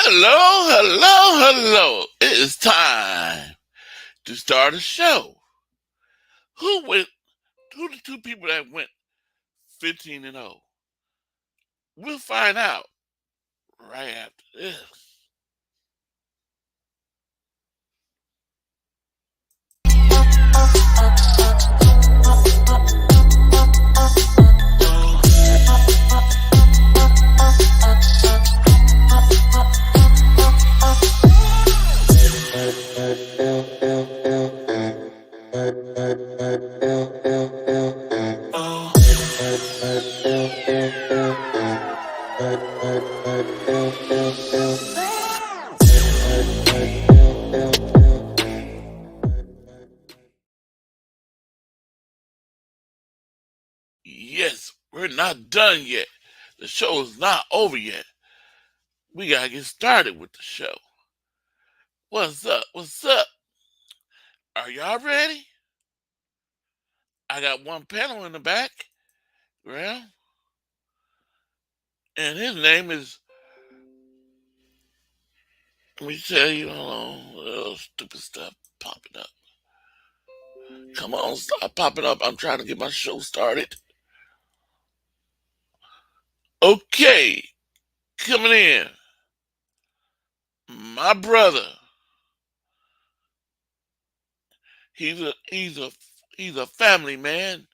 Hello, hello, hello. It is time to start a show. Who went? Who the two people that went 15-0? We'll find out right after this. Yes, we're not done yet. The show is not over yet. We gotta get started with the show. What's up? What's up? Are y'all ready? I got one panel in the back, well, and his name is. Let me tell you, hold on, little stupid stuff popping up. Come on, stop popping up. I'm trying to get my show started. Okay, coming in, my brother. He's a family man.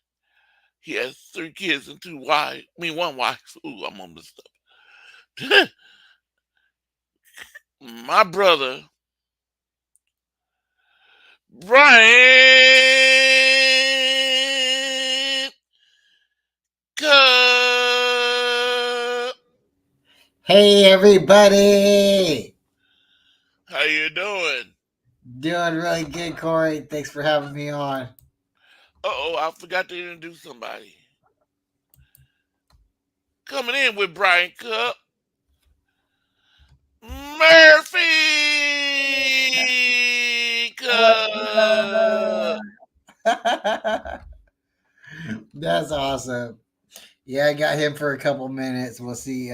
He has 3 kids and 2 wives. I mean, one wife. Ooh, I'm on this stuff. My brother, Brian Cup. Hey everybody! How you doing? Doing really good, Corey. Thanks for having me on. Uh-oh, I forgot to introduce somebody. Coming in with Brian Cup, Murphy Cup. That's awesome. Yeah, I got him for a couple minutes. We'll see.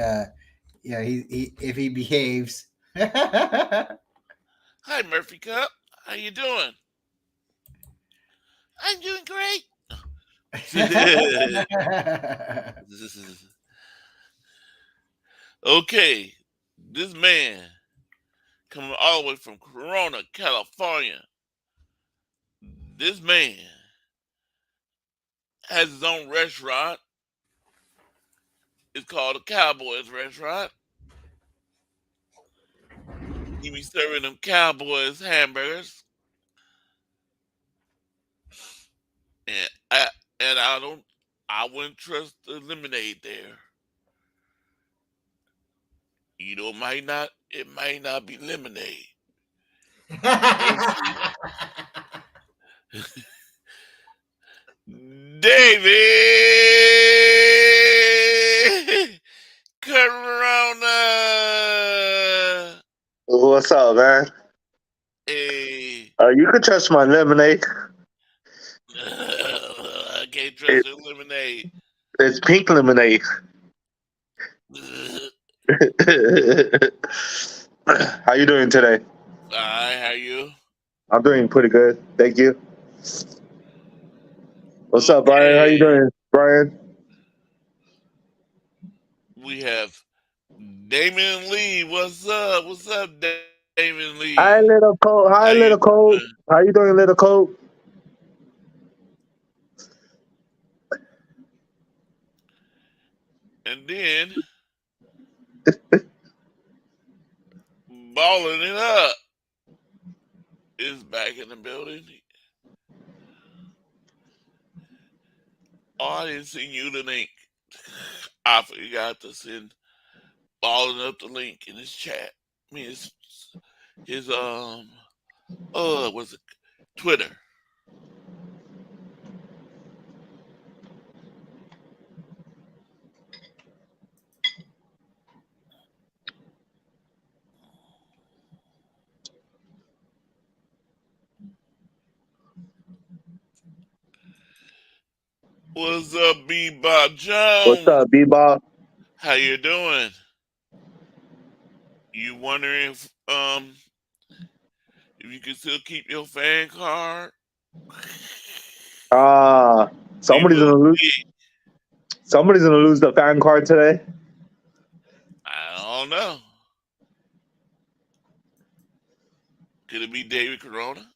He if he behaves. Hi, Murphy Cup. How you doing? I'm doing great. Okay, this man coming all the way from Corona, California. This man has his own restaurant. It's called the Cowboys Restaurant. He be serving them Cowboys hamburgers, and I wouldn't trust the lemonade there. It might not be lemonade. We'll see. David Corona. What's up, man? Hey, You can trust my lemonade. I can't trust It, your lemonade. it's pink lemonade. How you doing today? Hi, how you? I'm doing pretty good, thank you. What's up, Brian? How you Okay, doing, Brian? we have Damon Lee. What's up? What's up, Damon Hi, Lee? little Colt. How Hi, you little Colt. doing? How you doing, little Colt? And then balling it up is back in the building. Oh, I didn't send you the link. I forgot to send balling up the link in his chat. I mean, his was it Twitter? What's up, Bebop What's Jones? up, Bebop? How you doing? You wondering if you can still keep your fan card? You Somebody's will gonna lose. see. Somebody's gonna lose the fan card today. I don't know. Could it be David Corona?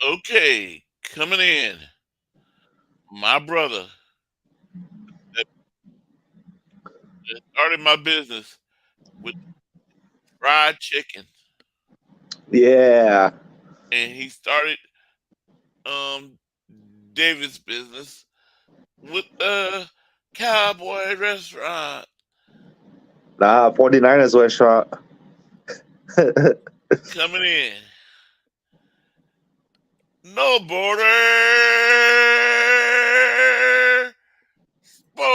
Okay, coming in, my brother that started my business with fried chicken, Yeah. and he started um David's business with a cowboy restaurant. 49ers restaurant. Coming in, no border sports.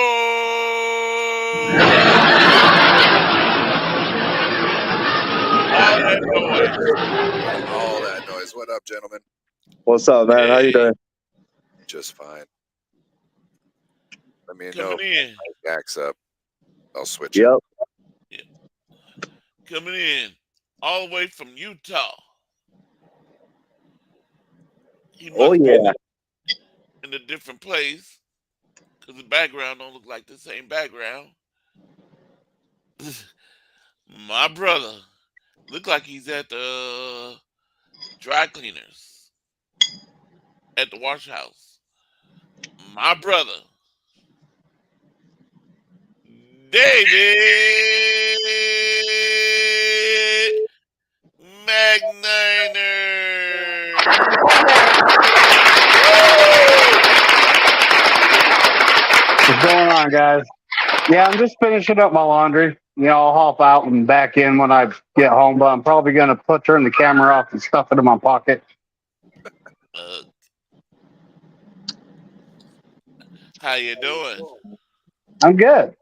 All that noise. All that noise. What up, gentlemen? What's up, man? How you Hey, doing? Just fine. Let me know coming in, if my backs up. I'll switch it. Yep. coming in, all the way from Utah. He Oh must be yeah. in a different place because the background don't look like the same background. My brother look like he's at the dry cleaners at the wash house. My brother, David McNiner. What's going on, guys? Yeah, I'm just finishing up my laundry. I'll hop out and back in when I get home, but I'm probably going to turn the camera off and stuff it in my pocket. Uh, how you doing? I'm good.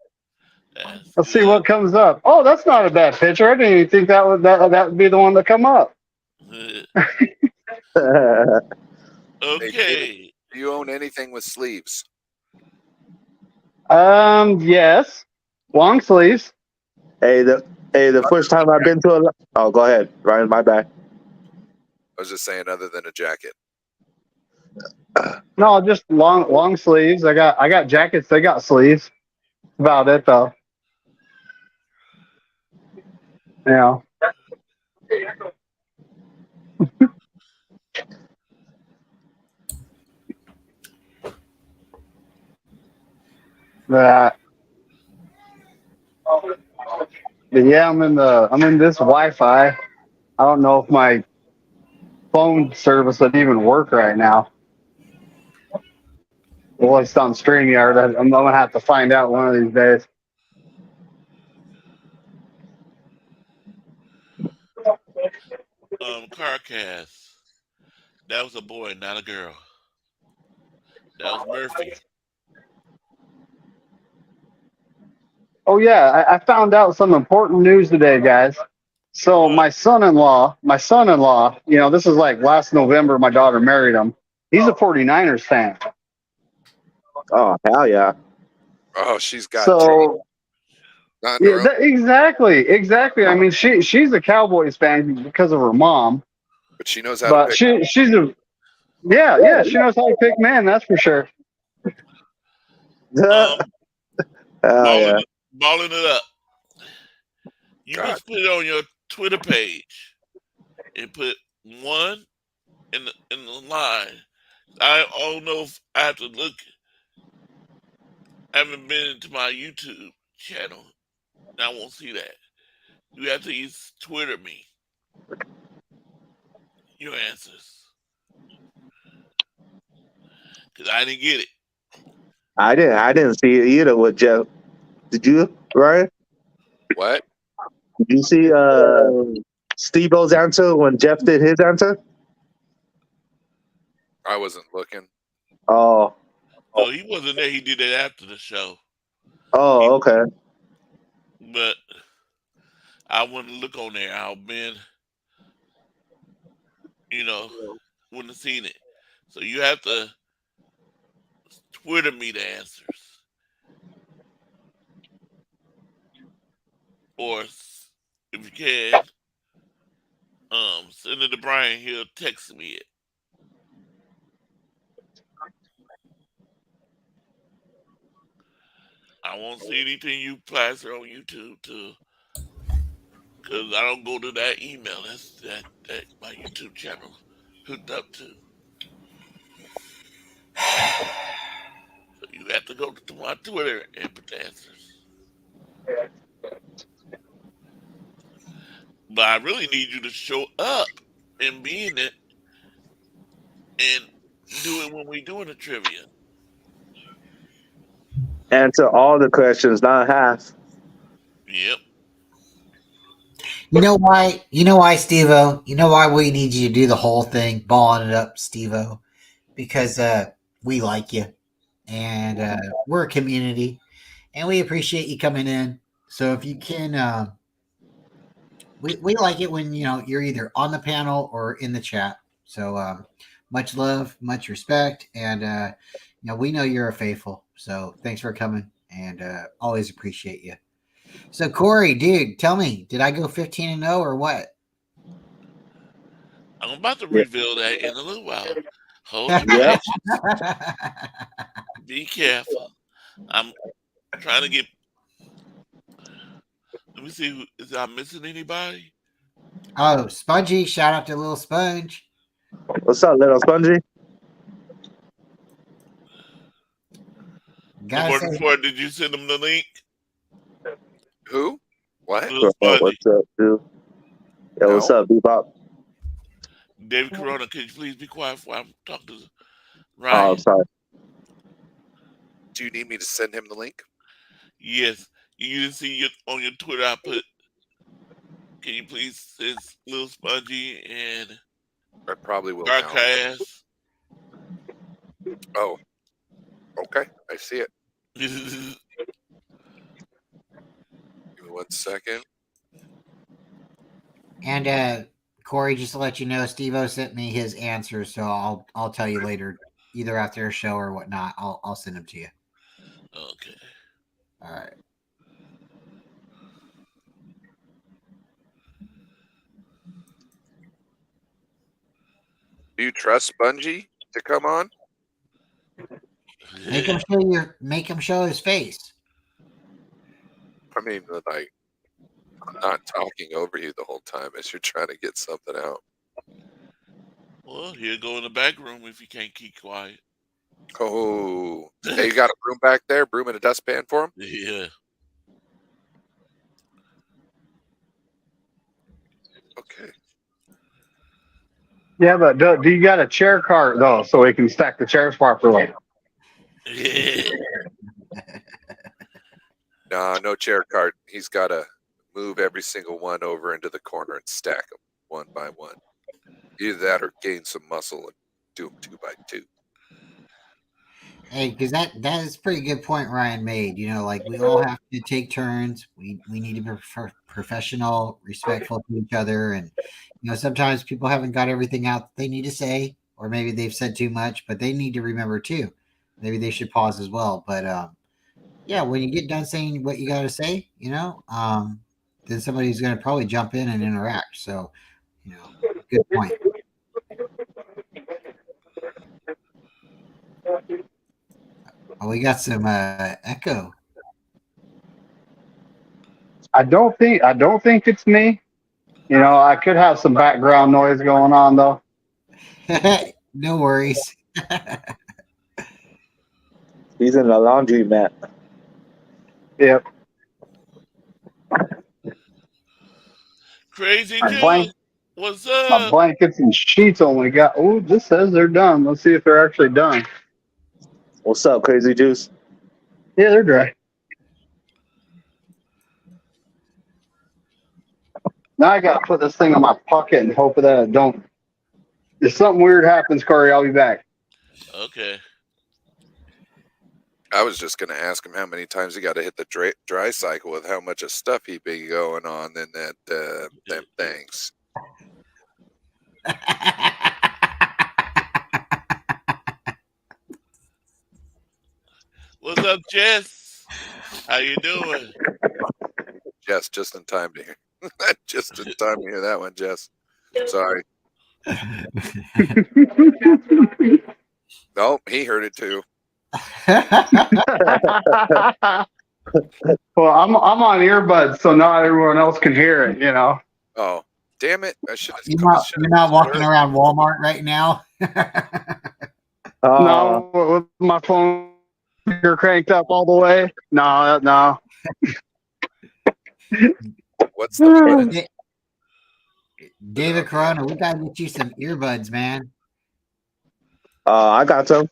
That's Let's see good. what comes up. Oh, that's not a bad picture. I didn't even think that would be the one to come up. Hey, David, Okay. do you own anything with sleeves? Yes, long sleeves. the first time I've been to a. Oh, go ahead, Ryan. My bad. I was just saying, other than a jacket. No, just long sleeves. I got jackets. They got sleeves. About it though. Yeah. That. But yeah, I'm in this Wi-Fi. I don't know if my phone service would even work right now. Well, it's on StreamYard. I'm gonna have to find out one of these days. Carcass. That was a boy, not a girl. That was Murphy. Oh yeah, I found out some important news today, guys. So What? my son-in-law, this is like last November. My daughter married him. He's a 49ers fan. Oh hell yeah. Oh, she's got tape. So Not in her own, exactly. I mean, she's a Cowboys fan because of her mom, but she knows how to but pick. she's a yeah. She knows how to pick men. That's for sure. Hell Um, yeah. balling it up. You God, must put it on your Twitter page and put one in the line. I don't know if I have to look. I haven't been into my YouTube channel. I won't see that. You have to use Twitter me your answers because I didn't get it. I didn't see it either with Jeff. Did you, Ryan? What? Did you see Steve-O's answer when Jeff did his answer? I wasn't looking. Oh, No, he wasn't there. He did that after the show. okay. But I wouldn't look on there. How Ben, wouldn't have seen it. So you have to Twitter me the answers. Or if you can, send it to Brian. He'll text me it. I won't see anything you plaster on YouTube too, because I don't go to that email. That's my YouTube channel hooked up to. So you have to go to my Twitter and put the answers. But I really need you to show up and be in it and do it when we doing the trivia. Answer all the questions, not half. Yep. You know why, Steve-O? You know why we need you to do the whole thing, balling it up, Steve-O? Because we like you, and we're a community, and we appreciate you coming in. So if you can, we like it when you're either on the panel or in the chat. So much love, much respect, and we know you're a faithful. So thanks for coming, and always appreciate you. So Corey, dude, tell me, did I go 15-0 or what? I'm about to reveal that in a little while. Hold your patience. Be careful. I'm trying to get. Let me see. Is I missing anybody? Oh, Spongy! Shout out to Little Sponge. What's up, little Spongy? Before, did you send them the link? Who? What? What's up, dude? Yo, No. what's up, Bebop? David Corona, can you please be quiet while I'm talking to Oh, Ryan? I'm sorry. Do you need me to send him the link? Yes. You didn't see on your Twitter I put, can you please send Little Spongy and I probably will now. Darkcast? Oh. Okay. I see it. Give me 1 second. And Corey, just to let you know, Steve-O sent me his answers, so I'll tell you later, either after a show or whatnot. I'll send them to you. Okay. All right. Do you trust Spongy to come on? Make him show his face. I mean, like, I'm not talking over you the whole time as you're trying to get something out. Well, he'll go in the back room if you can't keep quiet. Oh. Hey, you got a broom back there? Broom and a dustpan for him? Yeah. Okay. Yeah, but do you got a chair cart though, so we can stack the chairs properly? Nah, no chair cart. He's got to move every single one over into the corner and stack them one by one. Either that or gain some muscle and do them 2 by 2. Hey, because that is a pretty good point Ryan made. Like we all have to take turns. We need to be professional, respectful to each other, and sometimes people haven't got everything out that they need to say, or maybe they've said too much, but they need to remember too. Maybe they should pause as well. But yeah, when you get done saying what you got to say, then somebody's going to probably jump in and interact. So, good point. Oh, we got some echo. I don't think it's me. I could have some background noise going on though. No worries. He's in the laundry mat. Yep. Crazy My Juice, what's My up? blankets and sheets only got. Oh, this says they're done. Let's see if they're actually done. What's up, Crazy Juice? Yeah, they're dry. Now I gotta put this thing in my pocket and hope that it don't. If something weird happens, Corey, I'll be back. Okay. I was just gonna ask him how many times he got to hit the dry cycle with how much of stuff he be going on in that them things. What's up, Jess? How you doing? Jess, just in time to hear. Just in time to hear that one, Jess. Sorry. No, he heard it too. Well, I'm on earbuds, so not everyone else can hear it. You know. Oh, damn it! I should. You're not walking around Walmart right now. No, with my phone speaker cranked up all the way. No. What's the David Corona, we gotta get you some earbuds, man. I got some.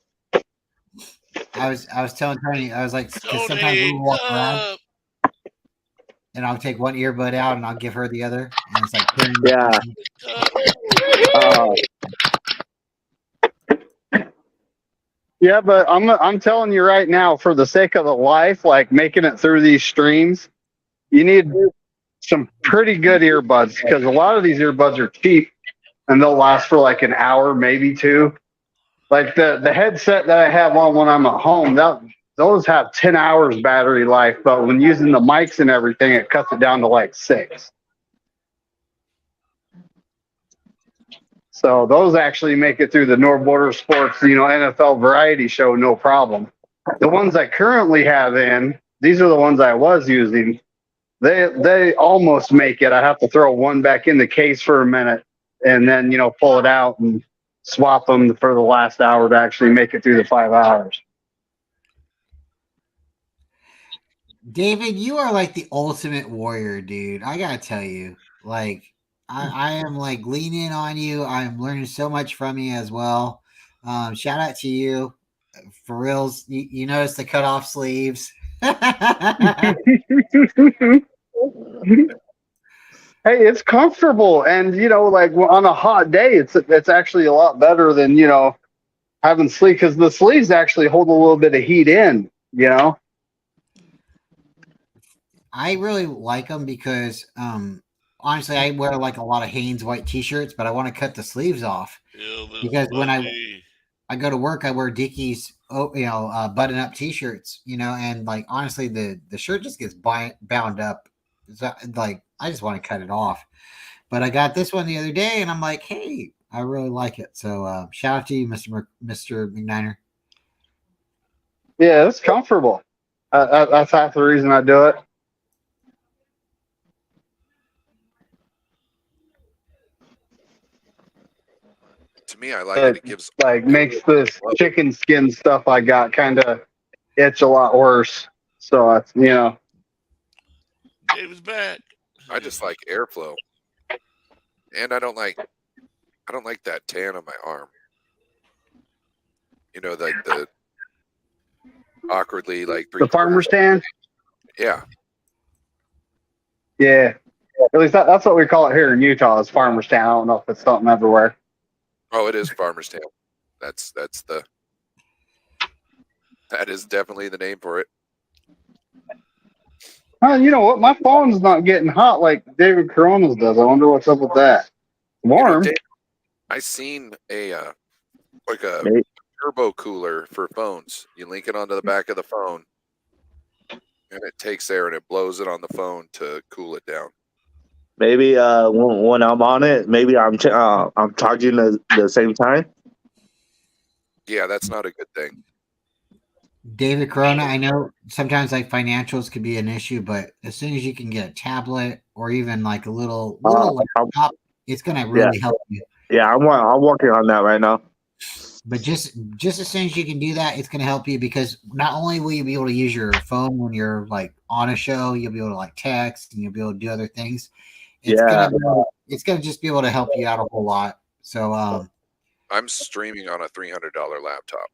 I was telling Tony, I was like, because sometimes we Donate walk around up. and I'll take one earbud out and I'll give her the other, and it's like, Yeah. Yeah, but I'm telling you right now, for the sake of the life, like making it through these streams, you need some pretty good earbuds, because a lot of these earbuds are cheap and they'll last for like an hour, maybe two. Like the headset that I have on when I'm at home, those have 10 hours battery life, but when using the mics and everything, it cuts it down to like 6. So those actually make it through the No Border Sports, NFL variety show, no problem. The ones I currently have in, these are the ones I was using. They almost make it. I have to throw one back in the case for a minute and then, pull it out and swap them for the last hour to actually make it through the 5 hours. David, you are like the ultimate warrior, dude. I gotta tell you, like, I am like leaning on you. I'm learning so much from you as well. Shout out to you, for reals. You notice the cut off sleeves. Hey, it's comfortable, and like on a hot day, it's actually a lot better than having sleeve, because the sleeves actually hold a little bit of heat in. I really like them because honestly, I wear like a lot of Hanes white t-shirts, but I want to cut the sleeves off because when I go to work, I wear Dickies, button-up t-shirts, and like honestly, the shirt just gets bound up. So, like, I just want to cut it off. But I got this one the other day, and I'm like, hey, I really like it. So shout out to you, Mr. McNiner. Yeah, it's comfortable. That's half the reason I do it. To me, I like it. It gives makes this chicken skin stuff I got kind of itch a lot worse. So it's David's back. I just like airflow, and I don't like that tan on my arm. Like the awkwardly like the farmer's tan. Yeah. Yeah. At least that's what we call it here in Utah, is farmer's tan. I don't know if it's something everywhere. Oh, it is farmer's tan. That is definitely the name for it. You know what? My phone's not getting hot like David Corona's does. I wonder what's up with that. Warm. I seen a turbo cooler for phones. You link it onto the back of the phone, and it takes air and it blows it on the phone to cool it down. Maybe when I'm on it, maybe I'm charging the same time. Yeah, that's not a good thing. David Corona, I know sometimes like financials could be an issue, but as soon as you can get a tablet or even like a little laptop, it's gonna really help you. Yeah, I'm working on that right now. But just as soon as you can do that, it's gonna help you, because not only will you be able to use your phone when you're like on a show, you'll be able to like text and you'll be able to do other things. It's gonna just be able to help you out a whole lot. So I'm streaming on a $300 laptop.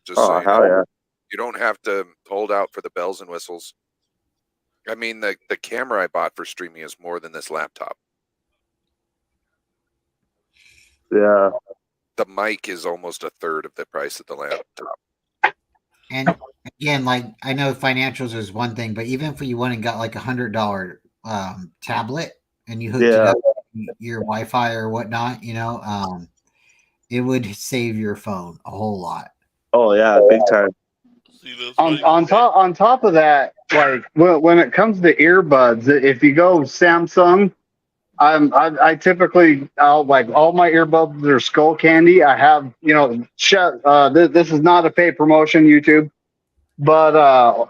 Just hell yeah. You don't have to hold out for the bells and whistles. I mean, the camera I bought for streaming is more than this laptop. Yeah. The mic is almost a third of the price of the laptop. And again, like I know financials is one thing, but even if you went and got like $100 tablet and you hooked it Yeah. up to your Wi-Fi or whatnot, it would save your phone a whole lot. Oh yeah, big time. See those On funny on top on top of that, like when it comes to earbuds, if you go Samsung, I typically I'll like all my earbuds are Skull Candy. I have this is not a paid promotion, YouTube, but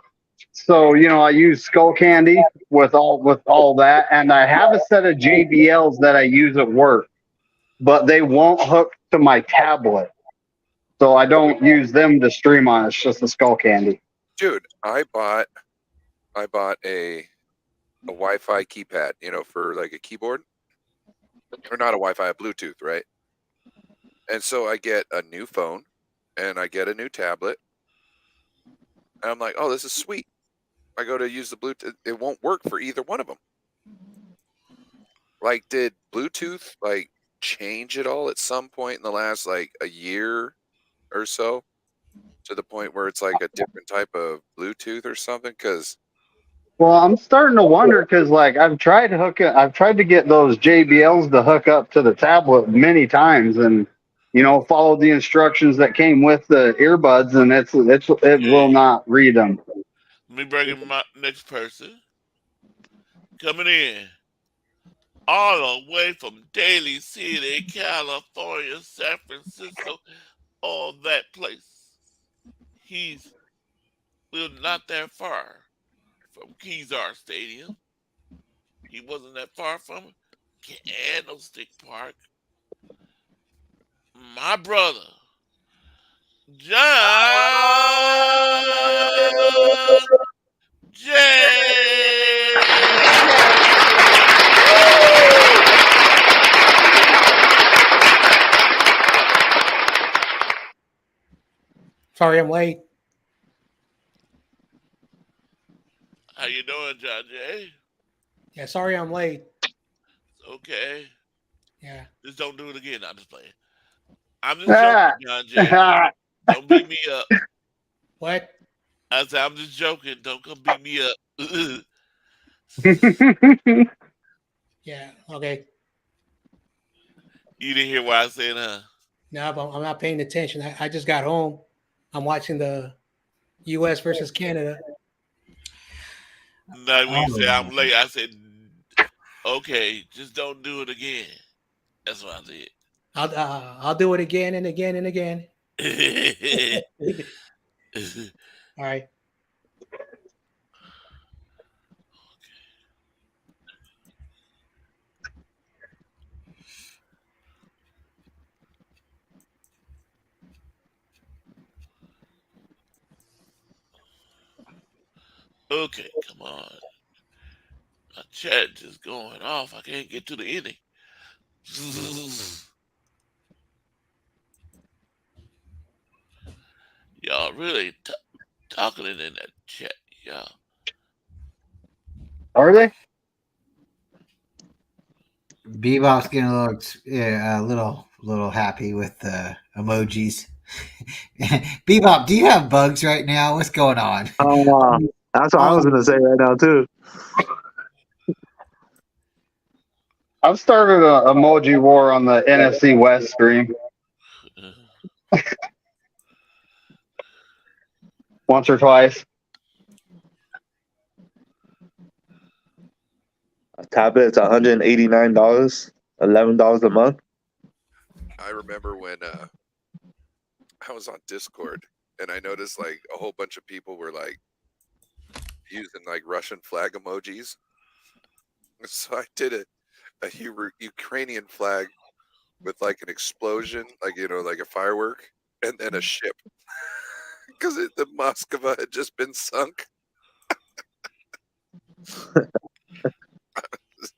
so I use Skull Candy with all that, and I have a set of JBLs that I use at work, but they won't hook to my tablet, so I don't use them to stream on. It's just the Skull Candy. Dude, I bought a Wi-Fi keypad, for like a keyboard, or not a Wi-Fi, a Bluetooth, right? And so I get a new phone, and I get a new tablet, and I'm like, oh, this is sweet. I go to use the Bluetooth, it won't work for either one of them. Like, did Bluetooth like change at all at some point in the last like a year or so, to the point where it's like a different type of Bluetooth or something? Because Well, I'm starting to wonder because, like, I've tried to get those JBLs to hook up to the tablet many times, and followed the instructions that came with the earbuds, and it will not read them. Let me bring in my next person. Coming in all the way from Daly City, California, San Francisco, all that place. He's not that far from Kezar Stadium. He wasn't that far from Candlestick Park. My brother, John Jay. Sorry I'm late. How you doing, John Jay? Yeah, sorry I'm late. Okay. Yeah. Just don't do it again. I'm just playing. I'm just Ah. joking, John Jay. Don't beat me up. What? I said, I'm just joking. Don't come beat me up. Yeah, okay. You didn't hear what I said, huh? No, but I'm not paying attention. I just got home. I'm watching the US versus Canada. No, when you say I'm late, I said, okay, just don't do it again. That's what I did. I'll do it again and again and again. All right. Okay, come on. My chat just going off. I can't get to the ending. Y'all really talking in that chat, y'all. Are they? Bebop's getting a little happy with the emojis. Bebop, do you have bugs right now? What's going on? That's what I was gonna say right now too. I've started a emoji war on the NFC West stream once or twice. A tablet's $189, $11 a month. I remember when I was on Discord and I noticed like a whole bunch of people were like using like Russian flag emojis. So I did a Ukrainian flag with like an explosion, like like a firework, and then a ship, because the Moskva had just been sunk.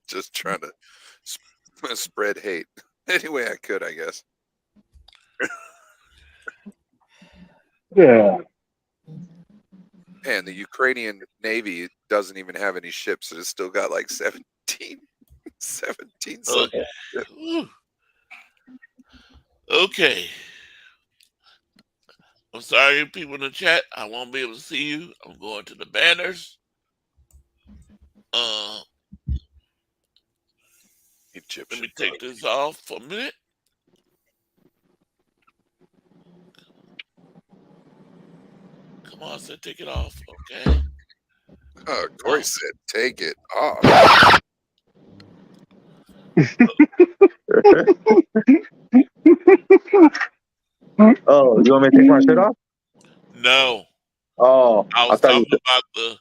Just trying to spread hate any way I could, I guess. Yeah. And the Ukrainian Navy doesn't even have any ships. It has still got like 17 Okay. submarines. Whew. Okay. I'm sorry, people in the chat. I won't be able to see you. I'm going to the banners. Let Egyptian. me take this off for a minute. Come on, so take it off. Okay. Corey said, "Take it off." Oh, you want me to take my shirt off? No, Oh, I I was thought you. talking about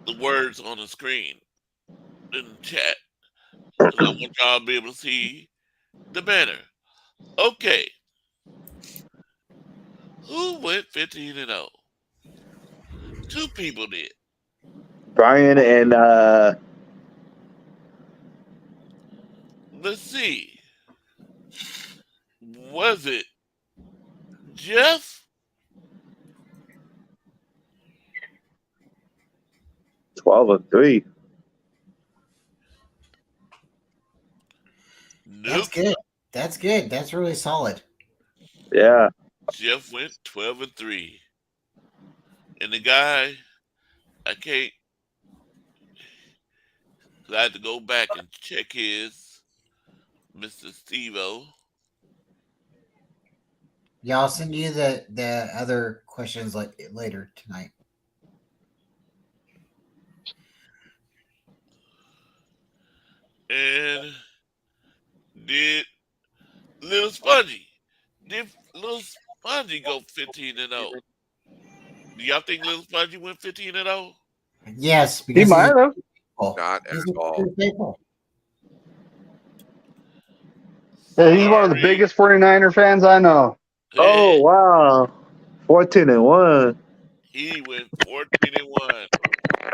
the words on the screen in the chat. 'Cause I want y'all to be able to see the banner. Okay. Who went 15-0? Two people did. Brian and Let's see. Was it Jeff? 12-3. That's Nope. good. That's good. That's really solid. Yeah. Jeff went 12-3. And the guy, I can't. I had to go back and check his, Mr. Steve-O. Yeah, I'll send you the other questions later tonight. And did Little Spongy? Did Little Spongy go 15-0? Do y'all think Little Spongy went 15-0? Yes, He because might have. Not he's at all. faithful. Yeah, he's one of the Sorry. biggest 49er fans I know. Oh wow. 14-1. He went 14-1.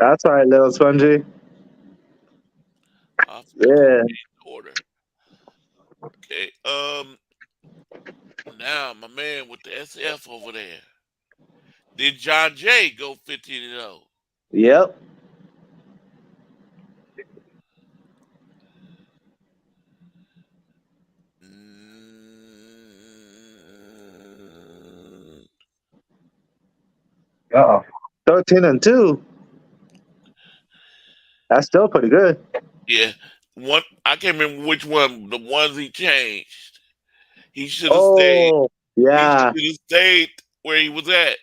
That's right, little spongy. Off Yeah. order. Okay. Now my man with the SF over there. Did John Jay go 15-0? Yep. Uh-oh. 13-2. That's still pretty good. Yeah. One. I can't remember which one. The ones he changed. He should have stayed. Oh, yeah. He should have stayed where he was at.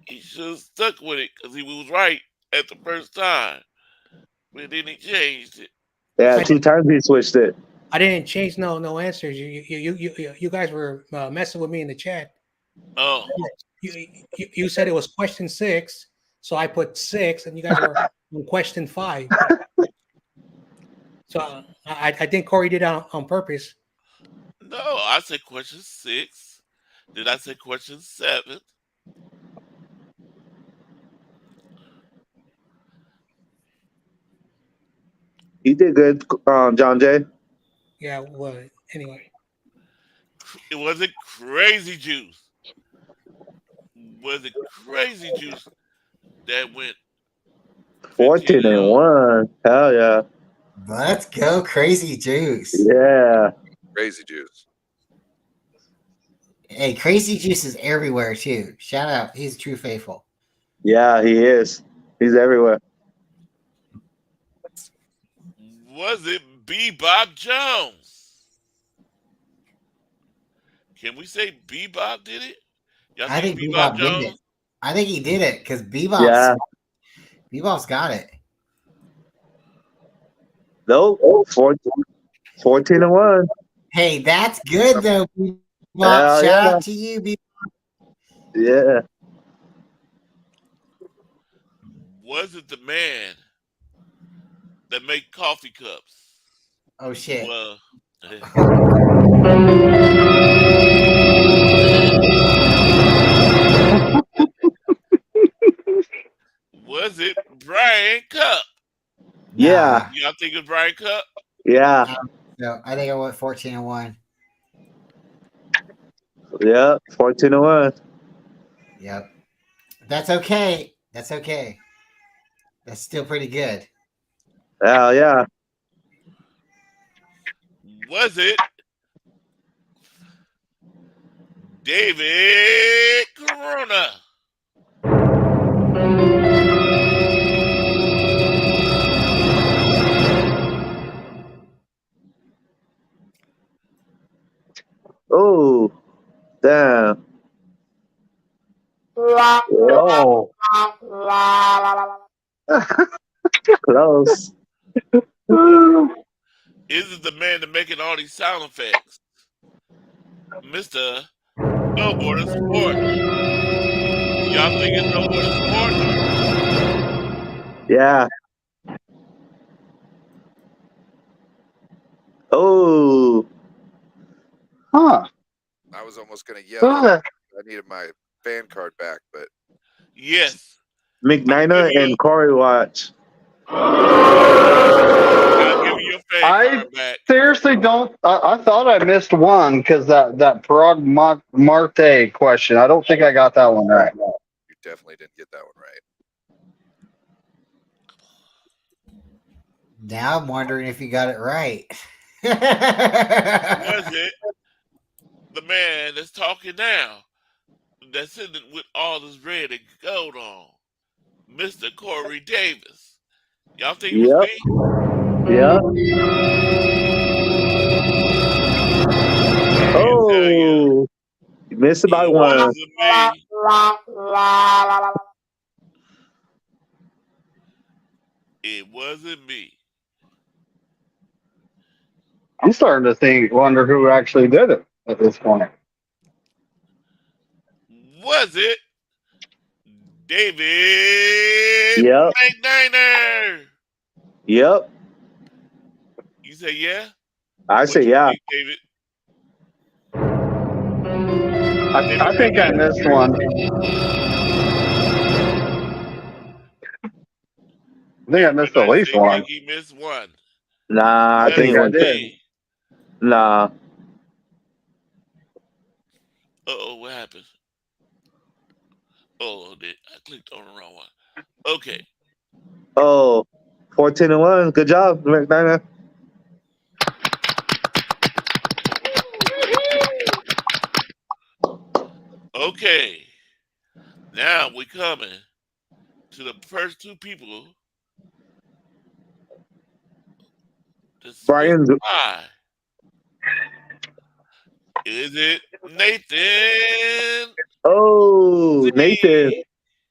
He should have stuck with it because he was right at the first time. But then he changed it. Yeah, 2 times he switched it. I didn't change no answers. You guys were messing with me in the chat. Oh. You said it was question 6, so I put 6, and you guys were on question 5. So I think Corey did it on purpose. No, I said question 6. Did I say question 7? You did good, John Jay. Yeah. Well, anyway. It wasn't Crazy Juice. Was it Crazy Juice that went 14-1. Hell yeah. Let's go, Crazy Juice. Yeah. Crazy Juice. Hey, Crazy Juice is everywhere too. Shout out, he's true faithful. Yeah, he is. He's everywhere. Was it Bebop Jones? Can we say Bebop did it? Y'all I think Bebop did it. I think he did it because Bebop's got it. Nope. 14-1. Hey, that's good though, Bebop. Hell Shout yeah. out to you, Bebop. Yeah. Was it the man that make coffee cups? Oh shit. Well, was it Brian Cup? Yeah. Y'all think it's Brian Cup? Yeah. No, I think I went 14-1. Yeah. 14-1. Yep. That's okay. That's okay. That's still pretty good. Hell yeah. Was it David Corona? Oh, damn. Oh, Close. Is it the man that making all these sound effects? Mr. Snowboarder Sport. Y'all think it's Snowboarder Sport? Yeah. Oh, huh. I was almost gonna yell. Uh, I needed my fan card back, but Yes. McNina and Corey Watch. I'll give you your fan I card back. seriously don't. I thought I missed one because that Parag Marte question. I don't think I got that one right. you definitely didn't get that one right. Now I'm wondering if you got it right. Was it the man that's talking now? That's sitting with all this red and gold on? Mr. Corey Davis. Y'all think it was me? Yep. I can tell you, Oh, you missed it by it one. wasn't me. It wasn't me. I'm starting to wonder who actually did it at this point. Was it David Yep. McNiner? Yep. You say yeah? I What say you yeah. think, David? I think I missed one. I think I missed at least Say one. He missed one. Nah, I That think I was did. me. nah. Uh-oh, what happened? Oh, I clicked on the wrong one. Okay. Oh, 14-1. Good job, McNina. Okay. Now we coming to the first two people. Brian's. Is it Nathan? Oh, Nathan.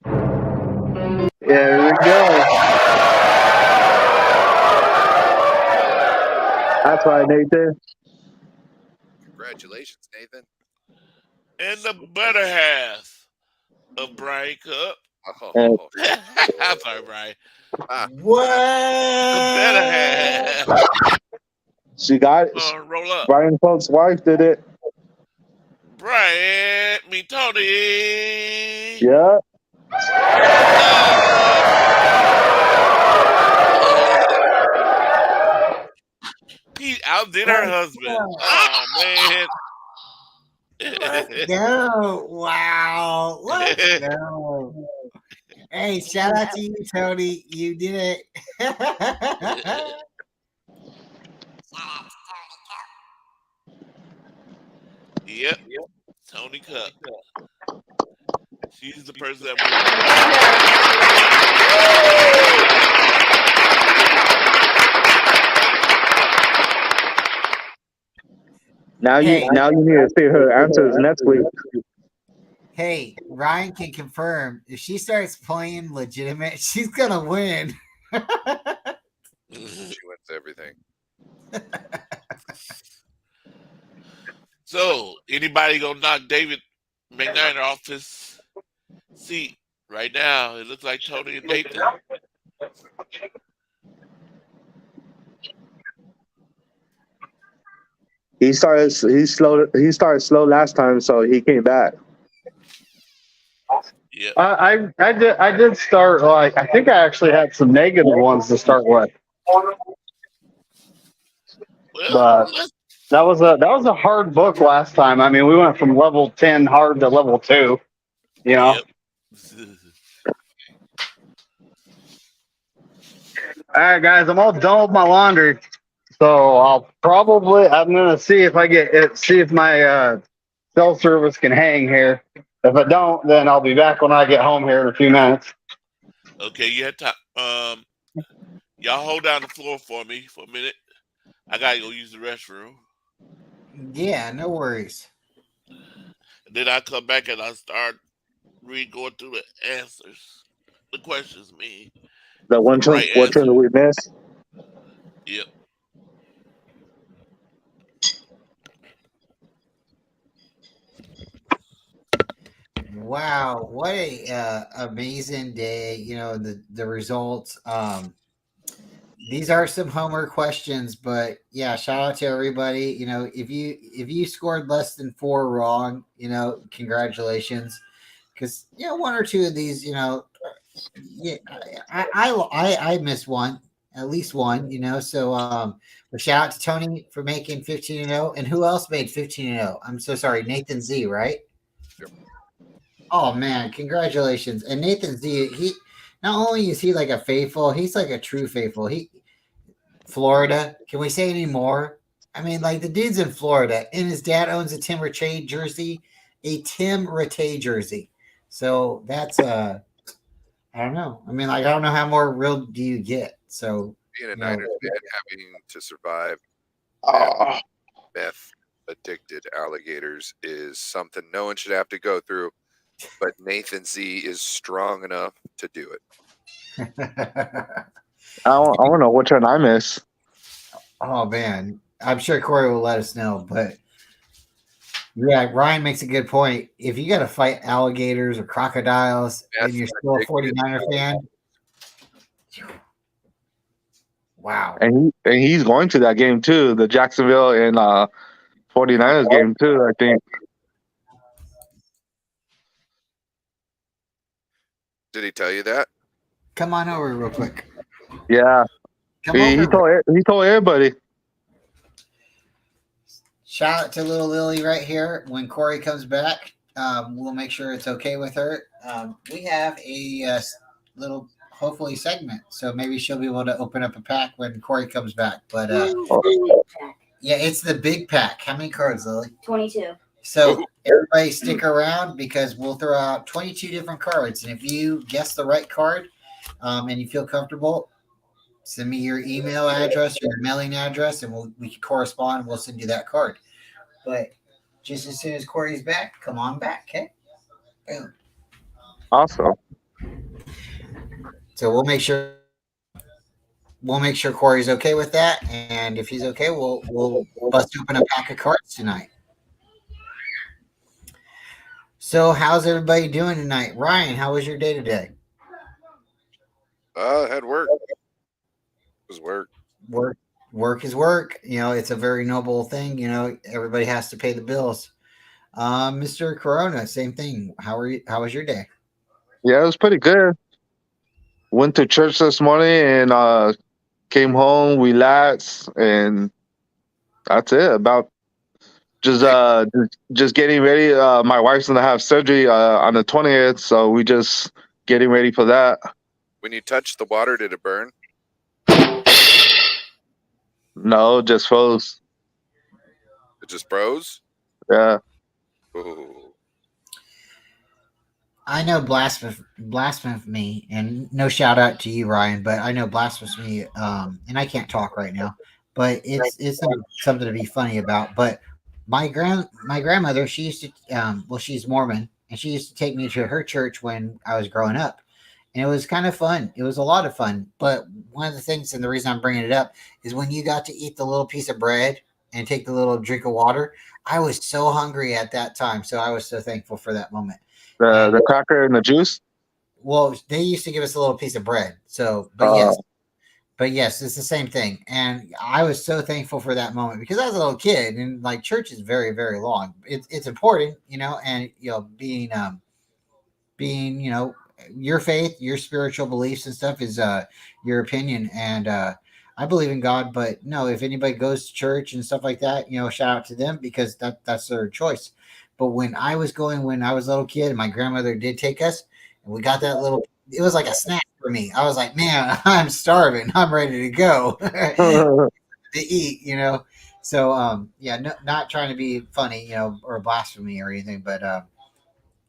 Yeah, here we go. That's right, Nathan. Congratulations, Nathan. And the better half of Brian Cup. Oh, I'm sorry, Brian. What? The better half. She got it. Roll up. Brian Polk's wife did it. Brian, me Tony. Yeah. He outdid her husband. Oh man. Let's go. Wow. Let's go. Hey, shout out to you, Tony. You did it. Yep. Tony Cup. She's the person that Now Hey. you need to see her answers next week. Hey, Ryan can confirm if she starts playing legitimate, she's gonna win. she wins everything. So, anybody gonna knock David McNiner off his seat right now? It looks like Tony and Nathan. He started slow last time, so he came back. Yeah. I did start like I think I actually had some negative ones to start with. Well, That was a hard book last time. I mean, we went from level 10 hard to level 2. You know. Yep. right, guys, I'm all done with my laundry. So I'm gonna see if see if my cell service can hang here. If I don't, then I'll be back when I get home here in a few minutes. Okay, you had time. Y'all hold down the floor for me for a minute. I gotta go use the restroom. Yeah, no worries. And then I come back and I start going through the answers, the questions. Me, The one turn, right what turn answer. did we miss? Yep. Wow, what a amazing day! You know the results. These are some homer questions, but yeah, shout out to everybody. You know, if you scored less than 4 wrong, you know, congratulations, because you know 1 or 2 of these, you know, yeah, I missed one, at least one, you know. So but shout out to Tony for making 15-0, and who else made 15-0? I'm so sorry, Nathan Z, right? Yep. Oh man, congratulations! And Nathan Z, he not only is he like a faithful, he's like a true faithful. Florida. Can we say any more? I mean, like the dude's in Florida, and his dad owns a Tim Rattay jersey, a Tim Rattay jersey. So that's I don't know. I mean, like I don't know how more real do you get. So Being a you know, Niners fan, having to survive Oh, meth addicted alligators is something no one should have to go through. But Nathan Z is strong enough to do it. I don't know what turn I miss. oh man, I'm sure Corey will let us know. But yeah, Ryan makes a good point. If you got to fight alligators or crocodiles, and you're still a 49er fan, wow. And he's going to that game too, the Jacksonville and 49ers game too, I think. Did he tell you that? Come on over real quick. Yeah. Come He over. told everybody. Shout out to little Lily right here. When Corey comes back, we'll make sure it's okay with her. We have a little, hopefully, segment. So maybe she'll be able to open up a pack when Corey comes back. But yeah, it's the big pack. How many cards, Lily? 22. So everybody stick around because we'll throw out 22 different cards. And if you guess the right card and you feel comfortable, send me your email address, your mailing address, and we can correspond. We'll send you that card. But just as soon as Corey's back, come on back, okay? Boom. Awesome. So we'll make sure Corey's okay with that, and if he's okay, we'll bust open a pack of cards tonight. So how's everybody doing tonight? Ryan, how was your day today? I had work. It was work. Work is work. You know, it's a very noble thing. You know, everybody has to pay the bills. Mr. Corona, same thing. How was your day? Yeah, it was pretty good. Went to church this morning and came home, relaxed, and that's it. About just getting ready. My wife's gonna have surgery on the 20th, so we just getting ready for that. When you touched the water, did it burn? No, just froze. It just froze? Yeah. Ooh. I know blasphemy, and no shout out to you, Ryan, but I know blasphemy, and I can't talk right now, but it's something to be funny about. But my grandmother, she used to, she's Mormon, and she used to take me to her church when I was growing up, and it was kind of fun. It was a lot of fun. But one of the things, and the reason I'm bringing it up, is when you got to eat the little piece of bread and take the little drink of water. I was so hungry at that time, so I was so thankful for that moment. The cracker and the juice. Well, they used to give us a little piece of bread. So, but yes, it's the same thing. And I was so thankful for that moment because I was a little kid, and like church is very, very long. It's important, you know, and you know, being you know, your faith, your spiritual beliefs and stuff is your opinion, and I believe in God. But no, if anybody goes to church and stuff like that, you know, shout out to them because that's their choice. But when I was a little kid, and my grandmother did take us, and we got that little it was like a snack for me. I was like, man, I'm starving. I'm ready to go to eat, you know. So yeah, no, not trying to be funny, you know, or blasphemy or anything, but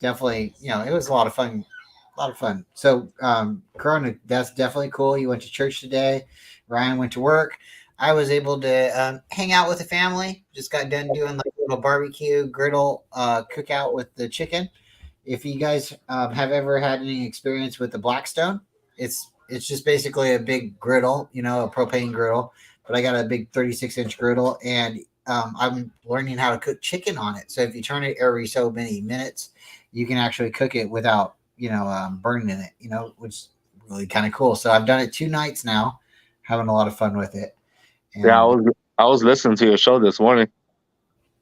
definitely, you know, it was a lot of fun. A lot of fun. So, Corona, that's definitely cool. You went to church today. Ryan went to work. I was able to hang out with the family. Just got done doing like a little barbecue griddle cookout with the chicken. If you guys have ever had any experience with the Blackstone, it's just basically a big griddle, you know, a propane griddle. But I got a big 36-inch griddle, and I'm learning how to cook chicken on it. So if you turn it every so many minutes, you can actually cook it without, you know, burning it, you know, which is really kind of cool. So I've done it 2 nights now, having a lot of fun with it. And Yeah, I was listening to your show this morning.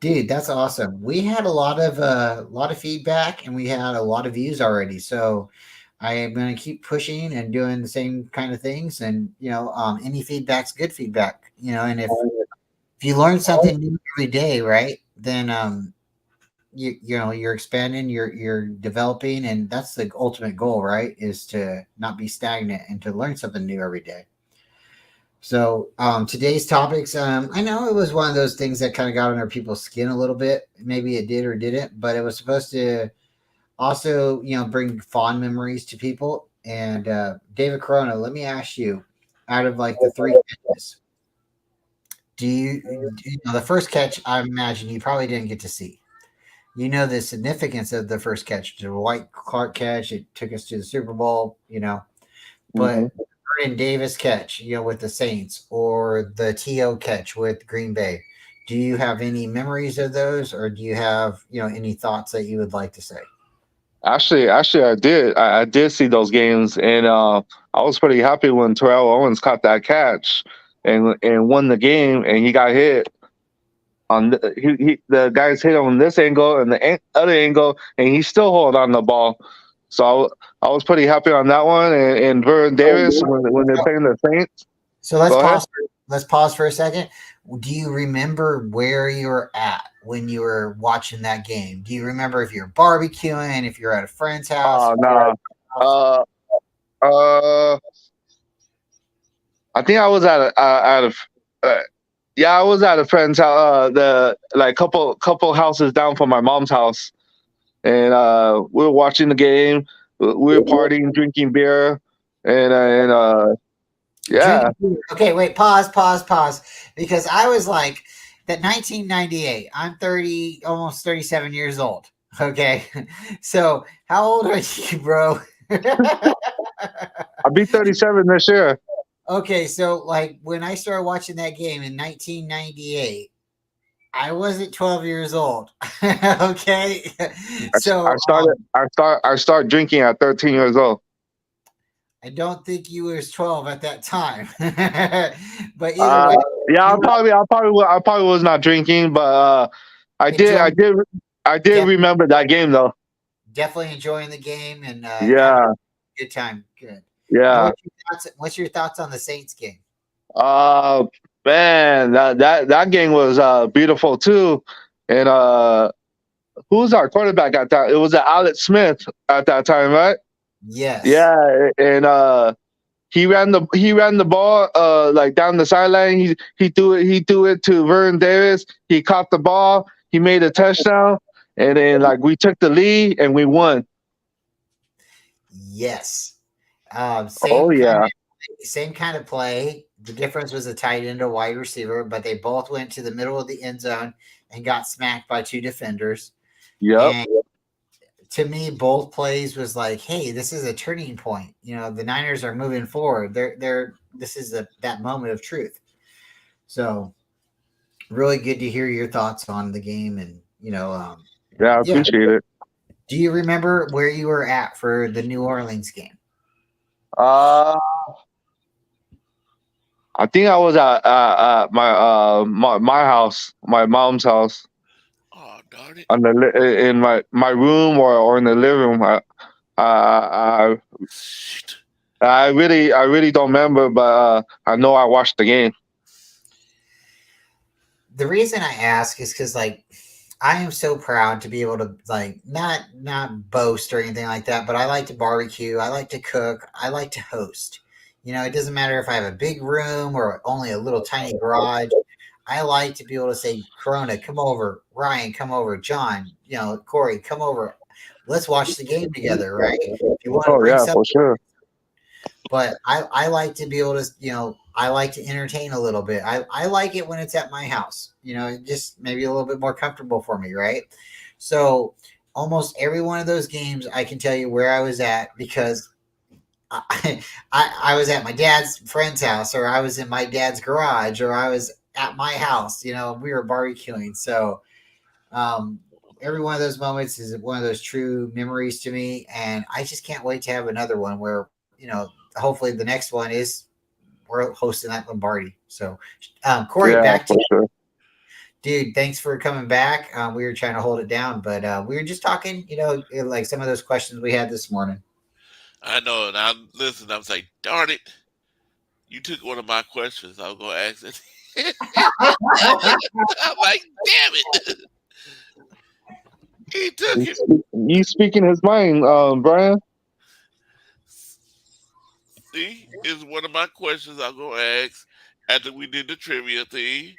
dude, that's awesome. We had a lot of feedback, and we had a lot of views already. So I am going to keep pushing and doing the same kind of things. And you know, any feedback's good feedback. You know, and if you learn something new every day, right? Then you know you're expanding, you're developing, and that's the ultimate goal, right? Is to not be stagnant and to learn something new every day. So today's topics, I know it was one of those things that kind of got under people's skin a little bit. Maybe it did or didn't, but it was supposed to also, you know, bring fond memories to people. And David Corona, let me ask you, out of like the 3 catches, you know the first catch? I imagine you probably didn't get to see. You know the significance of the first catch, the White Clark catch. It took us to the Super Bowl, you know. But Vernon Davis catch, you know, with the Saints, or the T.O. catch with Green Bay. Do you have any memories of those, or do you have, you know, any thoughts that you would like to say? Actually, I did. I did see those games, and I was pretty happy when Terrell Owens caught that catch and won the game, and he got hit on the guys hit on this angle and the other angle, and he still hold on the ball. So I was pretty happy on that one. And Vernon Davis when they're playing the Saints. So let's Go ahead. pause. Let's pause for a second. Do you remember where you were at when you were watching that game? Do you remember if you're barbecuing, if you're at a friend's house? Oh no. I think I was I was at a friend's house, the like couple houses down from my mom's house, and we were watching the game. We were partying, drinking beer, and yeah. Okay, wait, pause. Because I was like, that 1998, I'm 30, almost 37 years old. Okay. So how old are you, bro? I'll be 37 this year. Okay, so like when I started watching that game in 1998, I wasn't 12 years old. Okay. So I started drinking at 13 years old. I don't think you was 12 at that time. But either way, yeah, I probably was not drinking, but I did remember that game though. definitely enjoying the game and Yeah. good time. Good. Yeah. What's your thoughts on the Saints game? Man, that game was beautiful too. And who was our quarterback at that? It was Alex Smith at that time, right? Yes. Yeah, and he ran the ball like down the sideline. He threw it to Vernon Davis. He caught the ball. He made a touchdown, and then like we took the lead and we won. Yes. Same kind of play. The difference was a tight end or wide receiver, but they both went to the middle of the end zone and got smacked by 2 defenders. Yep. And to me, both plays was like, hey, this is a turning point. You know, the Niners are moving forward. This is that moment of truth. So really good to hear your thoughts on the game. And, you know, I appreciate it. Do you remember where you were at for the New Orleans game? I think I was at my house, my mom's house. Oh, darn it. In my room or in the living room. I really don't remember, but I know I watched the game. The reason I ask is because, like, I am so proud to be able to like not boast or anything like that, but I like to barbecue, I like to cook, I like to host. You know, it doesn't matter if I have a big room or only a little tiny garage. I like to be able to say, Corona, come over, Ryan, come over, John, you know, Corey, come over. Let's watch the game together, right? If you want to Oh bring yeah, something, for sure. but I like to be able to, you know, I like to entertain a little bit. I like it when it's at my house, you know, it just maybe a little bit more comfortable for me, right? So almost every one of those games, I can tell you where I was at because I was at my dad's friend's house, or I was in my dad's garage, or I was at my house, you know, we were barbecuing. So um, every one of those moments is one of those true memories to me. And I just can't wait to have another one where, you know, hopefully the next one is we're hosting that Lombardi. So, Corey, Yeah, back to for you. sure. Dude, thanks for coming back. We were trying to hold it down, but we were just talking, you know, like some of those questions we had this morning. I know, and I'm listening. I was like, darn it, you took one of my questions. I was gonna ask it. I'm like, damn it, he took it. He's speaking his mind, Brian. See, it's one of my questions I'm gonna ask after we did the trivia thing.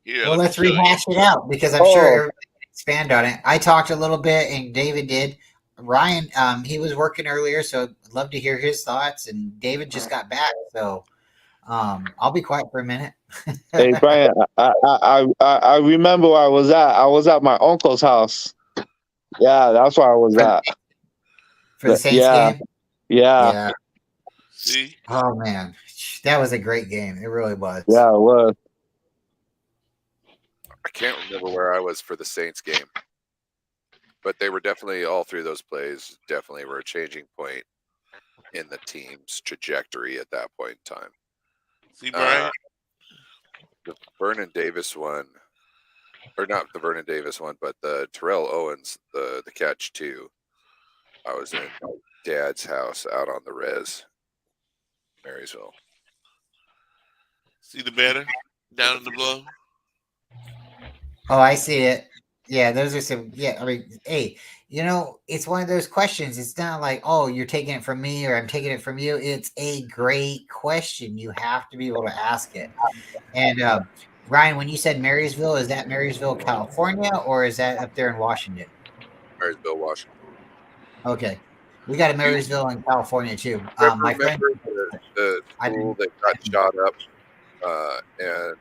Here, Well, let me let's show you. rehash it out because I'm sure Oh, everybody can expand on it. I talked a little bit, and David did. Ryan, he was working earlier, so I'd love to hear his thoughts. And David just got back, so I'll be quiet for a minute. hey Brian, I remember where I was at. I was at my uncle's house. Yeah, that's where I was for, at. for the Saints Yeah, game. yeah, Yeah. See, Oh man, that was a great game. It really was. yeah, it was. I can't remember where I was for the Saints game, but they were definitely all through those plays. Definitely were a changing point in the team's trajectory at that point in time. see, Brian. The Vernon Davis one, or not the Vernon Davis one, but the Terrell Owens, the catch two. I was in Dad's house out on the res, Marysville. See the banner down in the below. Oh, I see it. Yeah, those are some. Yeah, I mean, hey, you know, it's one of those questions. It's not like, oh, you're taking it from me or I'm taking it from you. It's a great question. You have to be able to ask it. And Ryan, when you said Marysville, is that Marysville, California, or is that up there in Washington? Marysville, Washington. Okay, we got a You Marysville in California too. My friend, remember the I school didn't. that got shot up, and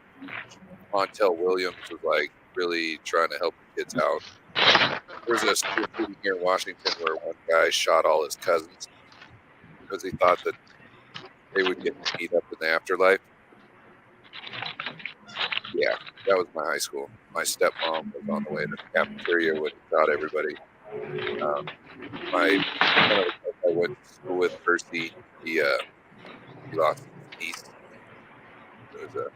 Montel Williams was like really trying to help the kids out. There was a school shooting here in Washington where one guy shot all his cousins because he thought that they would get to meet up in the afterlife. Yeah, that was my high school. My stepmom was on the way to the cafeteria when he shot everybody. My one of the guys I went to school with, Percy, he lost his niece. It was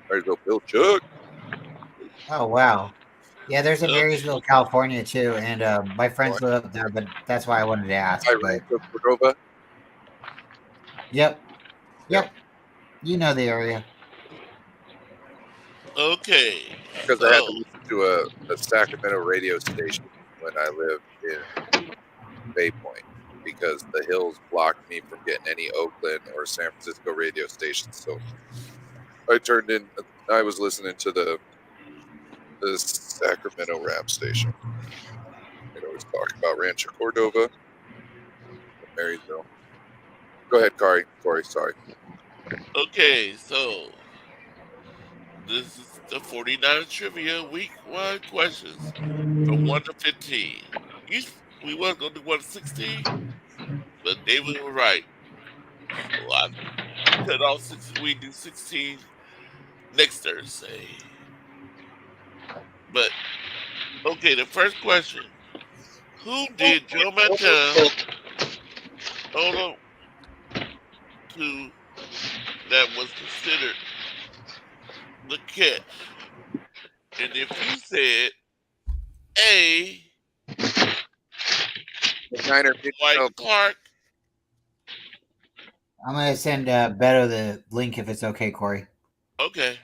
Marysville, Bill Chuck. Oh wow. Yeah, there's a Okay. Marysville, California too, and my friends live up there, but that's why I wanted to ask. I But ran to Cordova. yep, Yep, you know the area. Okay. because I had So to listen to a Sacramento radio station when I lived in Bay Point because the hills blocked me from getting any Oakland or San Francisco radio stations. So I was listening to the Sacramento rap station. It always talk about Rancho Cordova, Marysville. Go ahead, Corey, sorry. okay, so this is the 49 trivia week 1 questions from 1 to 15. You, we was gonna do 1 to 16, but David was right. So I cut off 6. We do 16 next Thursday. But okay, the first question: who did Joe Montana hold on to that was considered the catch? And if you said A, Niner Dwight Clark, I'm gonna send Beto the link if it's okay, Corey. okay.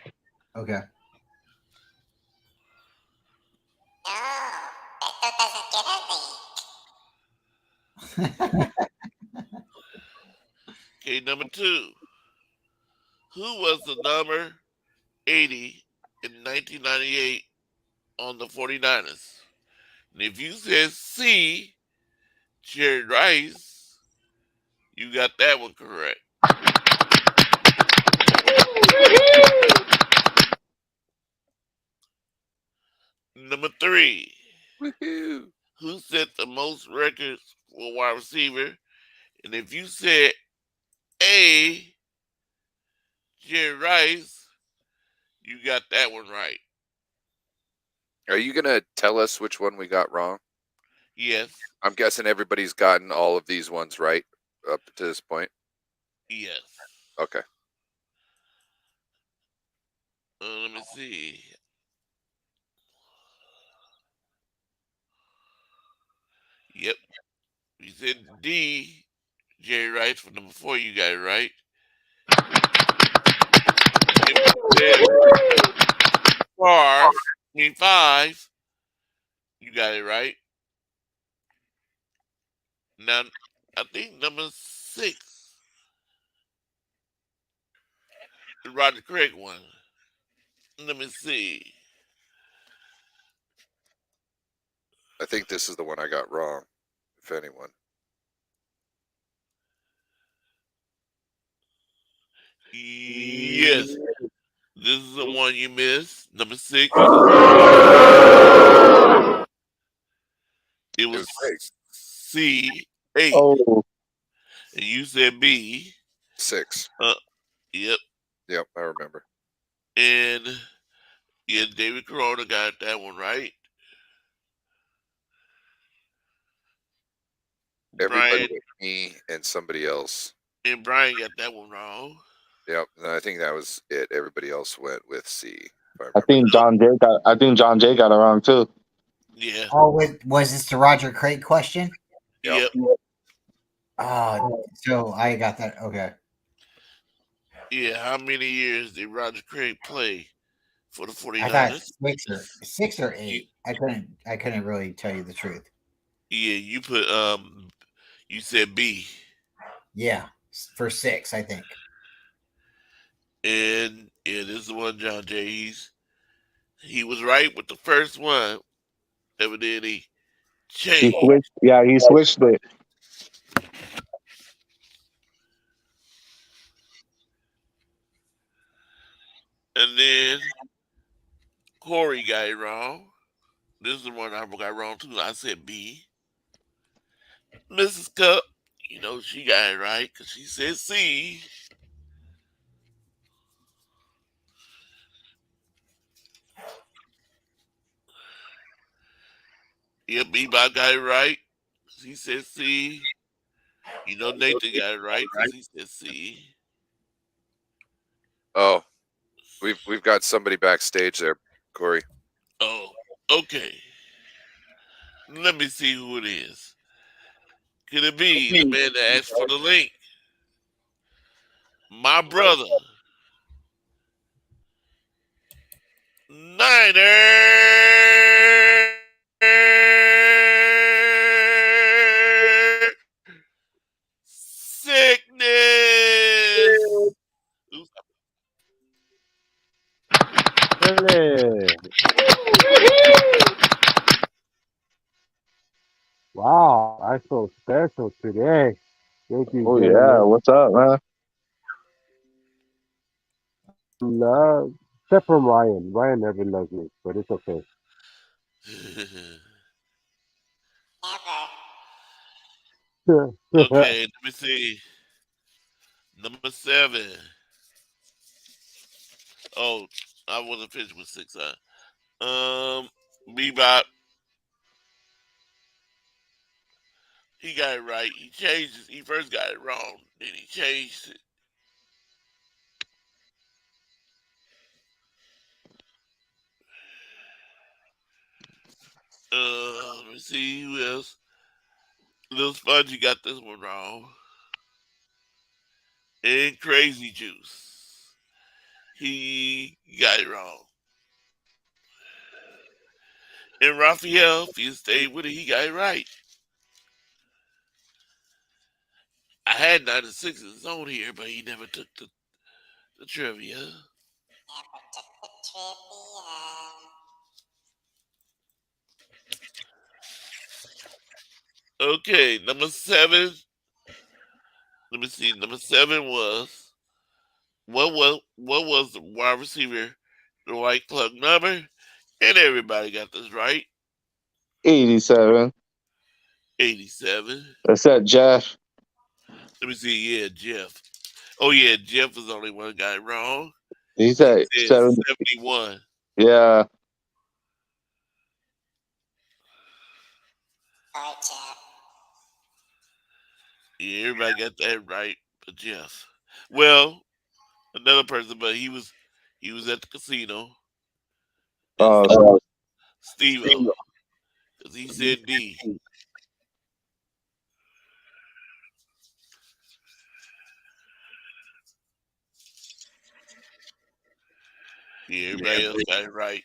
Okay. Okay, number 2. Who was the number 80 in 1998 on the 49ers? And if you said C, Jerry Rice, you got that one correct. Number 3. Woohoo! Who set the most records for wide receiver? And if you said A, Jerry Rice, you got that one right. Are you gonna tell us which one we got wrong? Yes, I'm guessing everybody's gotten all of these ones right up to this point. yes. Okay. Let me see. Yep. You said D, Jerry Rice for number 4, you got it right. If you said 5, you got it right. Now, I think number 6, the Roger Craig one. Let me see. I think this is the one I got wrong, if anyone. Yes, this is the one you missed. Number 6. It It was was big. C, 8. Oh, And you said B. 6. Yep. Yep, I remember. And yeah, David Corona got that one right. Everybody Brian with me and somebody else. and Brian got that one wrong. Yep, and I think that was it. Everybody else went with C. If I I remember. think John Jay got it wrong too. Yeah. Oh, was this the Roger Craig question? Yep. So I got that. Okay. Yeah. How many years did Roger Craig play for the I thought 49ers? 6 or 8. I couldn't really tell you the truth. Yeah, you put you said B. Yeah, for 6, I think. And yeah, this is the one John Jay. He was right with the first one. Evidently He changed. switched. Yeah, he switched it. And then Corey got it wrong. This is the one I got wrong too. I said B. Mrs. Cup, she got it right because she said C. Yeah, Bebop got it right. He said C. Nathan got it right because he said C. Oh, we've got somebody backstage there, Corey. Oh, okay. Let me see who it is. Could it be the man that asked for the link? My brother. Niner sickness. Oops. Hey. Wow, I feel special today. Thank you, Oh yeah, gentlemen. what's up, man? Love, except from Ryan. Ryan never loves me, but it's okay. Okay, let me see. Number 7. Oh, I wasn't finished with 6. Bebop. He got it right. He changed it. He first got it wrong. Then he changed it. Let me see who else. Lil Spongy got this one wrong. And Crazy Juice. He got it wrong. And Raphael, if you stayed with it, he got it right. I had 96's on here, but he never took the trivia. Okay, number 7. Let me see. Number 7 was what was the wide receiver, the white club number? And everybody got this right. 87. 87. Except Jeff. Let me see. Yeah, Jeff. Oh yeah, Jeff was the only one that got it wrong. He He said said 70. 71. Yeah. Yeah, everybody got that right, but Jeff. Well, another person, but he was at the casino. It's Oh, Steve-O, because he said D. Yeah, everybody else got it right.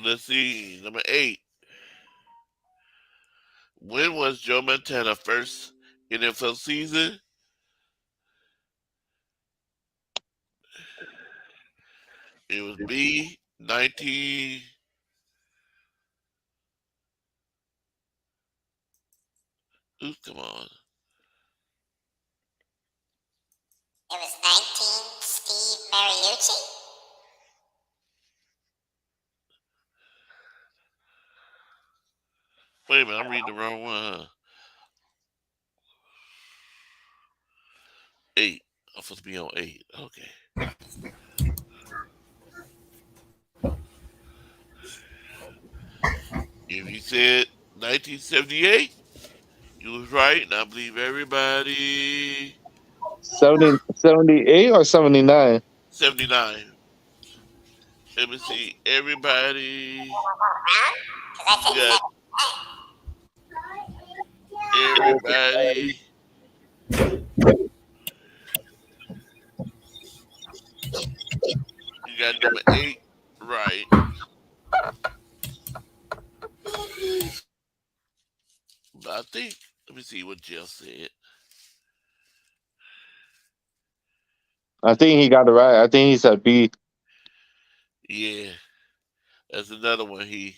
Let's see, number 8. When was Joe Montana first NFL season? It was B 19. Ooh, come on. It was 19 Steve Mariucci. Wait a minute, I'm reading the wrong one. Huh? 8. I'm supposed to be on 8. Okay. If you said 1978, you was right, and I believe everybody 78 or 79? 79. Let me see. Everybody Because I you said got everybody. You got number 8 right. But I think let me see what Jeff said. I think he got it right. I think he said B. Yeah. That's another one. He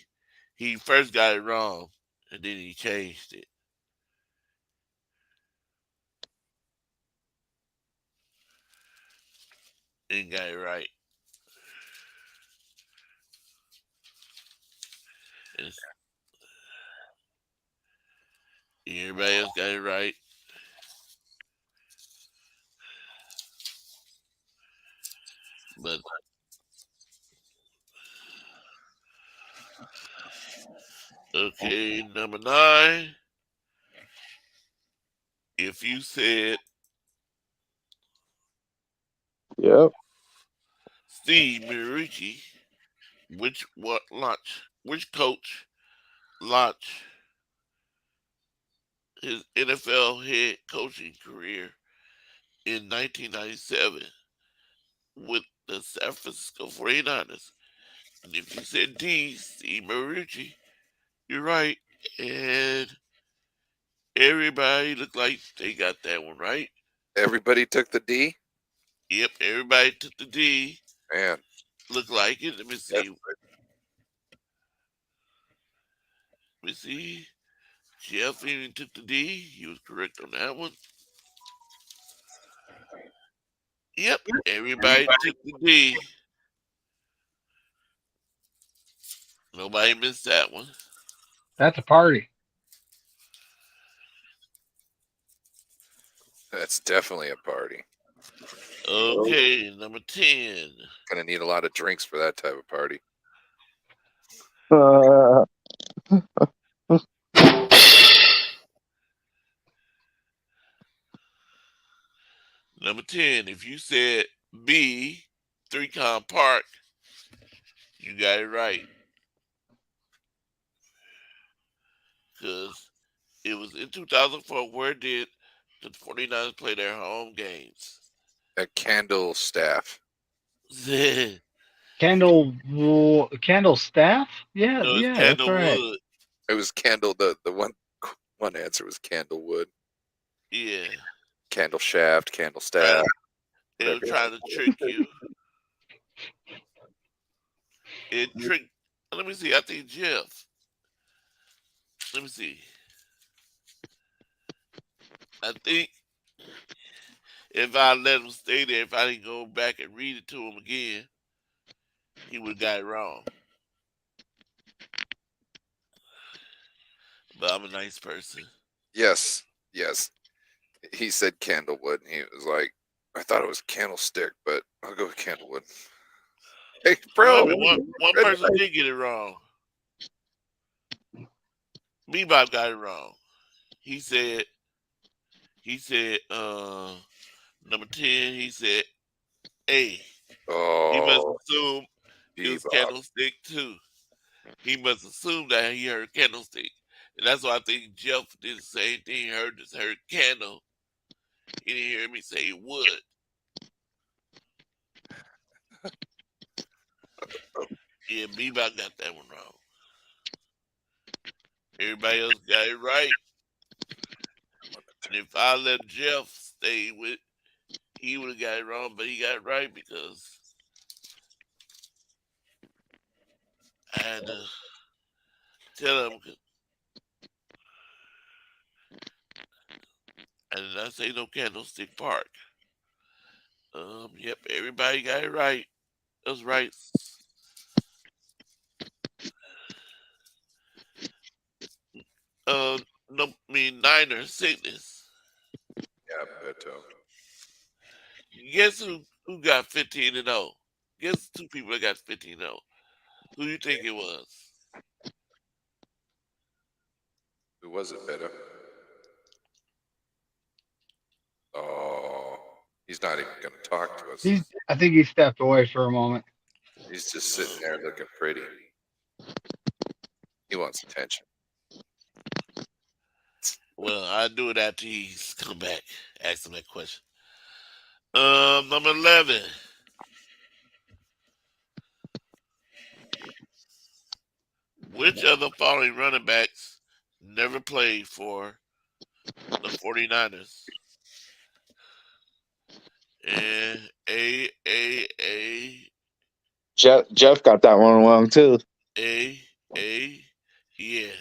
first got it wrong and then he changed it. And got it right. And everybody else got it right. But okay, number 9. If you said Yep. Steve Mariucci, which coach launched his NFL head coaching career in 1997 with the San Francisco 49ers? And if you said D, Steve Mariucci, you're right. And everybody looked like they got that one right. Everybody took the D. Yep, everybody took the D. Man, Looked like it. Let me see. that's Let me see. Jeff even took the D. He was correct on that one. Yep, everybody took the D. Nobody missed that one. That's a party. definitely a party. Okay, number 10. Gonna need a lot of drinks for that type of party. Number 10. If you said B, 3-Con Park, you got it right. Because it was in 2004. Where did the 49ers play their home games? A candle staff. Candle staff? Yeah, No, it's yeah, that's right. Candlewood. It was Candle. The one answer was Candlewood, Yeah. Candle Shaft, Candle Staff. They were trying to trick you. It tricked. Let me see. I think Jeff. Let me see. I think if I let him stay there, if I didn't go back and read it to him again, he would have got it wrong. But I'm a nice person. Yes, yes. He said Candlewood, and he was like, I thought it was Candlestick, but I'll go with Candlewood. Hey, bro. One person did get it wrong. Bebop got it wrong. He said number 10, he said A. He must Oh, assume it was Bebop. Candlestick too. He must assume that he heard Candlestick. And that's why I think Jeff did the same thing. He heard Candle. He didn't hear me say wood. Yeah, Bebop got that one wrong. Everybody else got it right. And if I let Jeff stay with, he would have got it wrong, but he got it right because I had to tell him. I did not say no Candlestick Park. Yep, everybody got it right. That's right. No, Niner sickness. Yeah, Beto. Guess who got 15-0? Guess 2 people that got 15-0. Who you think it was? Who was it, Beto? Oh, he's not even going to talk to us. I think he stepped away for a moment. He's just sitting there looking pretty. He wants attention. Well, I'll do it after he's come back. Ask him that question. Number 11. Which of the following running backs never played for the 49ers? And A. Jeff got that one wrong too. A, yeah.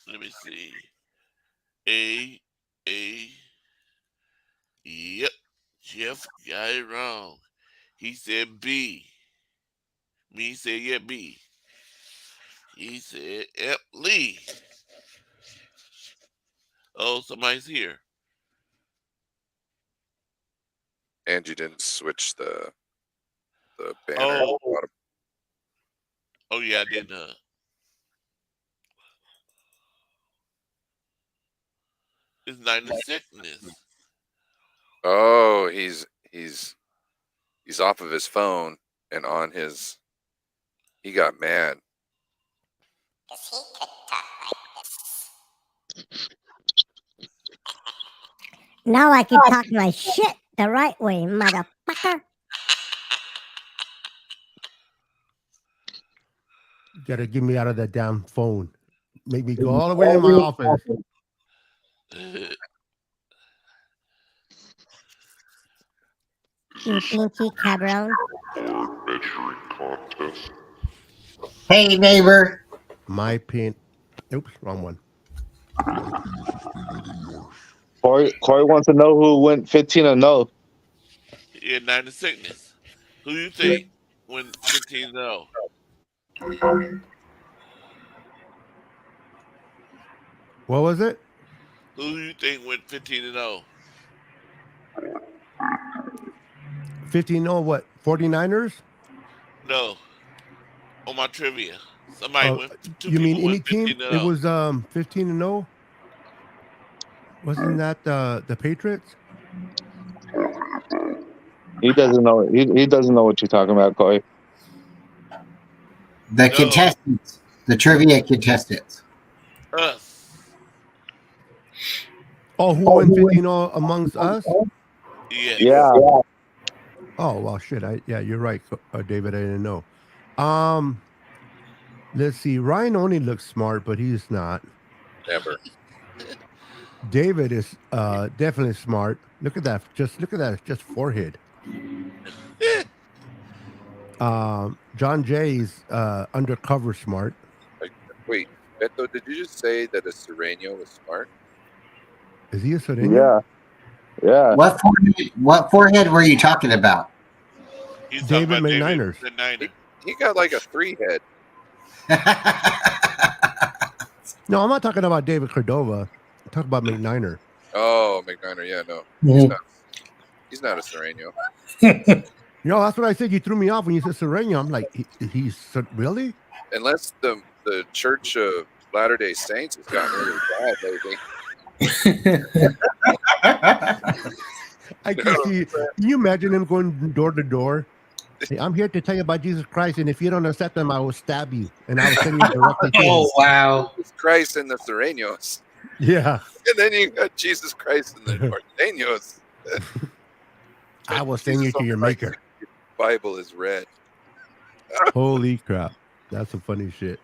Let me see. A, yep. Jeff got it wrong. He said B. Me said, yeah, B. He said, yep, Lee. Oh, somebody's here. And you didn't switch the banner. Oh. at the bottom. Oh, yeah, I did. It's 96ness. Oh, he's off of his phone and on his. He got mad. Because he could talk like this. Now I can talk my shit the right way, motherfucker. Gotta get me out of that damn phone. Make me go all the way in my office. You pinky cabron. Measuring contest. Hey, neighbor. My pin. Oops, wrong one. Corey wants to know who went 15-0. Yeah, 96ness. Who you think went 15-0? What was it? Who you think went 15-0? 15-0 what? 49ers? No. On my trivia. Somebody went. You mean any team? It was 15-0. Wasn't that the Patriots? He doesn't know. He doesn't know what you're talking about, Corey. The contestants. The trivia contestants. Us. Oh, who went 15-0 amongst us? Yes. Yeah. Oh well, shit. Yeah, you're right, David. I didn't know. Let's see. Ryan only looks smart, but he's not. Never. David is definitely smart. Look at that. Just look at that. Just forehead. John Jay's undercover smart. Wait, Beto, did you just say that a Sereno was smart? Is he a Sereno? Yeah. What forehead were you talking about? He's talking David about McNiners. David McNiner. He got like a 3 head. No, I'm not talking about David Cordova. I'm talking about McNiner. Oh, McNiner, yeah, no. He's not a Sereno. You know, that's what I said. You threw me off when you said Sereno. I'm like, he's really? Unless the Church of Latter-day Saints has gotten really bad lately. I can see. Can you imagine him going door to door? Hey, I'm here to tell you about Jesus Christ, and if you don't accept him, I will stab you, and I will send you directly to him. Oh wow! Jesus Christ and the Serenos. Yeah. And then you got Jesus Christ and the Norteños. I will send you to your maker. Bible is read. Holy crap. That's some funny shit.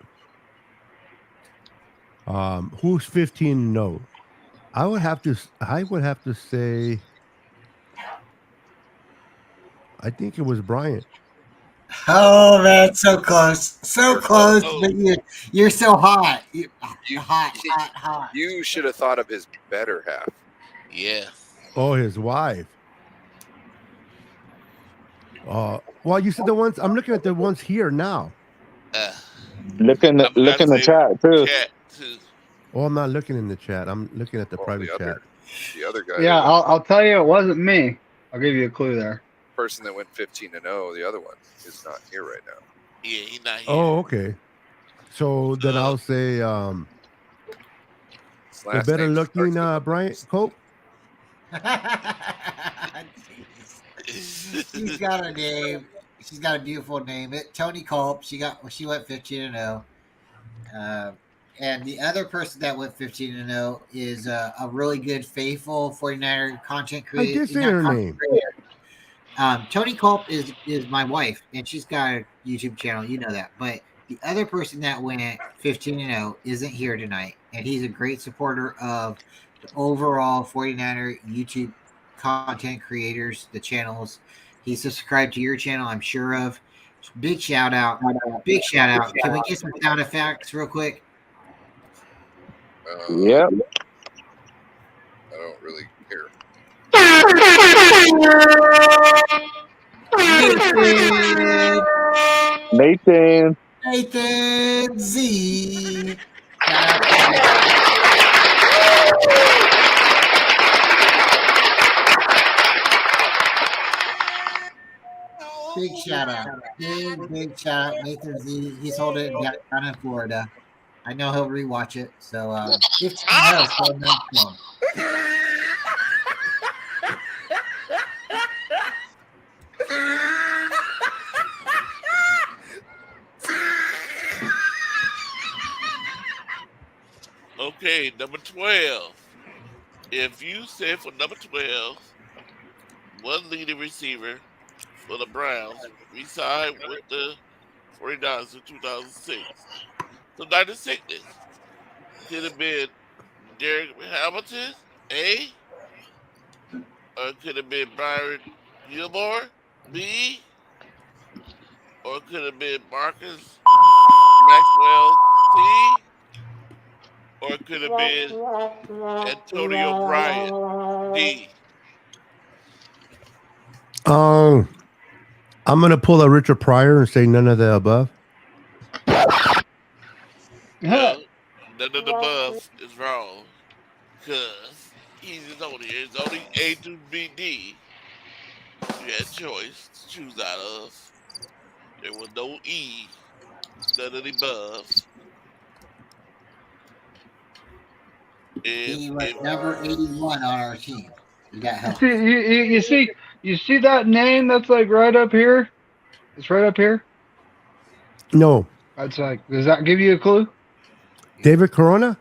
Who's 15-0? I would have to say I think it was Bryant. Oh man, so close, so close. But you're so hot. Hot. You should have thought of his better half. Yeah. Oh, his wife. Well, you said the ones. I'm looking at the ones here now. Look in the chat too. Oh, I'm not looking in the chat. I'm looking at the private chat. The other guy. Yeah, I'll tell you, it wasn't me. I'll give you a clue there. Person that went 15-0, the other one is not here right now. Yeah, he's not here. Oh, okay. So then I'll say the better looking Bryant Cope. She's got a name. She's got a beautiful name. Tony Culp. She went 15-0. And the other person that went 15-0 is a really good, faithful 49er content creator. I did say her name. Tony Culp is my wife, and she's got a YouTube channel. You know that. But the other person that went 15-0 isn't here tonight, and he's a great supporter of the overall 49er YouTube content creators, the channels. He's subscribed to your channel, I'm sure of. Big shout out. Big shout out. Can we get some sound effects real quick? Yep. I don't really care. Nathan Z. Big shout out. Big shout out. Nathan Z. He's holding it down in Florida. I know he'll rewatch it. So 15-0 so nice for him. Okay, number 12. If you say for number 12, one leading receiver for the Browns resigned with the 49ers in 2006. So 96. Could have been Derek Hamilton, A, or it could have been Byron Gilmore, B, or it could have been Marcus Maxwell, C, or it could have been Antonio Bryan, D. I'm gonna pull a Richard Pryor and say none of the above. Well, none of the above is wrong, because it's only A through B, D. You had a choice to choose out of. There was no E, none of the above. He was number 81 on our team. You got help. You see that name that's like right up here? It's right up here. No. That's like. Does that give you a clue? David Corona?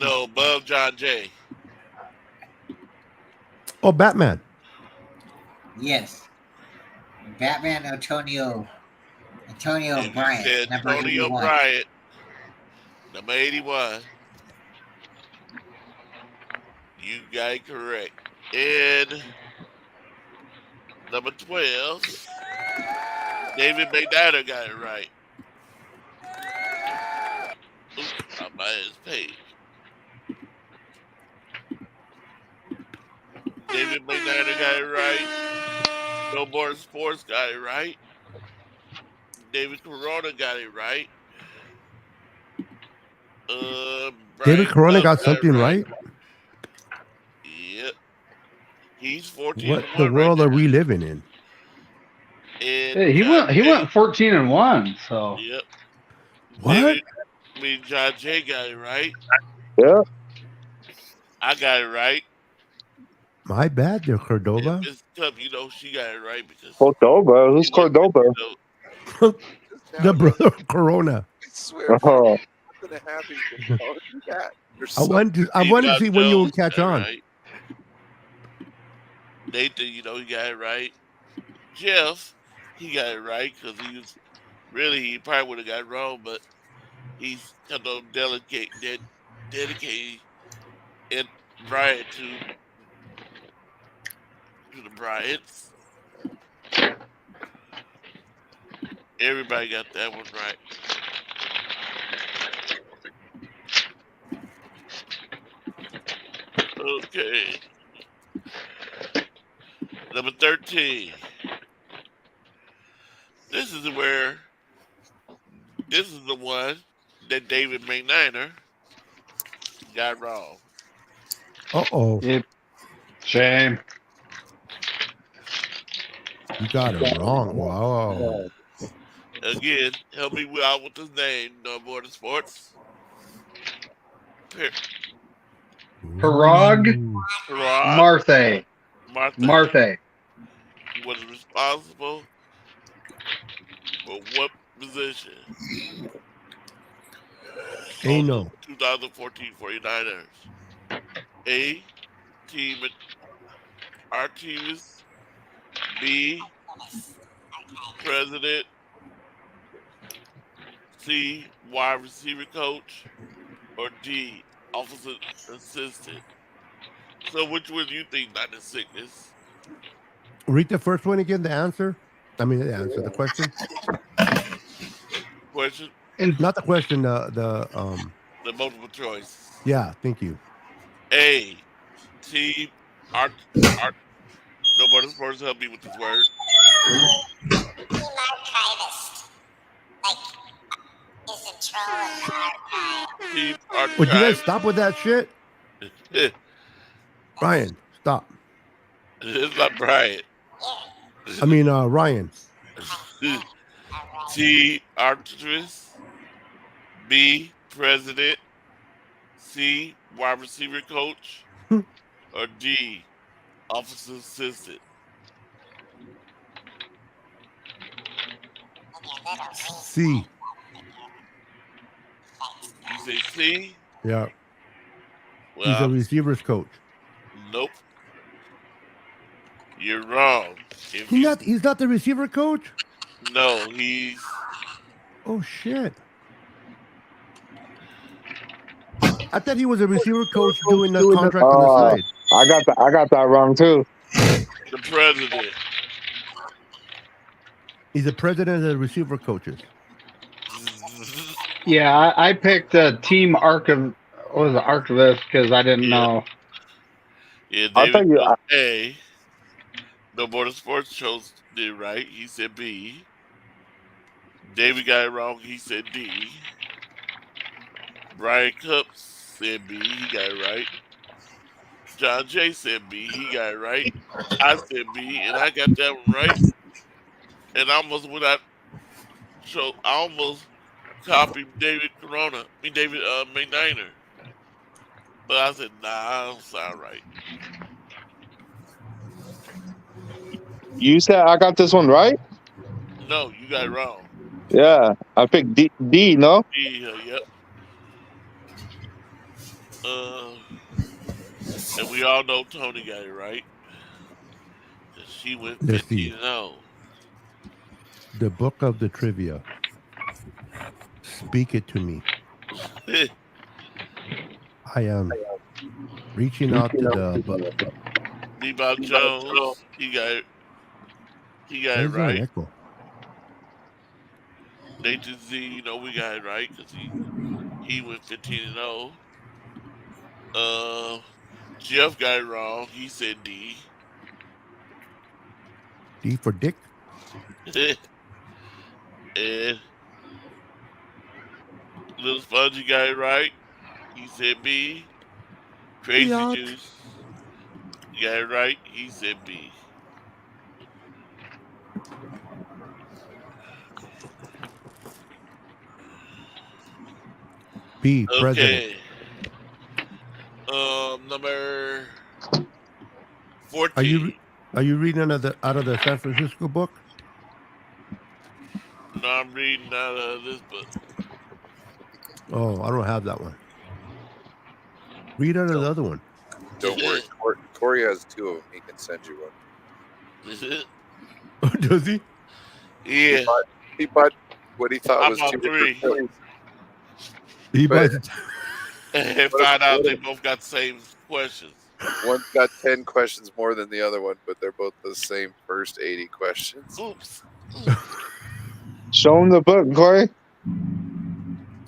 No, above John Jay. Oh, Batman. Yes. Batman Antonio And you Bryant, said number Antonio 81. Bryant, number 81. You got it correct. And number 12, David McNider got it right. Oops, I'm by his page. David McNider got it right. No More Sports got it right. David Corona got it right. David Brian Corona got Cubs something right. Yep. He's 14 What and the 1 right world now. are we living in? And Hey, he John Jay, went 14-1. So yep. What? John Jay got it right. Yeah. I got it right. My bad, there, And Cordova. Miss Cup, she got it right because Cordoba. Who's she looked at Cordoba? The brother of Corona. I swear, Oh. something happy. Oh, you got. There's I wanted to see when you would catch on. Right. Nathan, he got it right. Jeff, he got it right because he probably would have got it wrong, but he's dedicated and Bryant to the Bryants. Everybody got that one right. Okay. Number 13. This is the one that David McNider got wrong. Uh-oh. Yep. Shame. You got it wrong. Wow. Again, help me out with his name, No More Sports. Parag Marthe. Marthe. Was responsible for what position? Ain't no. 2014 49ers. A. Team Archives. B. President. C. Wide receiver coach. Or D. Officer assistant. So which one do you think, Dr. Sickness? Read the first one again, the answer. I mean, the answer, the question. Question? Not the question, the multiple choice. Yeah, thank you. A. Team Art. No more sports help me with this word. Team archivist. Like, is in control of the archive. Team archive. Would you guys stop with that shit? Brian, stop. It's not Brian. I mean, Ryan. T. Arcturus. B. President. C. Wide receiver coach. Or D. Officer assistant. C. You say C? Yeah. Well, He's a receivers coach. Nope. You're wrong. He's not the receiver coach? No, he's. Oh shit. I thought he was a receiver coach doing the contract on the side. I got that wrong too. The president. He's the president of the receiver coaches. Yeah, I picked Team Archivist because I didn't know. Yeah, I'll tell David you. chose A. No Border Sports chose did right. He said B. David got it wrong. He said D. Brian Cups said B. He got it right. John Jay said B. He got it right. I said B, and I got that one right. And I almost copied David McNider. But I said, nah, I don't sound right. You said I got this one right? No, you got it wrong. Yeah, I picked D. No. D, yep. And we all know Tony got it right. She went Let's see. 15-0. The book of the trivia. Speak it to me. I am reaching out to the. Bebop Jones, he got it Where's that right. echo? Nathan Z, you know we got it right because he went 15-0. Jeff got it wrong. He said D. D for dick. And Little Spongy got it right. He said B. Crazy Yuck. Juice, you got it right. He said B. B. President. Okay. Number 14. Are you reading out of the San Francisco book? No, I'm reading out of this book. Oh, I don't have that one. Read out of the other one. Don't worry, Corey has 2 of them. He can send you one. Does he? Yeah. He bought what he thought I was bought 2 3. different things. He But- buys it. And found out they both got the same questions. One's got 10 questions more than the other one, but they're both the same first 80 questions. Oops. Show him the book, Corey.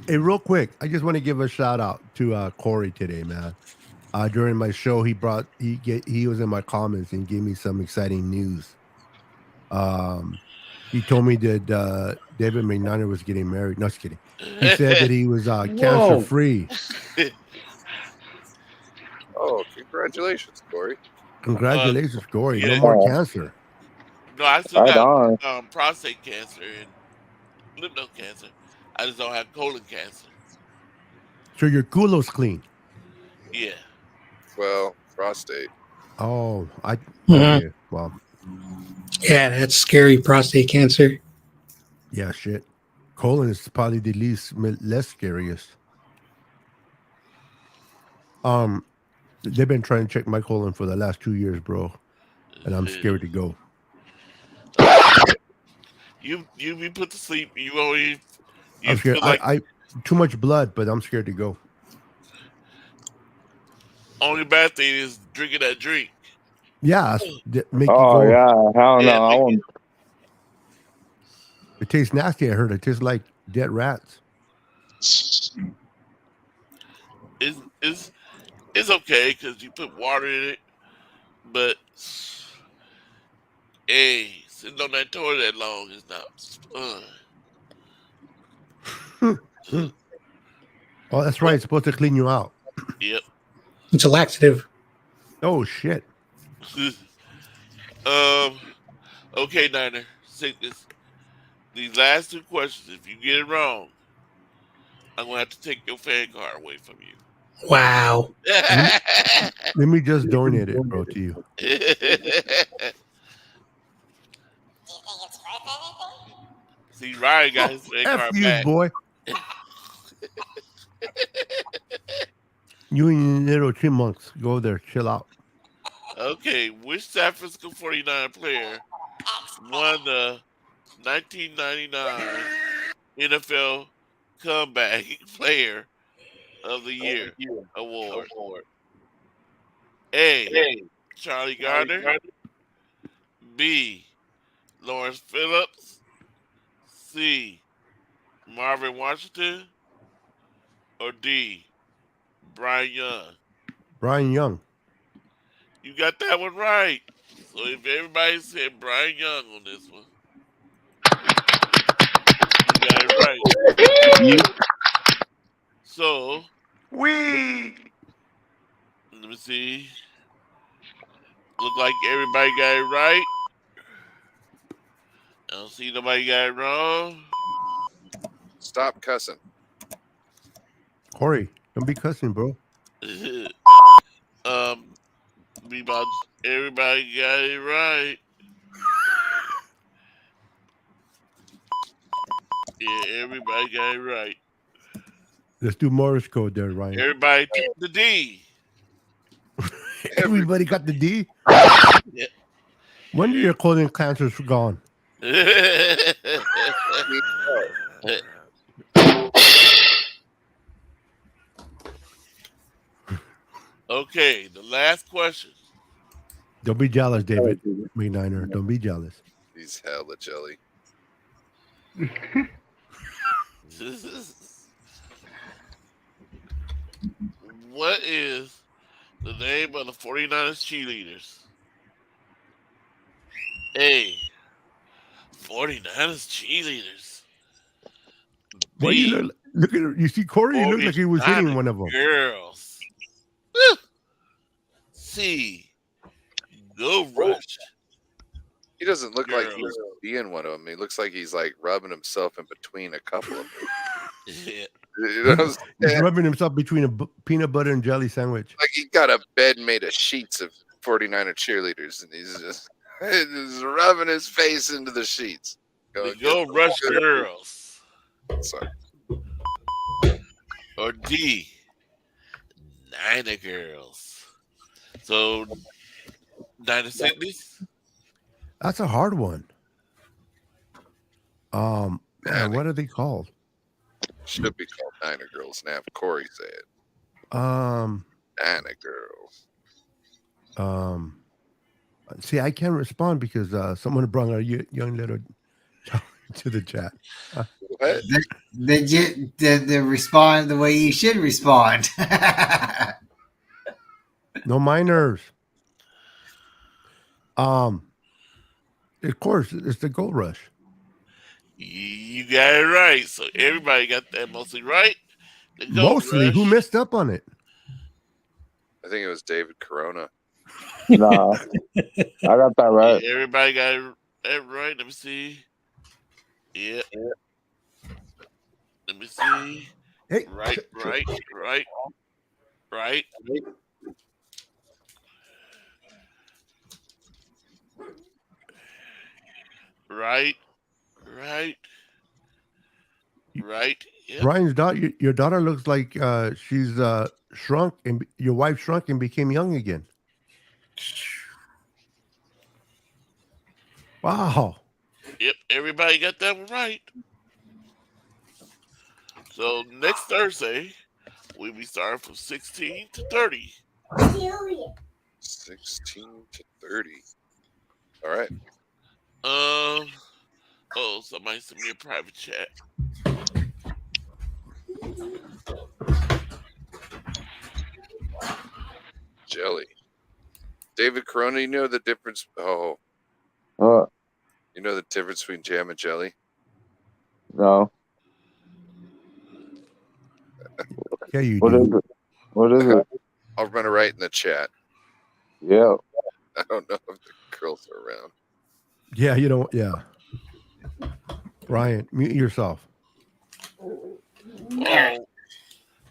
Hey, real quick, I just want to give a shout out to Corey today, man. During my show, he was in my comments and gave me some exciting news. He told me that David McNiner was getting married. No, just kidding. He said that he was cancer free. Oh, congratulations, Corey. Congratulations, Corey. yeah. No more cancer. No, I still Right on. got prostate cancer and lymph node cancer. I just don't have colon cancer. So your culo's clean. Yeah. Well, prostate. Oh, Mhm. okay. Well, Yeah, that's scary. Prostate cancer. yeah, shit. Colon is probably the less scariest. They've been trying to check my colon for the last 2 years, bro, and I'm scared to go. You be put to sleep. You always. I'm scared. feel like I too much blood, but I'm scared to go. only bad thing is drinking that drink. Yeah, make you Oh go. yeah, hell no, Yeah, I won't. It tastes nasty. I heard it tastes like dead rats. It's okay because you put water in it, but hey, sitting on that toilet that long is not. Oh, that's right. It's supposed to clean you out. Yep. It's a laxative. Oh shit. Okay, Niner. These last 2 questions, if you get it wrong, I'm gonna have to take your fan card away from you. Wow. Let me just donate it, bro, to you. Do you think it's worth anything? See, Ryan got his fan F card you, back. boy. You and your little chipmunks go there, chill out. Okay, which San Francisco 49 player won the 1999 NFL Comeback Player of the Year award? A. Charlie Gardner. B. Lawrence Phillips. C. Marvin Washington. Or D. Brian Young. Brian Young. You got that one right. So if everybody said Brian Young on this one, you got it right. So let me see. Look like everybody got it right. I don't see nobody got it wrong. Stop cussing. Corey, don't be cussing, bro. Everybody got it right. Yeah, everybody got it right. Let's do Morse code there, Ryan. Everybody took the D. Everybody got the D? Yeah. When are your colon cancers gone? Okay, the last question. Don't be jealous, David McNiner. Don't be jealous. He's hella jelly. What is the name of the 49ers cheerleaders? A. 49ers cheerleaders. Why you B. look at you see Corey? He looked like he was hitting 49ers one of them. girls. Woo. C. Go Rush. He doesn't look like he's Girls. being one of them. He looks like he's like rubbing himself in between a couple of them. Yeah. You know what I'm He's saying? rubbing himself between a peanut butter and jelly sandwich. Like he got a bed made of sheets of 49er cheerleaders, and he's just rubbing his face into the sheets. The Go Rush girls. Sorry. Or D. Niner girls. So, Niner Sydneys? That's a hard one. Man, what are they called? Should be called Niner Girls. Now, Corey say it. Niner Girls. See, I can't respond because someone brought a young little child to the chat. What? The respond the way you should respond. No minors. Of course, it's the Gold Rush. You got it right. So, everybody got that mostly right. The Gold Mostly, Rush. who messed up on it? I think it was David Corona. Nah, I got that right. Everybody got it right. Let me see. Yeah. Let me see. Hey, Right. Right. Yep. Brian's daughter, your daughter looks like she's shrunk, and your wife shrunk and became young again. Wow. Yep. Everybody got that one right. So next Thursday, we'll be starting from 16 to 30. 16 to 30. All right. Oh, somebody sent me a private chat. Jelly. David Corona, you know the difference? Oh, What? you know the difference between jam and jelly? No. Yeah, you What do. is it? What is it? I'm going to write in the chat. Yeah. I don't know if the girls are around. Yeah, you don't. Yeah. Brian, mute yourself. Oh,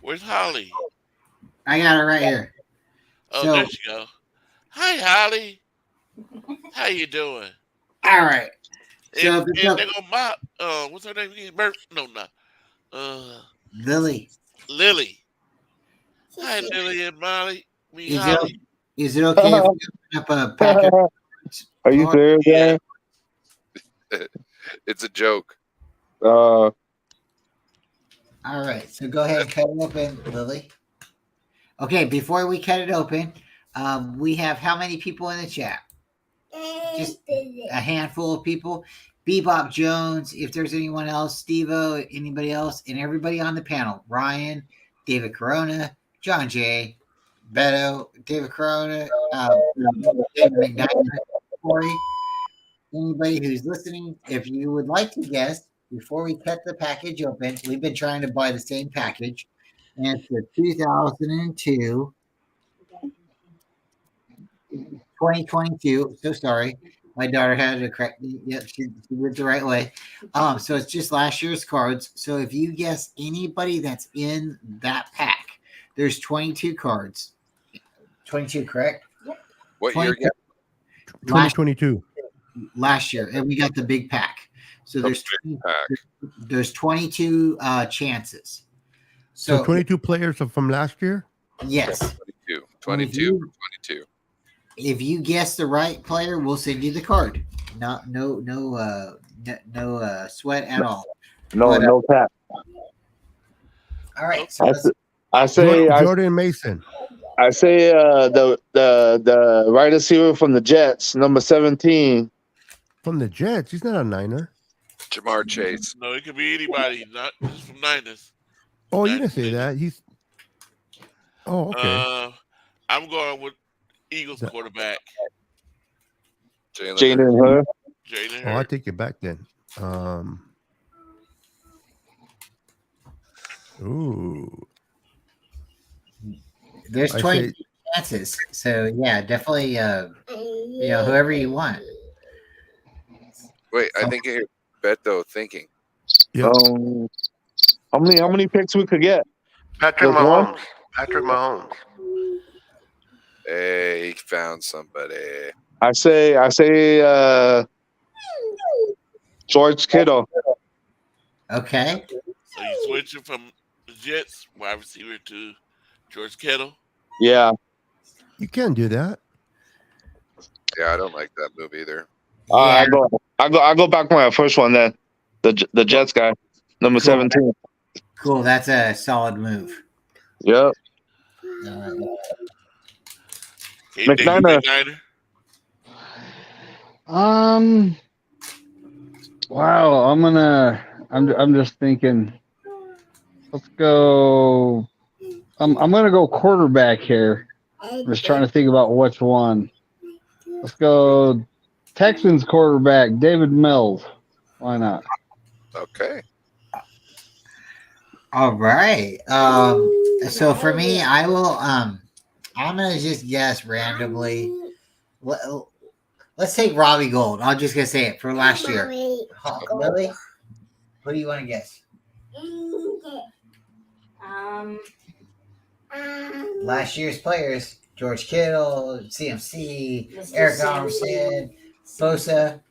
where's Holly? I got it right here. Oh, So- there she go. Hi, Holly. How you doing? All right. So And the- they go mop. What's her name? again? No, not. Lily, Lily. Hi, Lily and Molly. Me, is Holly. it okay if we open up a packet? Are you serious, Yeah. man? It's a joke. All right, so go ahead and cut it open, Lily. Okay, before we cut it open, we have how many people in the chat? Just a handful of people. Bebop Jones, if there's anyone else, Steve-O, anybody else, and everybody on the panel. Ryan, David Corona, John J, Beto, David Corona, David McDonald, Corey. Anybody who's listening, if you would like to guess, before we cut the package open, we've been trying to buy the same package, and it's the 2002, 2022. So sorry, my daughter had to correct me. Yep, she did the right way. So it's just last year's cards. So if you guess anybody that's in that pack, there's 22 cards. 22, correct? What year? 22. 2022. Last year, and we got the big pack. So there's Pack. there's 22 chances. So So 22 players are from last year. yes, 22. 22 or 22. if you guess the right player, we'll send you the card. No sweat at all. No, But, no cap. all right, so I say Jordan Mason. I say the wide receiver from the Jets, number 17. From the Jets. He's not a Niner. Jamar Chase. No, it could be anybody, not just from Niners. Oh, you didn't say that. He's. Oh, okay. I'm going with Eagles quarterback. Jalen Hurd. Jalen Oh, I Hurd. take it back then. Ooh. there's I 20 say- chances. So yeah, definitely whoever you want. Wait, I think I hear Beto thinking. Yeah. How many picks we could get? Patrick Just one? Mahomes. Patrick Mahomes. Hey, he found somebody. I say George Kittle. Okay. So you switching from the Jets wide receiver to George Kittle? Yeah. You can do that. Yeah, I don't like that move either. I go back to my first one then. The Jets guy, number 17. Cool. That's a solid move. Yep. McNiner. Wow, I'm just thinking. Let's go. I'm gonna go quarterback here. I'm just trying to think about which one. Let's go Texans quarterback, David Mills. Why not? Okay. All right. So for me, I will. I'm gonna just guess randomly. Let's take Robbie Gold. I'm just gonna say it for last year. Lily, what do you want to guess? Last year's players: George Kittle, CMC, Eric Armstead, Bosa.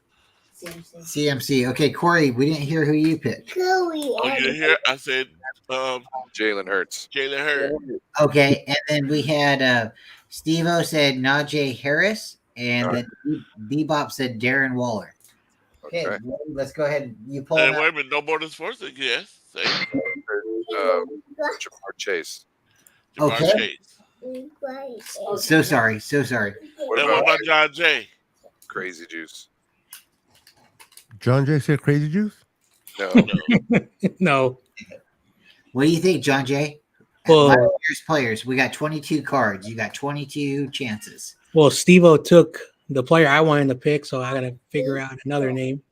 CMC. Okay, Corey, we didn't hear who you picked. Oh, you didn't hear? I said Jalen Hurts. Jalen Hurd. Okay, and then we had Steve-O said Najee Harris, and then Bebop said Darren Waller. Okay, let's go ahead. You pull Hey, them out. wait a minute, no more than sports. Yes. Say. Jamar Chase. Jamar Okay. Chase. So sorry. What about John Jay? Crazy Juice? John Jay said Crazy Juice? No. No. What do you think, John Jay? Well- Last year's players. We got 22 cards. You got 22 chances. Well, Steve-O took the player I wanted to pick, so I got to figure out another name.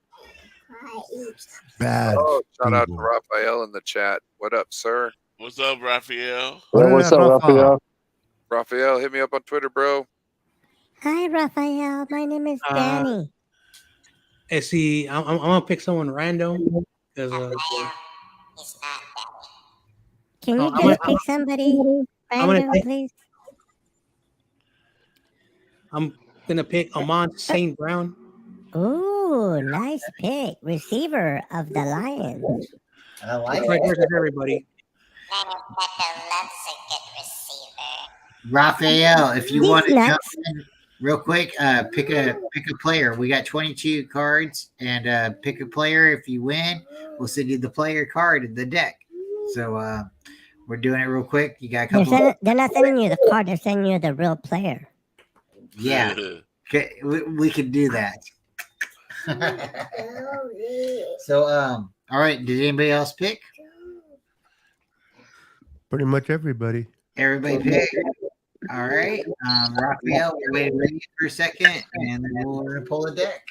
Bad. Oh, shout out to Steve-O. Raphael in the chat. What up, sir? What's up, Raphael? What's up, Raphael? Raphael, hit me up on Twitter, bro. Hi, Raphael. My name is Danny. And see, I'm gonna pick someone random because Can you I'm just gonna- pick somebody gonna random, take- please? I'm gonna pick Amon St. Brown. Ooh, nice pick. Receiver of the Lions. I like Right it. here to everybody. Raphael, if you These want to jump nuts. in real quick, pick a player. We got 22 cards, and pick a player. If you win, we'll send you the player card in the deck. So we're doing it real quick. You got a couple. They're not sending you the card. They're sending you the real player. Yeah, okay, we can do that. So all right. Did anybody else pick? Pretty much everybody. Everybody pick. All right. Raphael, we'll wait for a second, and then we'll pull the deck.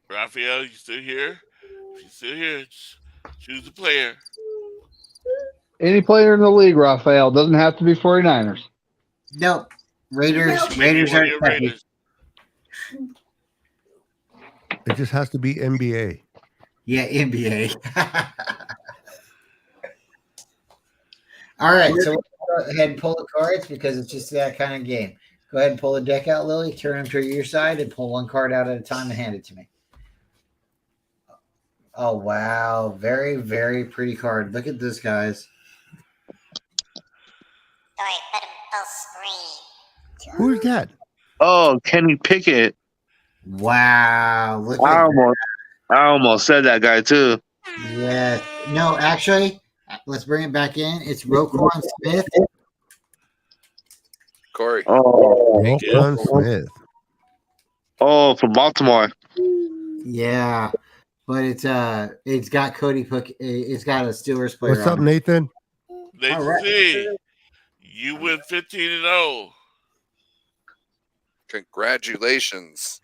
Raphael, you still here? If you're still here, choose the player. Any player in the league, Raphael, doesn't have to be 49ers. Nope. Raiders One are of your accepted. Raiders. It just has to be NBA. Yeah, NBA. All right, so we'll go ahead and pull the cards because it's just that kind of game. Go ahead and pull the deck out, Lily. Turn them to your side and pull one card out at a time and hand it to me. Oh, wow. Very, very pretty card. Look at this, guys. Wait, but Who's that? Oh, Kenny Pickett. Wow. Look I at almost said that guy too. Yes. No, actually, let's bring it back in. It's Roquan Smith. Corey. Oh, Roquan Smith. Oh, from Baltimore. Yeah. But it's got Cody Cook. It's got a Steelers player. What's up, on it. Nathan? Nathan All right. Z, you win 15-0. Congratulations.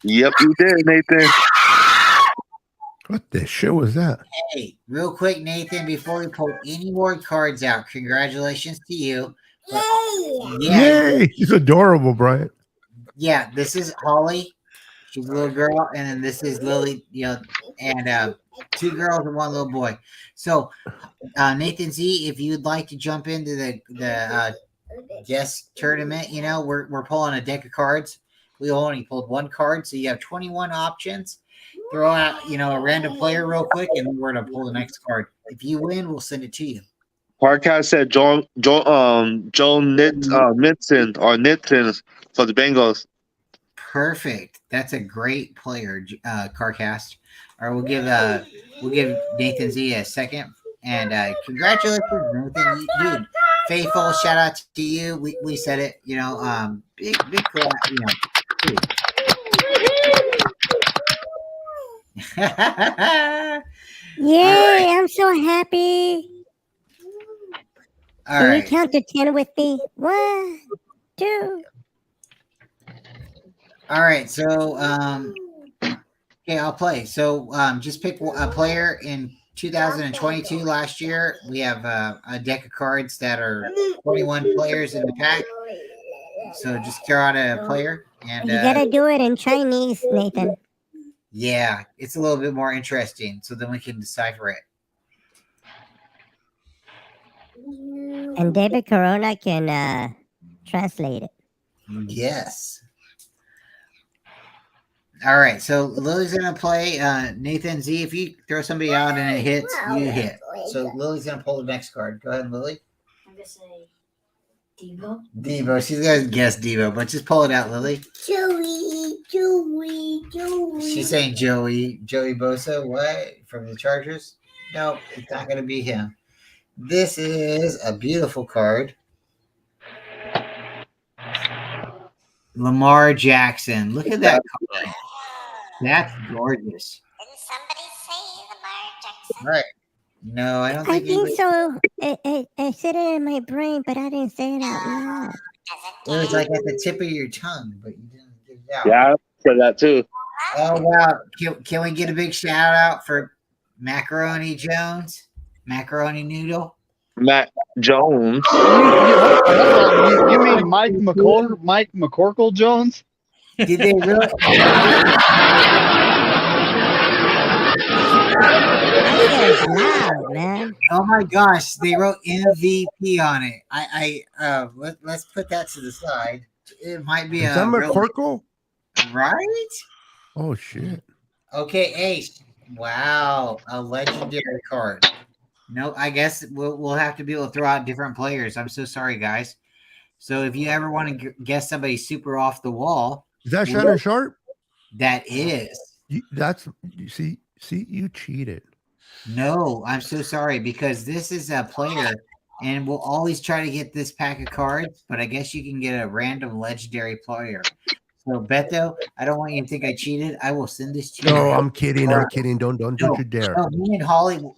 Yep, you did, Nathan. What the shit was that? Hey, real quick, Nathan, before we pull any more cards out, congratulations to you. Yay! He's adorable, Brian. Yeah, this is Holly. She's a little girl, and then this is Lily, and 2 girls and 1 little boy. So, Nathan Z, if you'd like to jump into the guest tournament, we're pulling a deck of cards. We only pulled 1 card, so you have 21 options. Throw out, a random player real quick, and then we're gonna pull the next card. If you win, we'll send it to you. Podcast said Joe Nixon for the Bengals. Perfect. That's a great player, Carcast. All right, we'll give Nathan Z a second, and congratulations, Nathan, dude. Faithful, shout out to you. We said it, big clap, dude. Yay, I'm so happy. All Can right. you count to 10 with me? 1, 2. All right. So, okay, I'll play. So, just pick a player in 2022 last year. We have a deck of cards that are 21 players in the pack. So just draw out a player. And You gotta do it in Chinese, Nathan. yeah, it's a little bit more interesting. So then we can decipher it. And David Corona can translate it. Yes. All right. So Lily's going to play Nathan Z. If you throw somebody out and it hits, you hit. So Lily's going to pull the next card. Go ahead, Lily. I'm going to say Devo. Devo. She's going to guess Devo, but just pull it out, Lily. Joey. She's saying Joey Bosa. What? From the Chargers? Nope, it's not going to be him. This is a beautiful card. Lamar Jackson. Look at that card. That's gorgeous. Didn't somebody say Lamar Jackson? Right. No, I don't I think think so. I said it in my brain, but I didn't say it out loud. It was like at the tip of your tongue, but you didn't get it out. Yeah, I said that too. Oh, wow. Can we get a big shout out for Macaroni Jones? Macaroni Noodle? Matt Jones. You mean Mike McCorkle Jones? Did they really? That's loud, man. Oh my gosh, they wrote MVP on it. Let's put that to the side. It might be Is that McCorkle? Right? Oh shit. Okay, Ace. Wow, a legendary card. No, I guess we'll have to be able to throw out different players. I'm so sorry, guys. So if you ever want to guess somebody super off the wall, Is that Shannon Sharp? that is. You see, you cheated. No, I'm so sorry because this is a player and we'll always try to get this pack of cards, but I guess you can get a random legendary player. So Beto, I don't want you to think I cheated. I will send this to you. No, I'm kidding. I'm kidding. Don't you dare. No, me and Holly. No.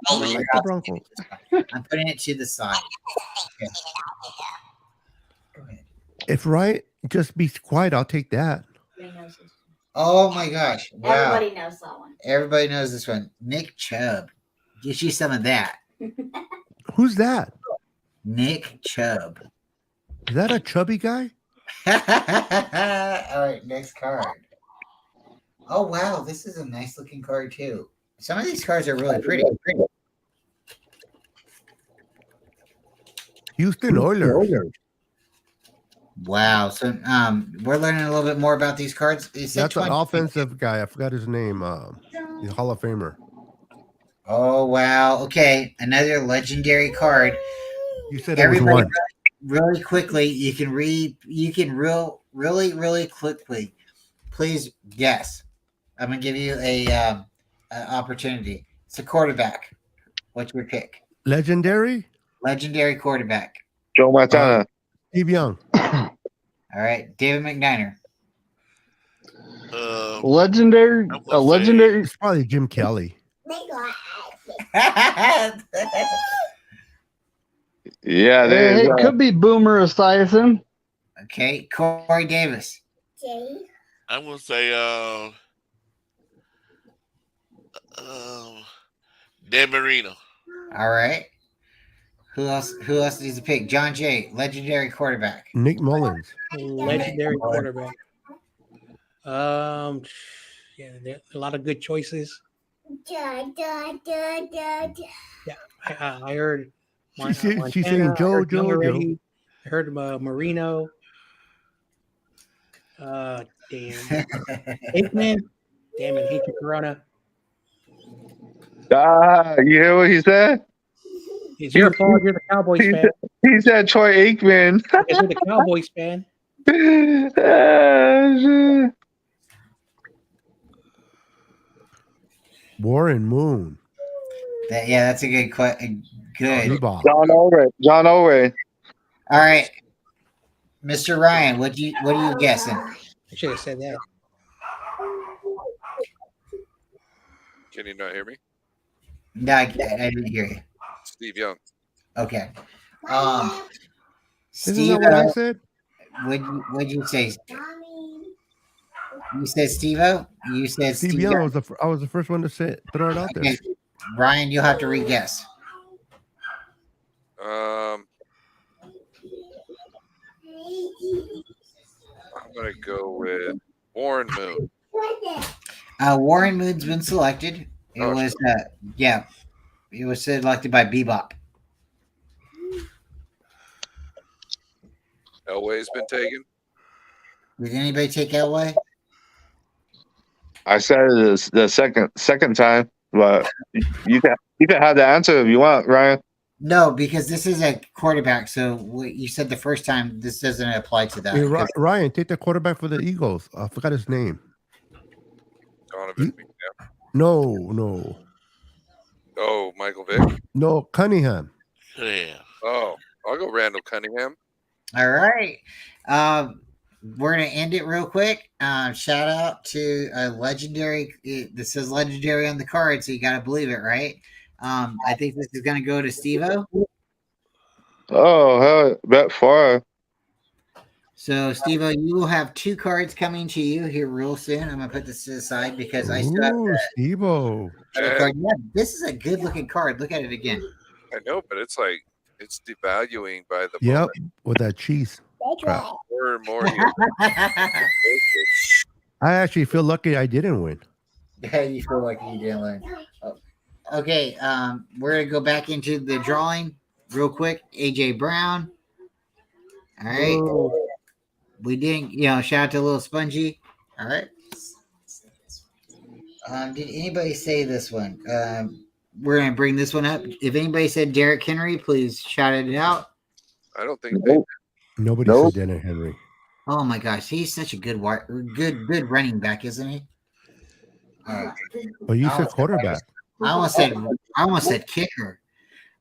I like the Broncos. I'm putting it to the side. Okay. Go ahead. If right, just be quiet. I'll take that. Oh my gosh! Wow. Everybody knows that one. Everybody knows this one. Nick Chubb. Get you some of that. Who's that? Nick Chubb. Is that a chubby guy? All right, next card. Oh wow, this is a nice looking card too. Some of these cards are really pretty. Houston Oilers. Wow. So we're learning a little bit more about these cards. It said That's an 20. offensive guy. I forgot his name. The Hall of Famer. Oh wow. Okay, another legendary card. You said it was one. Really quickly, you can really quickly. Please guess. I'm gonna give you a opportunity. It's a quarterback. What's your pick? Legendary? Legendary quarterback. Joe Montana. Steve Young. All right, David McNiner. Legendary. A legendary. It's probably Jim Kelly. Yeah, It could be Boomer Esiason. Okay, Corey Davis. I'm gonna say Dan Marino. All right. Who else needs to pick? John Jay, legendary quarterback. Nick Mullins. Legendary quarterback. Yeah, there are a lot of good choices. Yeah, I heard. She's saying Joe. I heard Marino. Damn. Aikman. Damn it, hate you, Corona. You hear what he said? It's your fault. You're the Cowboys fan. He said Troy Aikman. You're the Cowboys fan. Warren Moon. That's a good question. Good. John Elway. All right, Mr. Ryan, what are you guessing? I should have said that. Can you not hear me? No, I didn't hear you. Steve Young. Okay. Isn't Steve, that what I said? What'd you say? You said Steve-O? You said Steve Young. I was the first one to say it. Throw it out there. Okay. Ryan, you'll have to re-guess. I'm gonna go with Warren Moon. Warren Moon's been selected. It was it was selected by Bebop. Elway's been taken. Did anybody take Elway? I said it the second time, but you can have the answer if you want, Ryan. No, because this is a quarterback. So what you said the first time, this doesn't apply to that. Hey, Ryan, take the quarterback for the Eagles. I forgot his name. Donovan McNabb. No. Oh, Michael Vick. No, Cunningham. Yeah. Oh, I'll go Randall Cunningham. All right. We're going to end it real quick. Shout out to a legendary. This says legendary on the card, so you got to believe it, right? I think this is going to go to Steve-O. Oh, hell, bet far. So, Steve-O, you will have 2 cards coming to you here real soon. I'm going to put this to the side because I still have Steve-O. card. Yeah, this is a good looking card. Look at it again. I know, but it's like it's devaluing by the Yep, moment. with that cheese. Crap. More and more. I actually feel lucky I didn't win. Yeah, you feel like you didn't learn. Oh. Okay, we're gonna go back into the drawing real quick. AJ Brown. All right. We didn't, shout out to Little Spongy. All right. Did anybody say this one? We're gonna bring this one up. If anybody said Derrick Henry, please shout it out. I don't think they. Nobody said Derrick Henry. Oh my gosh, he's such a good running back, isn't he? But you said quarterback. I almost said kicker.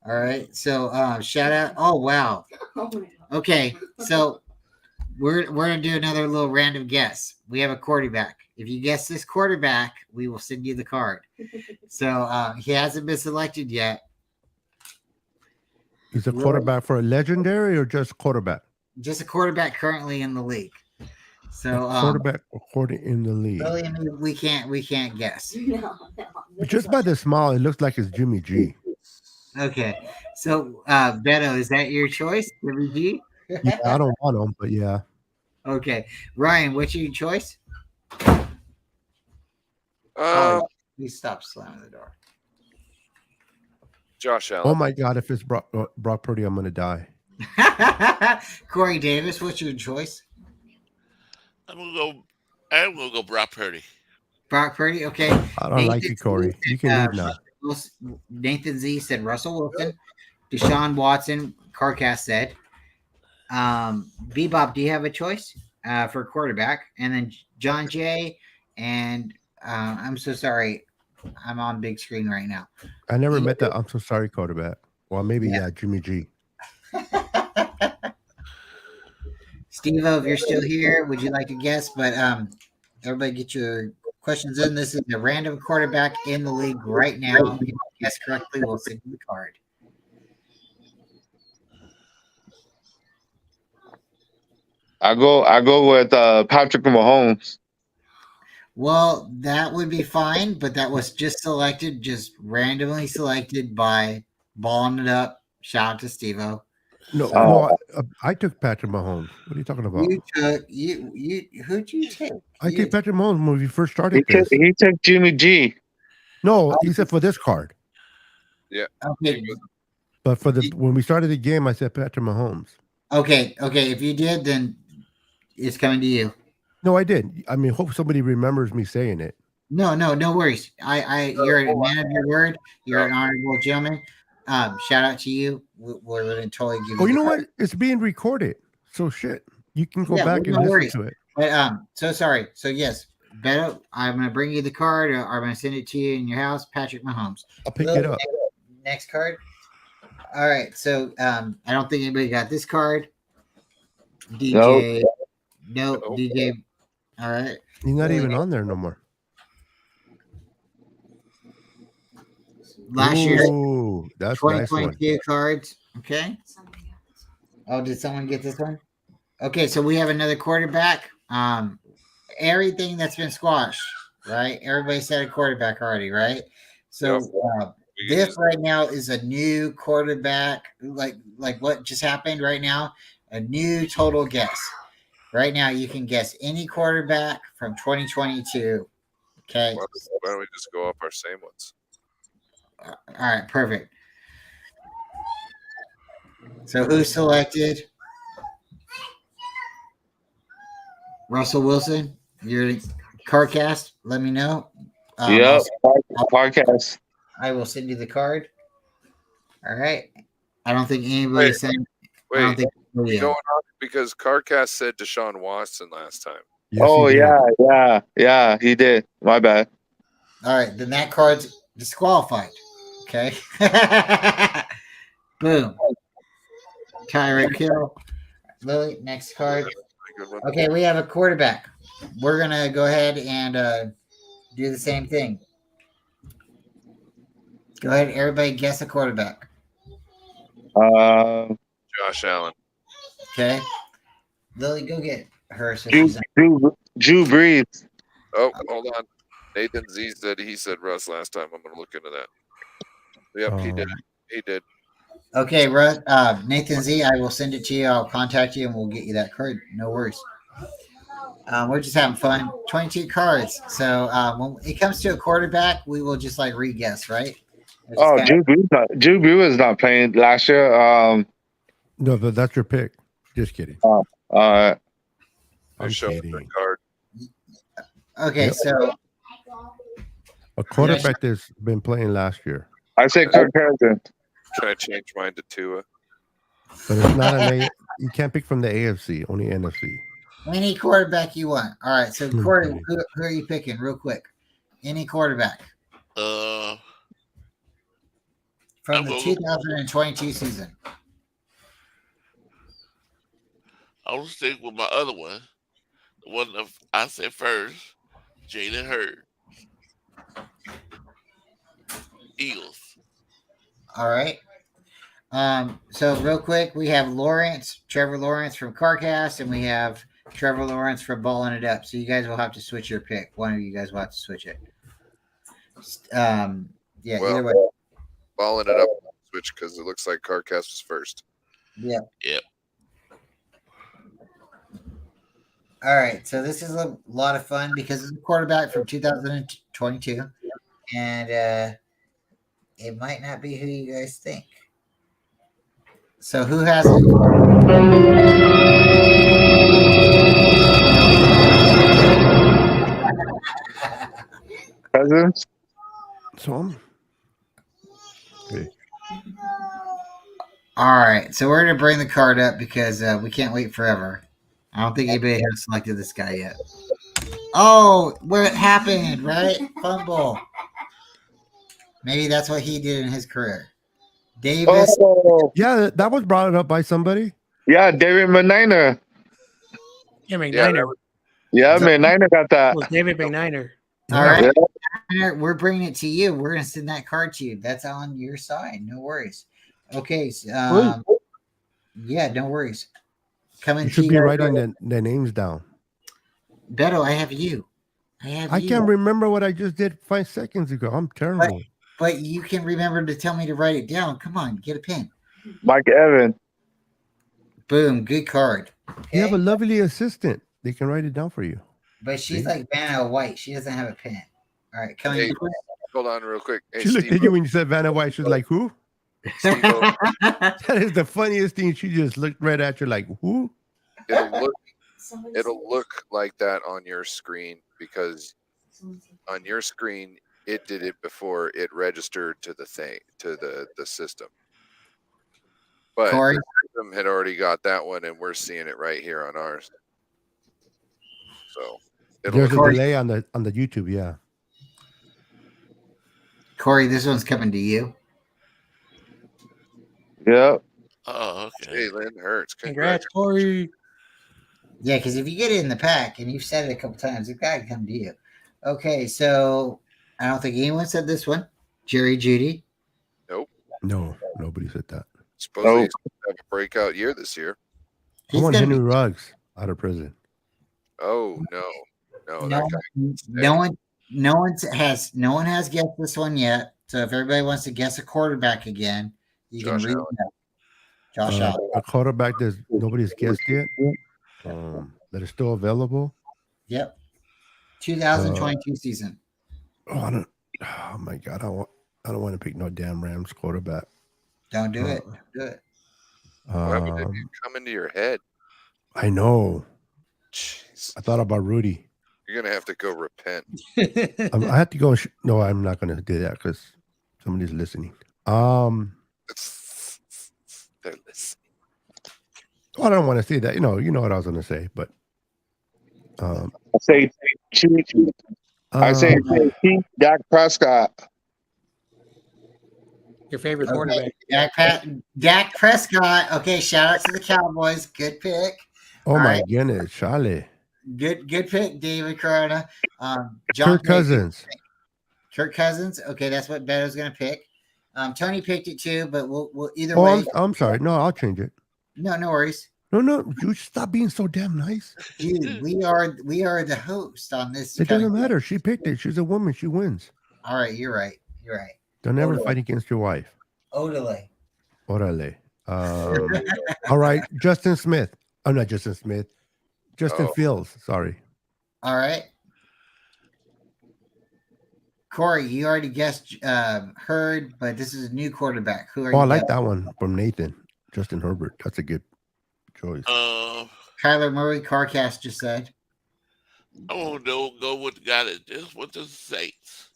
All right. So shout out. Oh wow. Okay. So we're gonna do another little random guess. We have a quarterback. If you guess this quarterback, we will send you the card. So he hasn't been selected yet. Is a quarterback for a legendary or just quarterback? Just a quarterback currently in the league. So quarterback according in the league. Really, I mean, we can't guess. No. Just by the smile, it looks like it's Jimmy G. Okay. So Beto, is that your choice? Jimmy G? Yeah, I don't want him, but yeah. Okay. Ryan, what's your choice? Please stop slamming the door. Josh Allen. Oh my God! If it's Brock Purdy, I'm gonna die. Corey Davis, what's your choice? I'm gonna go Brock Purdy. Brock Purdy, okay. I don't like you, Corey. You can leave now. Nathan Z said Russell Wilson. Deshaun Watson, Carcast said. Bebop, do you have a choice for quarterback? And then John Jay and I'm so sorry. I'm on big screen right now. I never met that. I'm so sorry, quarterback. Well, maybe Jimmy G. Steve-O, if you're still here, would you like to guess? But everybody get your questions in. This is a random quarterback in the league right now. If you guess correctly, we'll send you the card. I go with Patrick Mahomes. Well, that would be fine, but that was just randomly selected by Balling It Up. Shout out to Steve-O. No, I took Patrick Mahomes. What are you talking about? Who'd you take? I took Patrick Mahomes when we first started this. He took Jimmy G. No, he said for this card. Yeah. Okay. But for when we started the game, I said Patrick Mahomes. Okay. If you did, then it's coming to you. No, I did. I mean, hope somebody remembers me saying it. No worries. You're a man of your word. You're an honorable gentleman. Shout out to you. We're going to totally give you. Oh, you know what? It's being recorded. So shit, you can go back and listen to it. But so sorry. So yes, Beto, I'm going to bring you the card. Or I'm going to send it to you in your house. Patrick Mahomes. I'll pick it up. Next card. All right. So I don't think anybody got this card. DJ. Nope. DJ. All right. He's not even on there no more. Last year's that's 2022 nice cards. Okay. Oh, did someone get this one? Okay, so we have another quarterback. Everything that's been squashed, right? Everybody said a quarterback already, right? So this right now is a new quarterback, like what just happened right now. A new total guess. Right now, you can guess any quarterback from 2022. Okay. Why don't we just go off our same ones? All right, perfect. So who selected? Russell Wilson. Your Carcast. Let me know. Yep. Carcast. I will send you the card. All right. I don't think anybody sent. Wait. Going on because Carcast said Deshaun Watson last time. Yes, yeah, he did. My bad. All right, then that card's disqualified. Okay. Boom. Tyreek Hill. Lily, next card. Okay, we have a quarterback. We're gonna go ahead and do the same thing. Go ahead, everybody guess a quarterback. Josh Allen. Okay. Lily, go get her. So Drew Brees. Oh, hold on. Nathan Z said he said Russ last time. I'm gonna look into that. Yep, he did. He did. Okay, Nathan Z, I will send it to you. I'll contact you and we'll get you that card. No worries. We're just having fun. 22 cards. So when it comes to a quarterback, we will just like re-guess, right? Drew Brees was not playing last year. No, but that's your pick. Just kidding. I'm kidding. Card. Okay, so a quarterback that's been playing last year. I say Kirk Cousins. Try to change mine to Tua. But it's not you can't pick from the AFC, only NFC. Any quarterback you want. All right, so Corey, who are you picking real quick? Any quarterback. From the 2022 season. I'll stick with my other one. The one that I said first, Jalen Hurd. Eagles. All right. So real quick, we have Trevor Lawrence from Carcast, and we have Trevor Lawrence from Balling It Up. So you guys will have to switch your pick. One of you guys will have to switch it. Either way. Balling It Up switch because it looks like Carcast was first. Yeah. Yep. All right, so this is a lot of fun because it's a quarterback from 2022 2022, and it might not be who you guys think. So who has it? Cousins. So I'm. Okay. All right, so we're gonna bring the card up because we can't wait forever. I don't think anybody has selected this guy yet. Oh, where it happened, right? Fumble. Maybe that's what he did in his career. Davis. Oh, Yeah, that was brought up by somebody. yeah, David McNiner. Yeah, McNiner. Yeah, McNiner got that. It was David McNiner. All right, Yeah. we're bringing it to you. We're gonna send that card to you. That's on your side. No worries. Okay. Yeah, no worries. Coming You to should you. be writing the names down. Beto, I have you. I can't remember what I just did 5 seconds ago. I'm terrible. But you can remember to tell me to write it down. Come on, get a pen. Mike Evans. Boom, good card. You have a lovely assistant. They can write it down for you. But she's like Vanna White. She doesn't have a pen. All right, coming. Hey, hold on real quick. Hey, She looked at you when you said Vanna White. She was like, who? Steve-O, That is the funniest thing. She just looked right at you like, who? it'll look like that on your screen because on your screen it did it before it registered to the thing to the system. But Corey? the system had already got that one, and we're seeing it right here on ours. So There's a look delay on the YouTube, yeah. Corey, this one's coming to you. Yep. Oh, okay. Jalen Hurts. Congrats, Corey. Yeah, because if you get it in the pack and you've said it a couple times, it's got to come to you. Okay, so I don't think anyone said this one. Jerry Judy. Nope. No, nobody said that. Supposedly he's gonna have a breakout year this year. I want Henry Ruggs out of prison. Oh no, No, that guy. no one has guessed this one yet. So if everybody wants to guess a quarterback again, you Josh can read Allen. that. Josh Allen. A quarterback that nobody's guessed yet. That is still available. Yep. 2022 season. Oh my God! I don't want to pick no damn Rams quarterback. Don't do it. Don't do it. Why would it come into your head? I know. Jeez. I thought about Rudy. You're gonna have to go repent. I have to go. No, I'm not going to do that because somebody's listening. They're listening. Well, I don't want to say that. You know what I was going to say, but I say Dak Prescott. Your favorite quarterback. Dak Prescott. Okay, shout out to the Cowboys. Good pick. Oh All my right. goodness, Charlie. Good pick, David Corona. Kirk Cousins. Kirk Cousins. Okay, that's what Beto's gonna pick. Tony picked it too, but we'll either Oh, way. I'm sorry. No, I'll change it. No worries. No, you stop being so damn nice. Dude, we are the host on this. It doesn't matter. She picked it. She's a woman. She wins. All right, you're right. You're right. Don't ever Odele. fight against your wife. Odele. Orale. All right, Justin Smith. Oh, not Justin Smith. Justin Fields. Sorry. All right. Corey, you already guessed Hurd, but this is a new quarterback. Who are you? Oh, I like that one from Nathan. Justin Herbert. That's a good choice. Kyler Murray, Carcast just said. I'm gonna go with the guy that just went to the Saints.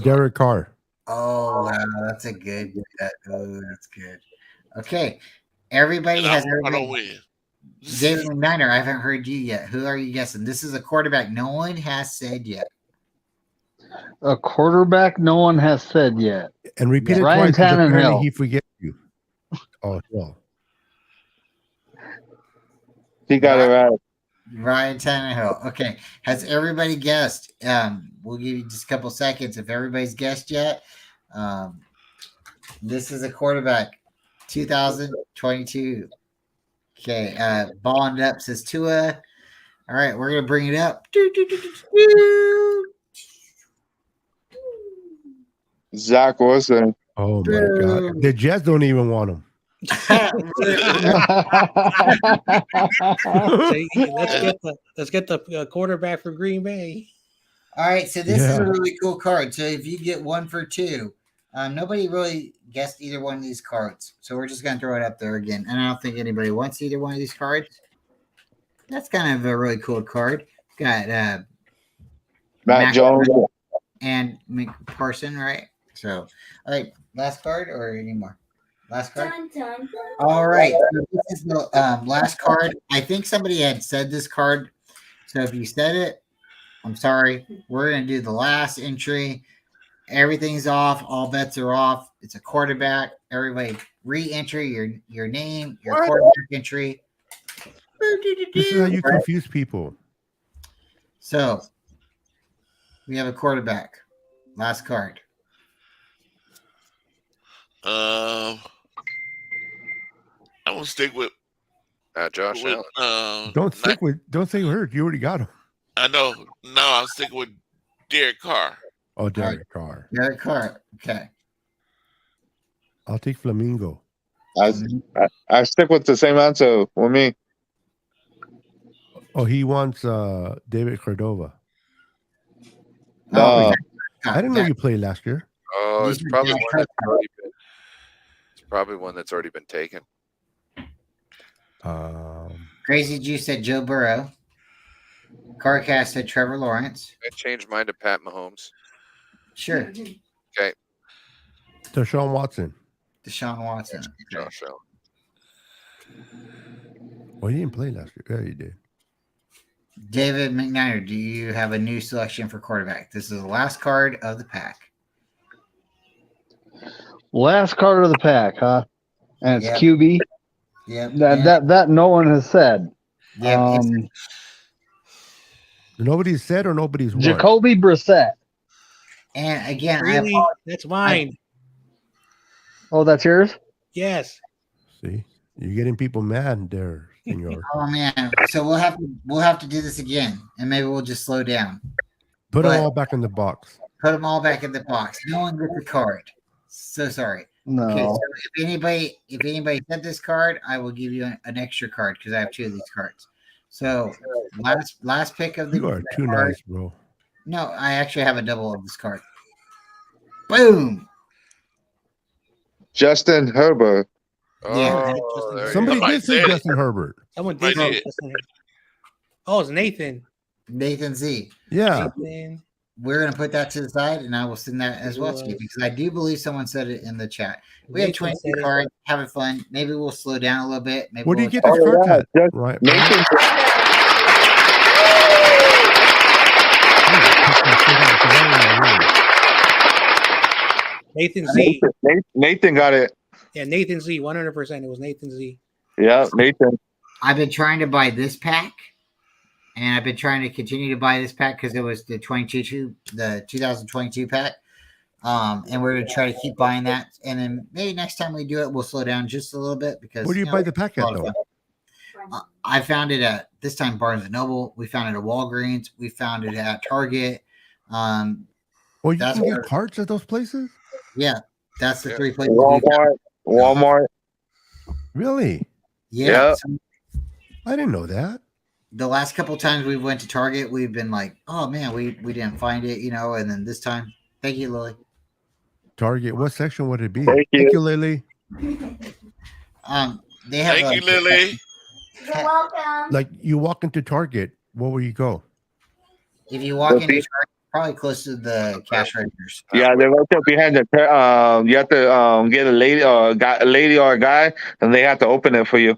Derek Carr. Oh, wow, that's a good. That's good. Okay, everybody has. I don't win. David McNiner, I haven't heard you yet. Who are you guessing? This is a quarterback no one has said yet. A quarterback no one has said yet. And repeat it Ryan twice. 'Cause apparently Tannehill. he forgets you. Oh, well. He got it right. Ryan Tannehill. Okay. Has everybody guessed? We'll give you just a couple seconds. If everybody's guessed yet, this is a quarterback, 2022. Okay. Bond up says Tua. All right, we're gonna bring it up. Zach Wilson. Oh my God. The Jets don't even want him. Let's get the quarterback for Green Bay. All right, so this is Yeah. a really cool card. So if you get 1 for 2, nobody really guessed either one of these cards. So we're just gonna throw it up there again. And I don't think anybody wants either one of these cards. That's kind of a really cool card. Got Matt Jones. and McParson, right? So, all right, last card or any more? Last card. Dun, dun, dun. All right, so this is the last card. I think somebody had said this card. So if you said it, I'm sorry. We're gonna do the last entry. Everything's off. All bets are off. It's a quarterback. Everybody re-enter your name, your quarterback entry. This is how you confuse people. So we have a quarterback. Last card. I'm gonna stick with Josh with Allen. Don't say hurt. You already got him. I know. No, I'm sticking with Derek Carr. Oh, Derek Carr. Derek Carr. Okay. I'll take Flamingo. I stick with the same answer with me. Oh, he wants David Cordova. No. I didn't know you played last year. Oh, it's probably one that's already been. It's probably one that's already been taken. Crazy Juice said Joe Burrow. Carcast said Trevor Lawrence. I changed mine to Pat Mahomes. Sure. Okay. Deshaun Watson. Deshaun Watson. Josh Allen. Well, he didn't play last year. Yeah, he did. David McNider, do you have a new selection for quarterback? This is the last card of the pack. Last card of the pack, huh? And it's Yep. QB. Yep. That no one has said. Yep. Nobody's said or nobody's won. Jacoby Brissett. And again, Really? That's mine. Oh, that's yours? Yes. See, you're getting people mad there, senor. Oh man. So we'll have to do this again, and maybe we'll just slow down. Put But- them all back in the box. Put them all back in the box. No one gets a card. So sorry. No. Okay, so if anybody said this card, I will give you an extra card because I have 2 of these cards. So last pick of the You are too card. nice, bro. No, I actually have a double of this card. Boom. Justin Herbert. Yeah. Oh, there you Somebody go. did say said it. Justin Herbert. Someone Right did. here. Oh, it's Nathan. Nathan Z. Yeah. Nathan. We're gonna put that to the side, and I will send that as well to you because I do believe someone said it in the chat. We had Nathan 20 said it. cards, having fun. Maybe we'll slow down a little bit. Maybe Where do you we'll get this card at? Just Right. Nathan. Nathan Z. Nathan got it. Yeah, Nathan Z. 100%. It was Nathan Z. Yeah, Nathan. I've been trying to buy this pack, and I've been trying to continue to buy this pack because it was the 2022 pack. And we're gonna try to keep buying that, and then maybe next time we do it, we'll slow down just a little bit because. Where do you buy the pack it's a at, lot of though? fun. I found it at this time Barnes and Noble. We found it at Walgreens. We found it at Target. Oh, you That's can where- get cards at those places? Yeah, that's the Yeah. 3 places. we found. Walmart. Really? Yeah. Yeah. So I didn't know that. the last couple times we went to Target, we've been like, oh man, we didn't find it, and then this time, thank you, Lily. Target. What section would it be? Thank you. Lily. They have Thank you, Lily. You're welcome. Like you walk into Target, where will you go? If you walk into Target, probably close to the cash registers. Yeah, they're right there behind the. You have to get a lady or a guy, and they have to open it for you.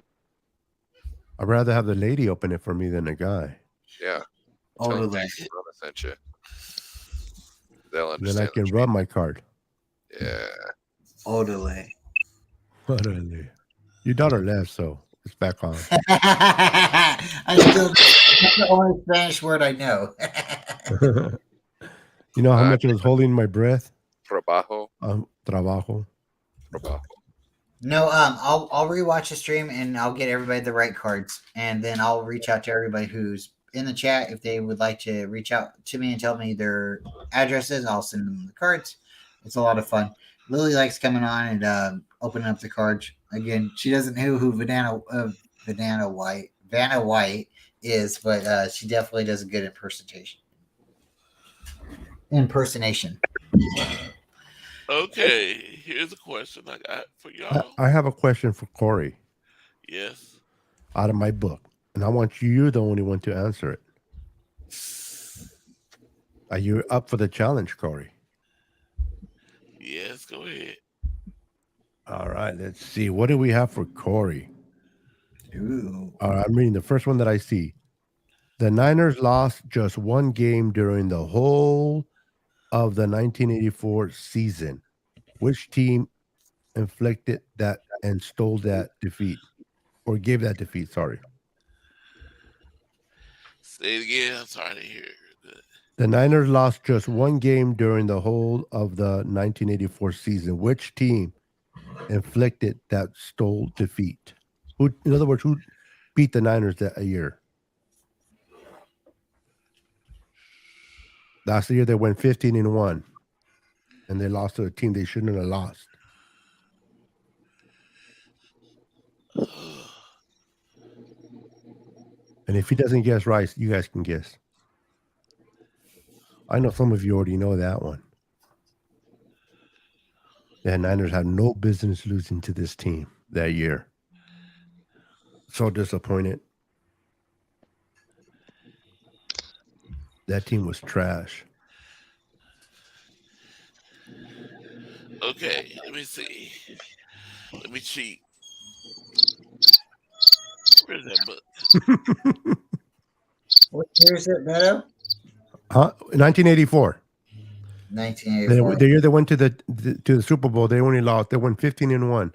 I'd rather have the lady open it for me than a guy. Yeah. Oh, Tell them Lily. Mama sent you. They'll Then I understand. can rub my card. Yeah. Odele. Literally. Your daughter left, so it's back on. That's the only Spanish word I know. You know how much I was holding my breath? Trabajo. Trabajo. Trabajo. No, I'll rewatch the stream and I'll get everybody the right cards, and then I'll reach out to everybody who's in the chat if they would like to reach out to me and tell me their addresses. I'll send them the cards. It's a lot of fun. Lily likes coming on and opening up the cards. Again, she doesn't know who Vanna White is, but she definitely does a good impersonation. impersonation. Okay, here's a question I got for y'all. I have a question for Corey Yes. out of my book, and I want you're the only one to answer it. Are you up for the challenge, Corey? Yes, go ahead. All right, let's see. What do we have for Corey? Ooh. All right, I'm reading the first one that I see. The Niners lost just one game during the whole of the 1984 season. Which team inflicted that and stole that defeat, or gave that defeat? Sorry. Say it again. I'm sorry to hear it. The Niners lost just one game during the whole of the 1984 season. Which team inflicted that stole defeat? Who, in other words, who beat the Niners that year? Last year they went 15-1, and they lost to a team they shouldn't have lost. And if he doesn't guess right, you guys can guess. I know some of you already know that one. The Niners had no business losing to this team that year. So disappointed. That team was trash. Okay, let me see. Let me cheat. Where's that book? What year is it, Beto? 1984. 1984. The year they went to the Super Bowl, they only lost. They went 15-1.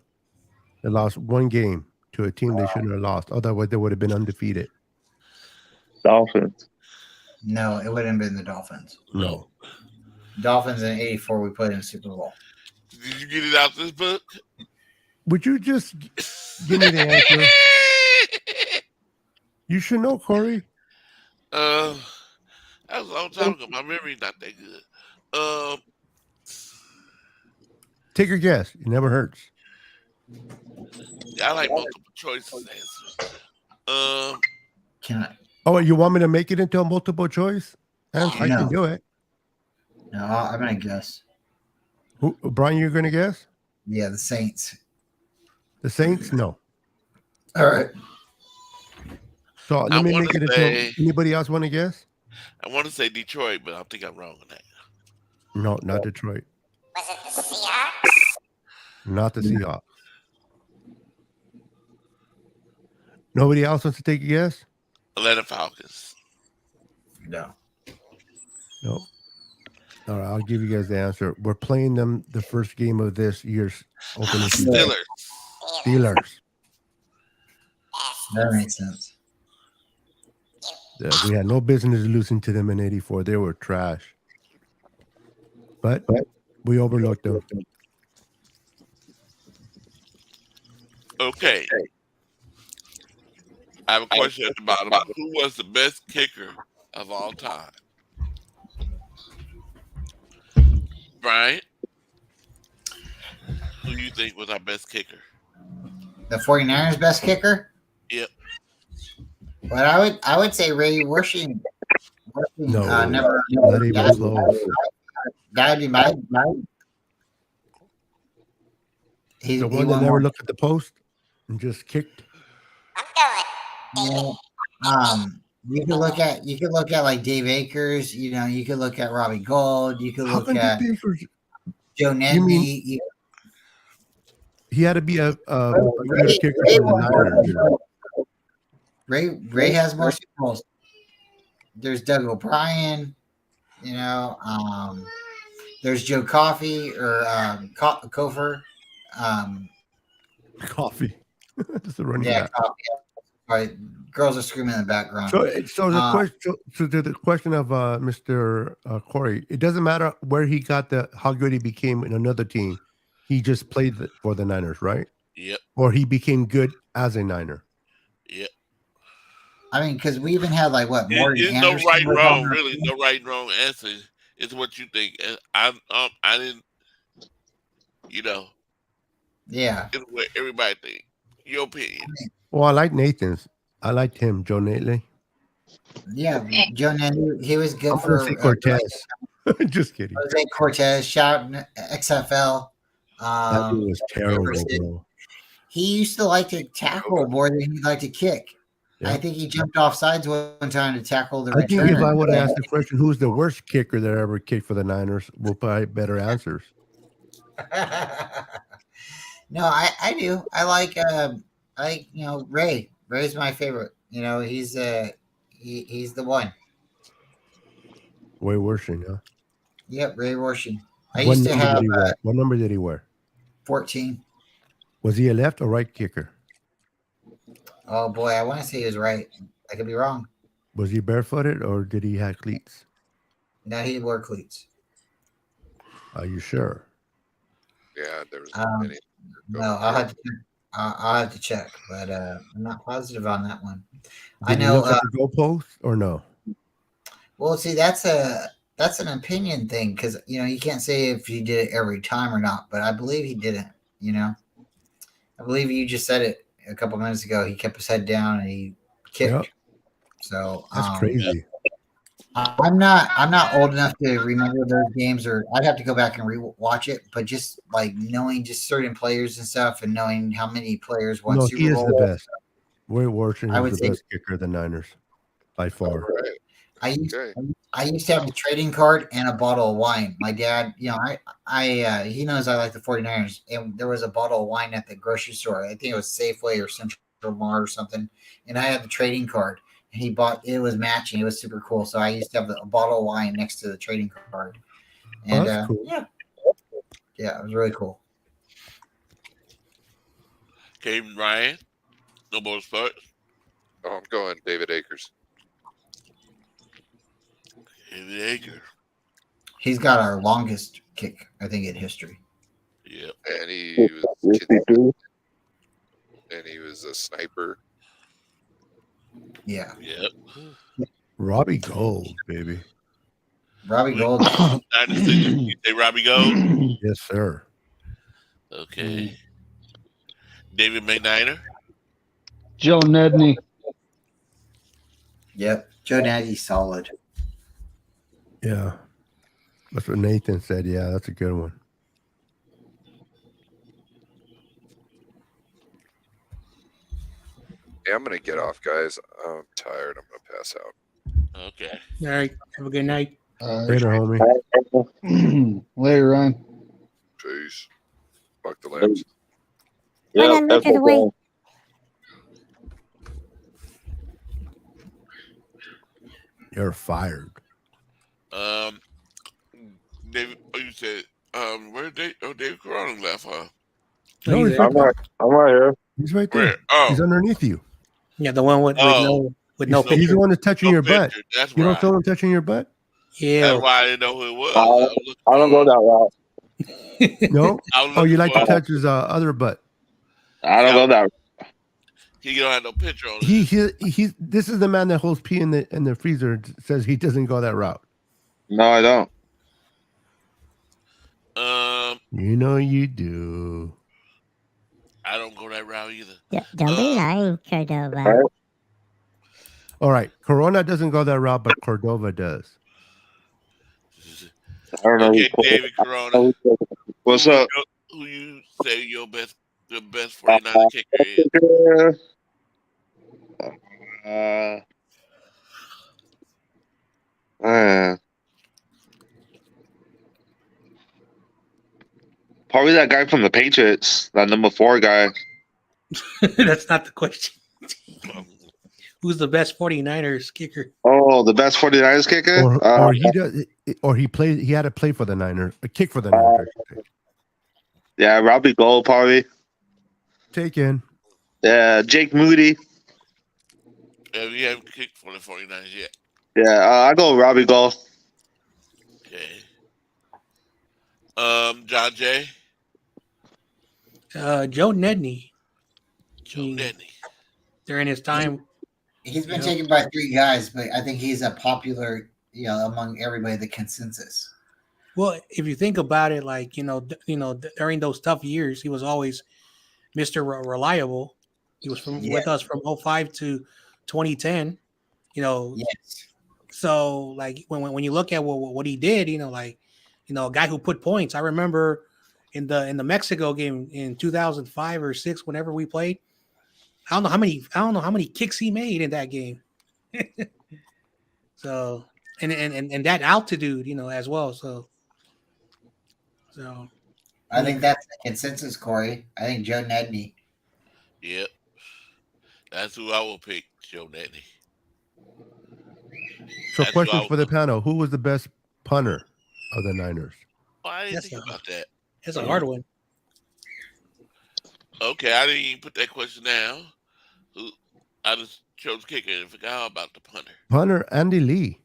They lost one game to a team they shouldn't have lost. Otherwise, they would have been undefeated. Dolphins. No, it wouldn't have been the Dolphins. No. Dolphins in 84, we put in the Super Bowl. Did you get it out this book? Would you just give me the answer? You should know, Corey. That was a long time ago. My memory's not that good. Take your guess. It never hurts. Yeah, I like multiple choices answers. Can I? Oh, you want me to make it into a multiple choice? I can No. do it. No, I'm going to guess. Who, Brian, you're going to guess? Yeah, the Saints. The Saints? No. All right. So let me make it into. say- Anybody else want to guess? I want to say Detroit, but I think I'm wrong on that. No, not Detroit. Was it the Seahawks? Not the Seahawks. Nobody else wants to take a guess? Atlanta Falcons. No. No. All right, I'll give you guys the answer. We're playing them the first game of this year's opening season. Steelers. Steelers. That makes sense. Yeah, we had no business losing to them in 84. They were trash. But we overlooked them. Okay. I have a question at the bottom. Who was the best kicker of all time? Brian? Who do you think was our best kicker? The 49ers best kicker? Yep. But I would say Ray Washington. No, Never. not even close. That would be my. The one that never looked at the post and just kicked. You could look at like Dave Akers. You know, you could look at Robbie Gold. You could How look can at Dave Akers? Joe Nenby. He had to be a good kicker for the Niners. You know? Ray has more Super Bowls. There's Doug O'Brien. You know, there's Joe Coffey or Kofer. Coffee. Just a running Yeah, back. Coffey. Sorry, girls are screaming in the background. So the question of Mr. Corey, it doesn't matter where he got how good he became in another team. He just played for the Niners, right? Yep. Or he became good as a Niner. Yep. I mean, because we even had like what Morgan There's no Anderson right and was wrong, on our really. team. No right and wrong answer. It's what you think. And I didn't, Yeah. it's what everybody think. Your opinion. Well, I like Nathan's. I liked him, Joe Natley. Yeah, Joe Nenby, he was good I'm gonna for say Cortez. Just kidding. Jose Cortez, shout out XFL. That dude was terrible, bro. He used to like to tackle more than he liked to kick. Yeah. I think he jumped off sides one time to tackle the I think if I would returner. have asked the question, who's the worst kicker that ever kicked for the Niners, we'll probably have better answers. No, I do. I like Ray. Ray's my favorite. He's he's the one. Way worse, huh? Yep, Ray Worshing. I What used to number have did he wear? What number did he wear? 14. Was he a left or right kicker? Oh boy, I want to say he was right. I could be wrong. Was he barefooted or did he have cleats? No, he wore cleats. Are you sure? Yeah, there was many. No, I'll have to check, but I'm not positive on that one. Did I know. He look at the goalpost or no? Well, see, that's an opinion thing because you can't say if he did it every time or not, but I believe he didn't. I believe you just said it a couple minutes ago. He kept his head down and he kicked. Yep. So That's crazy. I'm not old enough to remember those games, or I'd have to go back and rewatch it. But just like knowing just certain players and stuff, and knowing how many players won No, Super he is Bowl, the best. Way worse than I would the say- best kicker of the Niners by far. I used to have a trading card and a bottle of wine. My dad, I he knows I like the 49ers, and there was a bottle of wine at the grocery store. I think it was Safeway or Central Mart or something, and I had the trading card. And he bought it was matching. It was super cool. So I used to have a bottle of wine next to the trading card. And that's cool. yeah, it was really cool. Okay, Ryan. No more sports. Oh, I'm going David Akers. David Akers. He's got our longest kick, I think, in history. Yep. And he was a sniper. Yeah. Yep. Robbie Gold, baby. Robbie Gold. You say Robbie Gold? Yes, sir. Okay. David McNiner. Joe Nedney. Yep. Joe Nagy's solid. Yeah. That's what Nathan said. Yeah, that's a good one. Yeah, I'm gonna get off, guys. I'm tired. I'm gonna pass out. Okay. All right. Have a good night. Later, homie. Later, Ryan. Peace. Fuck the Lambs. Run on look the way. You're fired. David, you said, where Dave? Oh, David Corona left, huh? No, he's I'm right here. He's right there. Where? Oh. He's underneath you. Yeah, the one with no He's picture. the one that's touching your butt. picture, that's You don't right. feel him touching your butt? Yeah. That's why I didn't know who it was. I don't go that route. No? I was Oh, you looking like to for- touch his other butt. I don't go that route. He don't have no picture on it. He this is the man that holds pee in the freezer, says he doesn't go that route. No, I don't. You know you do. I don't go that route either. Don't be lying, Cordova. All right. Corona doesn't go that route, but Cordova does. I don't know. Okay, David Corona. What's up? Who you say the best 49er kicker is? Probably that guy from the Patriots, that number 4 guy. That's not the question. Who's the best 49ers kicker? Oh, the best 49ers kicker? Or he does, or he played. He had to play for the Niners, a kick for the Niners. Yeah, Robbie Gold, probably. Take in. Yeah, Jake Moody. Yeah, we haven't kicked for the 49ers yet. Yeah, I go Robbie Gold. Okay. John Jay. Joe Nedney. Joe Nedney. During his time. He's been taken by 3 guys, but I think he's a popular, among everybody, the consensus. Well, if you think about it, like during those tough years, he was always Mr. Reliable. He was with us from 05 to 2010. Yes. So like when you look at what he did, a guy who put points. I remember in the Mexico game in 2005 or 6, whenever we played. I don't know how many kicks he made in that game. So and that altitude, as well. So I think that's the consensus, Corey. I think Joe Nedney. Yep. That's who I will pick, Joe Nedney. So, That's question who I for the panel: who was the best punter of the Niners? Oh, I didn't think about that. That's a hard one. Okay, I didn't even put that question down. I just chose kicker and forgot about the punter. Punter Andy Lee.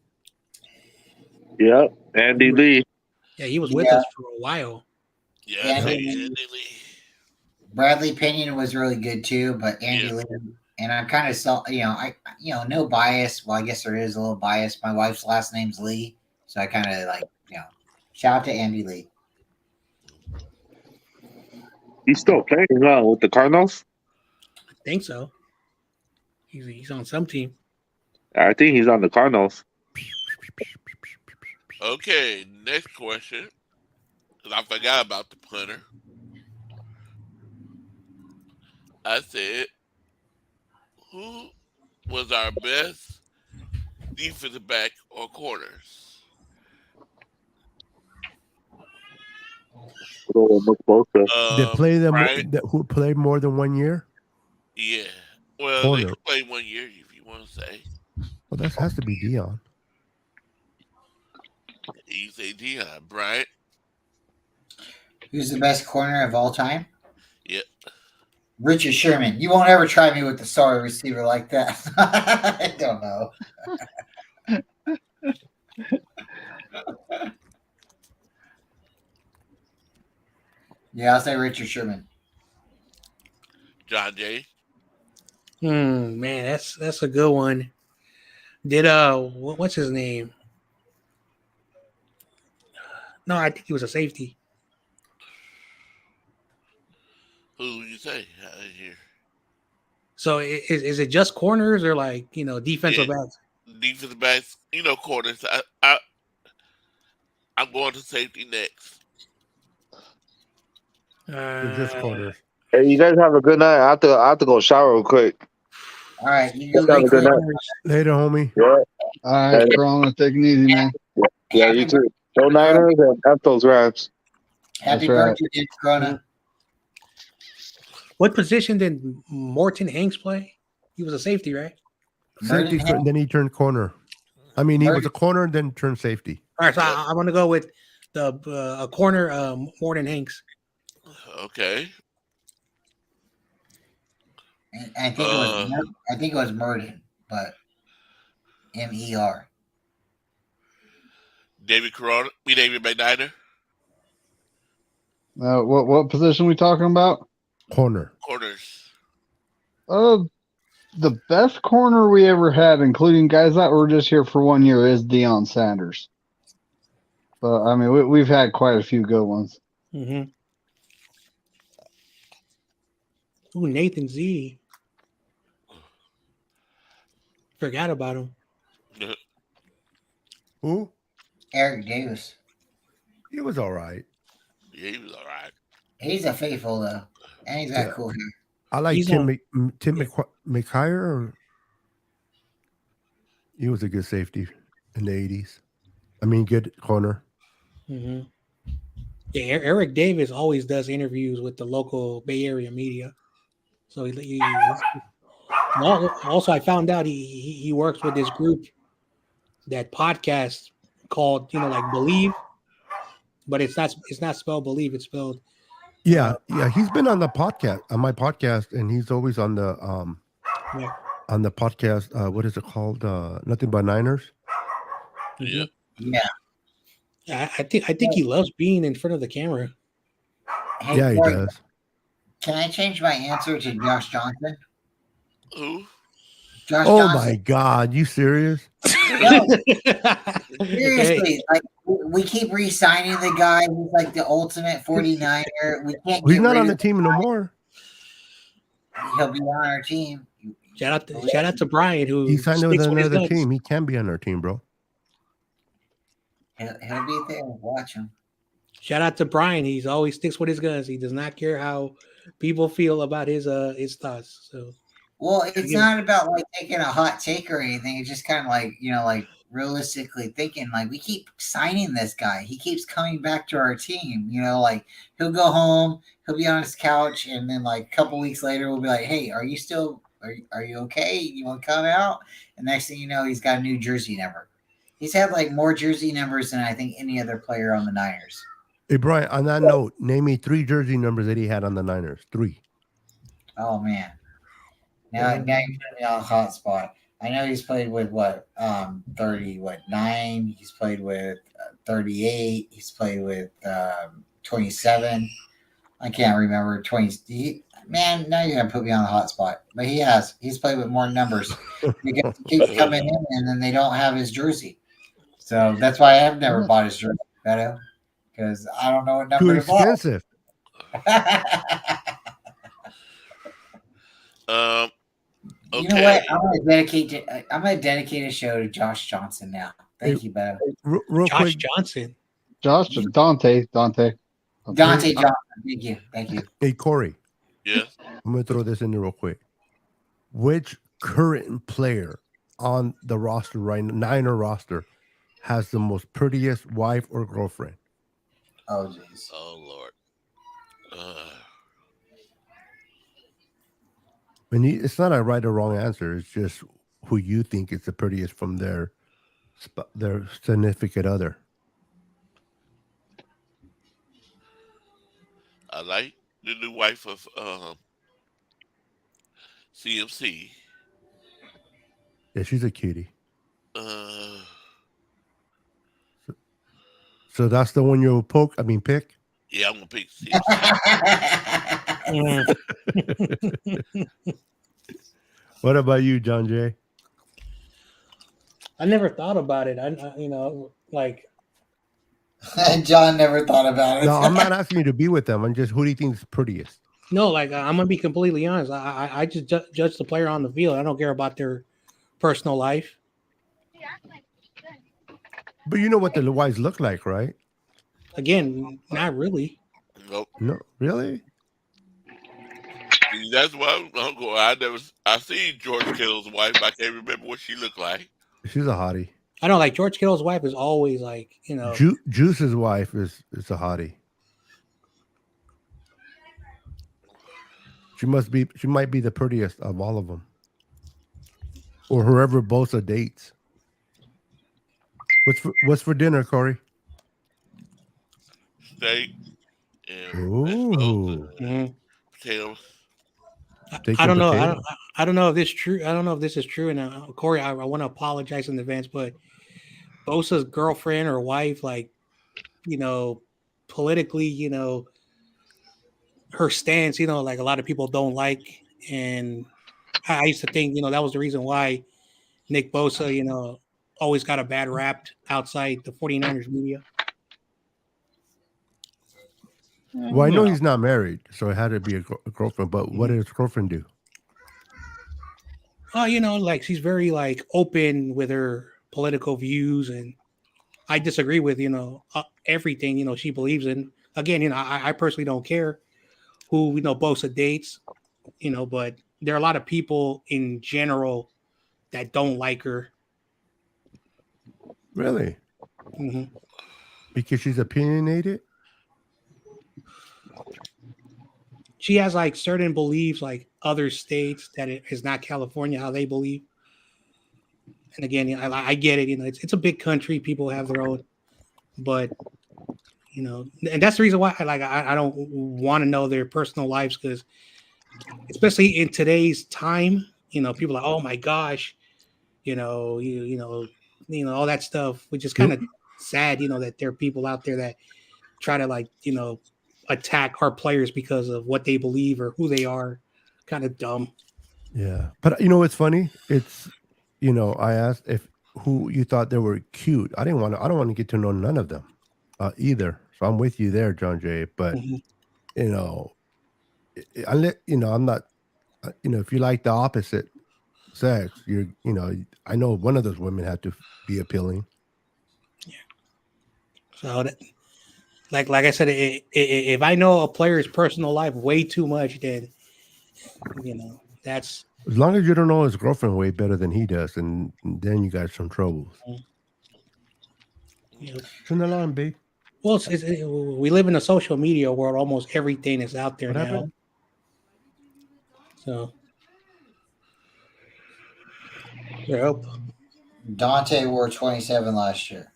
Yep, Andy Lee. Yeah, he was with us for a while. Yeah, Andy Lee. Bradley Pinion was really good too, but Andy Lee. And I'm kind of no bias. Well, I guess there is a little bias. My wife's last name's Lee, so I kind of shout out to Andy Lee. He's still playing with the Cardinals? I think so. He's on some team. I think he's on the Cardinals. Okay, next question. Because I forgot about the punter. I said, who was our best defensive back or corners? Who played more than 1 year? Yeah. Well, Corner. they could play 1 year if you want to say. Well, that has to be Dion. You say Dion, Bryant? Who's the best corner of all time? Yep. Richard Sherman. You won't ever try me with the sorry receiver like that. I don't know. Yeah, I'll say Richard Sherman. John Jay? Man, that's a good one. Did what's his name? No, I think he was a safety. Who you say? I didn't hear. So is it just corners or defensive backs? Defensive backs, corners. I'm going to safety next. Just corners. Hey, you guys have a good night. I have to go shower real quick. All right, you Have a good night. Later, homie. Yeah. All right, Corona, take it easy, man. Yeah, you too. Go Niners and F those Rams. Happy That's birthday, Corona. What position did Morton Hanks play? He was a safety, right? Safety, then he turned corner. I mean, he was a corner, then turned safety. All right, so I want to go with a corner, Morton Hanks. Okay. I think it was Merton, but M-E-R. David McNider? What position we talking about? Corner. Corners. The best corner we ever had, including guys that were just here for 1 year, is Deion Sanders. But I mean, we've had quite a few good ones. Mm-hmm. Ooh, Nathan Z. Forgot about him. Who? Eric Davis. He was all right. Yeah, he was all right. He's a faithful, though. And he's got cool hair. I like He's Tim McHire. He was a good safety in the 80s. I mean, good corner. Mm-hmm. Yeah, Eric Davis always does interviews with the local Bay Area media. So also I found out he works with this group, that podcast called Believe, but it's not spelled Believe, it's spelled Yeah. He's been on my podcast, and he's always on the on the podcast. What is it called? Nothing But Niners. Yeah. Yeah. I think he loves being in front of the camera. Hey, Yeah, he Corey, does. Can I change my answer to Josh Johnson? Who? Josh Oh Johnson. my God, you serious? No. Seriously, like we keep re-signing the guy. He's like the ultimate 49er. We can't. He's get not rid on the of team no guy. more. He'll be on our team. Shout out to Brian, who He signed with sticks his another guns. team. He can be on our team, bro. He'll be there. Watch him. Shout out to Brian. He's always sticks with his guns. He does not care how people feel about his thoughts. So Well, it's again, not about like taking a hot take or anything. It's just kind of like, like realistically thinking, like we keep signing this guy. He keeps coming back to our team. Like he'll go home, he'll be on his couch, and then like a couple weeks later, we'll be like, "Hey, are you still? Are you okay? You want to come out?" And next thing you know, he's got a new jersey number. He's had like more jersey numbers than I think any other player on the Niners. Hey, Brian, on that note, name me 3 jersey numbers that he had on the Niners. 3. Oh man. Now you put me on a hot spot. I know he's played with 9. He's played with 38. He's played with 27. I can't remember 20. Man, now you're gonna put me on the hot spot. But he's played with more numbers because he keeps coming in and then they don't have his jersey. So that's why I've never bought his jersey, Beto, because I don't know what number Too to buy. expensive. Okay. You know what? I'm gonna dedicate a show to Josh Johnson now. Thank you, Beto. Real Josh quick, Johnson. Dante. Dante Johnson. Thank you. hey, Corey, Yes. I'm going to throw this in there real quick. Which current player on the roster, right, Niner roster, has the most prettiest wife or girlfriend? Oh, jeez. Oh Lord. And it's not a right or wrong answer. It's just who you think is the prettiest from their significant other. I like the new wife of CMC. Yeah, she's a cutie. Uh, So that's the one you'll pick? yeah, I'm gonna pick CMC. What about you, John Jay? I never thought about it. Like John never thought about it. No, I'm not asking you to be with them. I'm just, who do you think is prettiest? no, like I'm gonna be completely honest. I just judge the player on the field. I don't care about their personal life. But you know what the wives look like, right? Again, not really. Nope. No, really? See, that's why I'm going. I seen George Kittle's wife. I can't remember what she looked like. She's a hottie. I know, like George Kittle's wife is always like, Juice's wife is a hottie. She might be the prettiest of all of them, or whoever Bosa dates. What's for dinner, Corey? Steak and Ooh. potatoes. I don't know. I don't know if this is true. I don't know if this is true. And Corey, I want to apologize in advance, but Bosa's girlfriend or wife, like, politically, her stance, like a lot of people don't like. And I used to think, that was the reason why Nick Bosa, always got a bad rap outside the 49ers media. Well, I know he's not married, so it had to be a girlfriend. But what did his girlfriend do? Oh, like she's very like open with her political views, and I disagree with everything she believes in. Again, I personally don't care who Bosa dates, but there are a lot of people in general that don't like her. Really? Mm-hmm. Because she's opinionated? She has like certain beliefs, like other states that it is not California, how they believe. And again, I get it. It's a big country. People have their own, but and that's the reason why I don't want to know their personal lives, because especially in today's time, people are like, oh my gosh, all that stuff, which is kind of sad, that there are people out there that try to attack our players because of what they believe or who they are. Kind of dumb. Yeah. But what's funny? It's, I asked who you thought they were cute. I don't want to get to know none of them either. So I'm with you there, John Jay. But, unless, I'm not, if you like the opposite sex, I know one of those women had to be appealing. Yeah. So, like I said, if I know a player's personal life way too much, then that's As long as you don't know his girlfriend way better than he does, and then you got some troubles. Turn the alarm, babe. Well, we live in a social media world. Almost everything is out there What now. happened? So, yep. Dante wore 27 last year.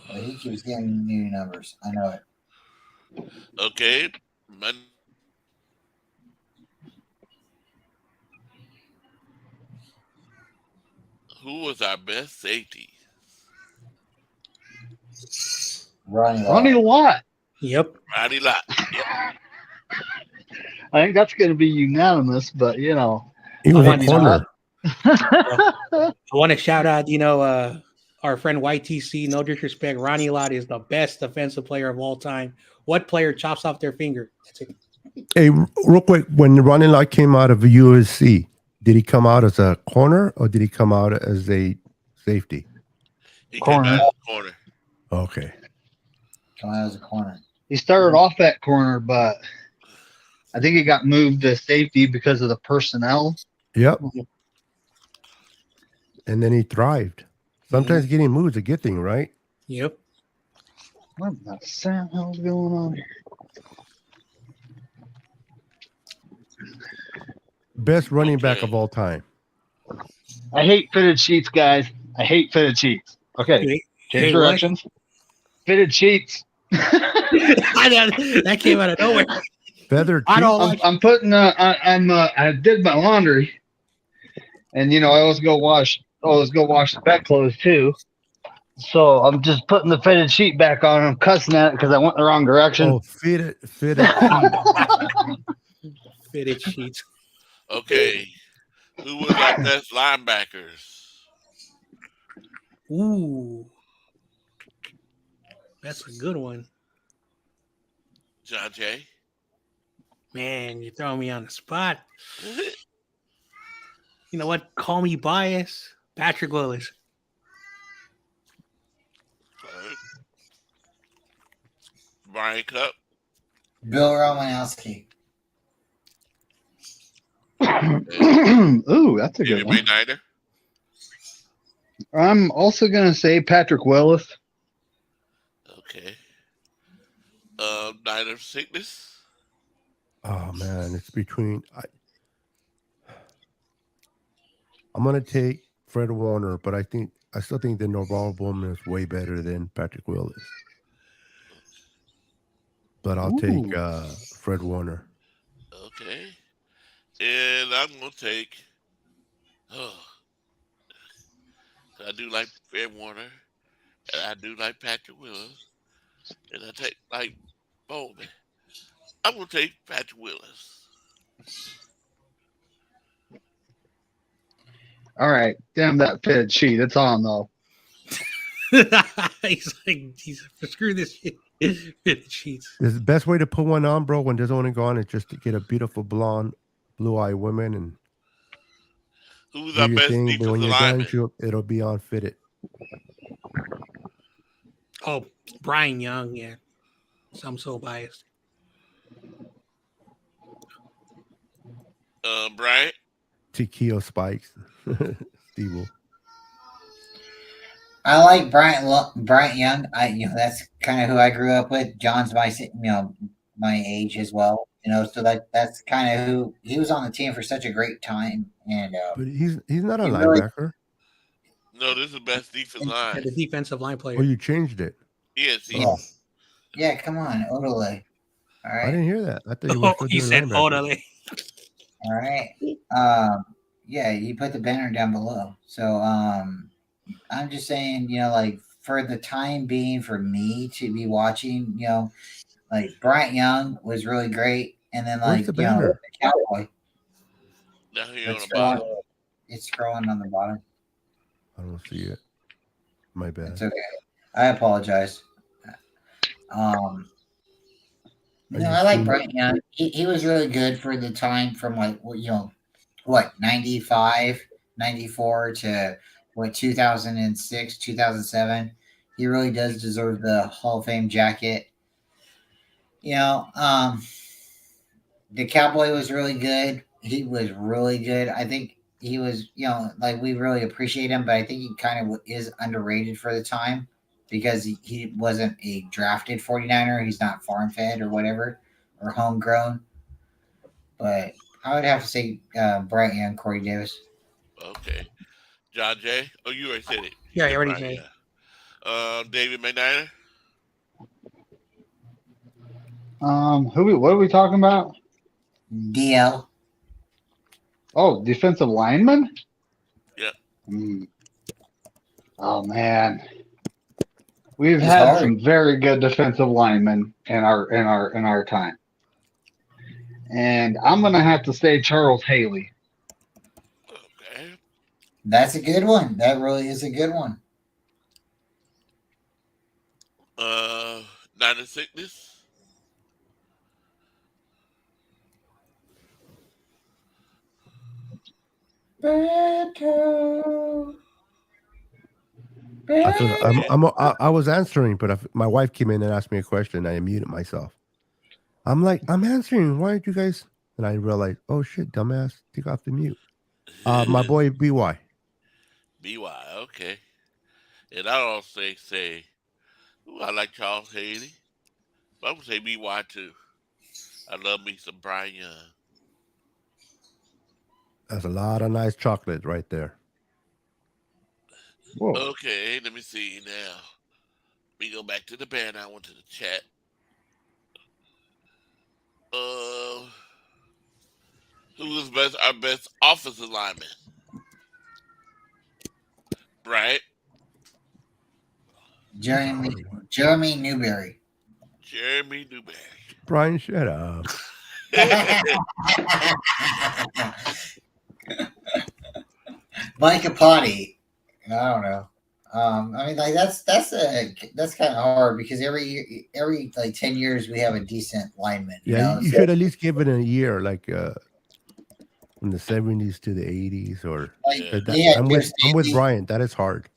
But he keeps getting new numbers. I know it. Okay. Who was our best safety? Ronnie Lott. Yep. Ronnie Lott. I think that's going to be unanimous, but He was I a corner. want to shout out, our friend YTC. No disrespect, Ronnie Lott is the best defensive player of all time. What player chops off their finger? That's it. Hey, real quick, when Ronnie Lott came out of USC, did he come out as a corner or did he come out as a safety? He came out as a corner. Okay. Come out as a corner. He started off at corner, but I think he got moved to safety because of the personnel. Yep. And then he thrived. Sometimes getting moved is a good thing, right? Yep. What the hell's going on here? Best running back of all time. I hate fitted sheets, guys. I hate fitted sheets. Okay, change directions. Fitted sheets. That came out of nowhere. Feathered. I don't. I'm putting. I did my laundry, and I always go wash the bed clothes too. So I'm just putting the fitted sheet back on. And I'm cussing at it because I went the wrong direction. Oh, fitted. Fitted sheets. Okay. Who was our best linebackers? Ooh. That's a good one. John Jay. Man, you're throwing me on the spot. You know what? Call me biased. Patrick Willis. Brian Cup. Bill Romanowski. Ooh, that's a good one. Snyder. I'm also gonna say Patrick Willis. Okay. Night of Sickness. Oh man, it's between. I'm gonna take Fred Warner, but I still think that Norval Bowman is way better than Patrick Willis. But I'll take Fred Warner. Okay. And I'm going to take. I do like Fred Warner. And I do like Patrick Willis. And I like Bowman. I'm going to take Patrick Willis. All right. Damn that fitted sheet. It's on though. He's like, screw this shit. Fitted sheets. The best way to put one on, bro, when there's one to go on, is just to get a beautiful blonde, blue-eyed woman and who's do our your best thing. But defensive when you're lineman? done, it'll be on fitted. Oh, Brian Young, yeah. So I'm so biased. Brian? Tikio Spikes. Steve. I like Bryant Young. That's kind of who I grew up with. John's my age as well. So that's kind of who he was on the team for such a great time. And but he's not a linebacker. No, this is the best defensive line. The defensive line player. Oh, you changed it. Yes, yeah, come on, Odele. All right. I didn't hear that. I thought you were he said Odele. All right. Yeah, you put the banner down below. So I'm just saying, like for the time being, for me to be watching, like Bryant Young was really great, and then like the banner? the Cowboy. Down here on the bottom. It's scrolling on the bottom. I don't see it. My bad. It's okay. I apologize. I like Bryant Young. He was really good for the time from 95, 94 to 2006, 2007. He really does deserve the Hall of Fame jacket. You know, the Cowboy was really good. He was really good. I think he was, you know, like we really appreciate him, but I think he kind of is underrated for the time because he wasn't a drafted 49er. He's not farm fed or whatever or homegrown. But I would have to say Bryant Young, Corey Davis. Okay. John Jay. Oh, you already said it. Yeah, you said already Brian, said. yeah. David McNiner. What are we talking about? DL. Oh, defensive lineman? Yeah. Oh man. We've It's had hard. some very good defensive linemen in our time. And I'm gonna have to say Charles Haley. Okay. That's a good one. That really is a good one. Niner Sickness. I was answering, but my wife came in and asked me a question. I muted myself. I'm like, I'm answering. Why aren't you guys? And I realized, oh shit, dumbass, take off the mute. My boy BY. BY. Okay. And I also say, ooh, I like Charles Haley. But I'm gonna say BY too. I love me some Brian Young. That's a lot of nice chocolate right there. Whoa. Okay, let me see now. We go back to the band. I went to the chat. Who was our best offensive lineman? Right? Jeremy Newberry. Jeremy Newberry. Brian, shut up. Micah Potty. I don't know. I mean, like that's kind of hard because every like 10 years we have a decent lineman. Yeah, you So- should at least give it a year, like from the 70s to the 80s, or I'm with Brian. That is hard.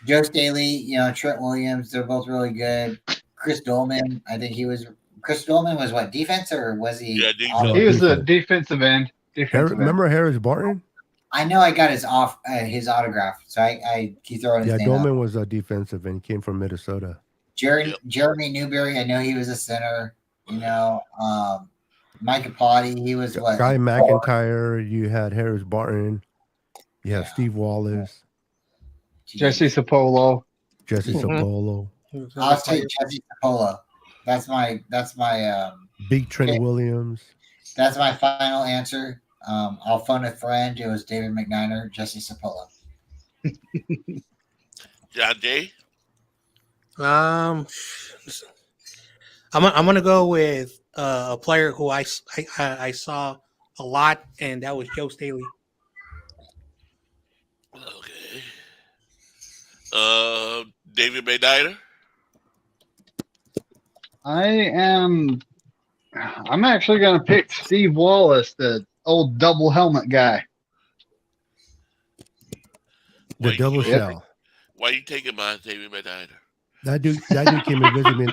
Joe Staley, Trent Williams, they're both really good. Chris Dolman, I think Chris Dolman was what, defense or was he? Yeah, He was a defensive end. Remember Harris Barton? I know I got his autograph, so I keep throwing his name Dolman out. was a defensive end. He came from Minnesota. Jeremy Newberry, I know he was a center. Micah Potty, he was what? Guy McIntyre. You had Harris Barton. You have Steve Wallace. Jesse Sapolo. Jesse Sapolo. I'll take Jesse Sapolo. That's my Big Trent Williams. That's my final answer. I'll phone a friend. It was David McNiner, Jesse Sapolo. John Jay. I'm gonna go with a player who I saw a lot, and that was Joe Staley. Okay. David McNiner. I'm actually going to pick Steve Wallace, the old double helmet guy. The double shell. Why you taking mine, David McNiner? That dude came to visit me.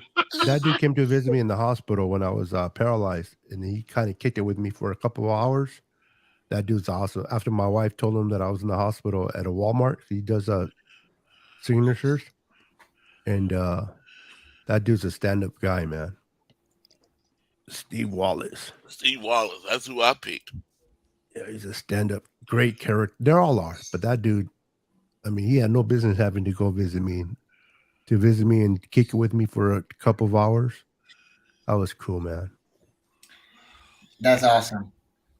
That dude came to visit me in the hospital when I was paralyzed, and he kind of kicked it with me for a couple of hours. That dude's awesome. After my wife told him that I was in the hospital at a Walmart, he does signatures, and that dude's a stand-up guy, man. Steve Wallace. Steve Wallace. That's who I picked. Yeah, he's a stand-up, great character. They all are, but that dude, I mean, he had no business having to go visit me and kick it with me for a couple of hours. That was cool, man. That's awesome.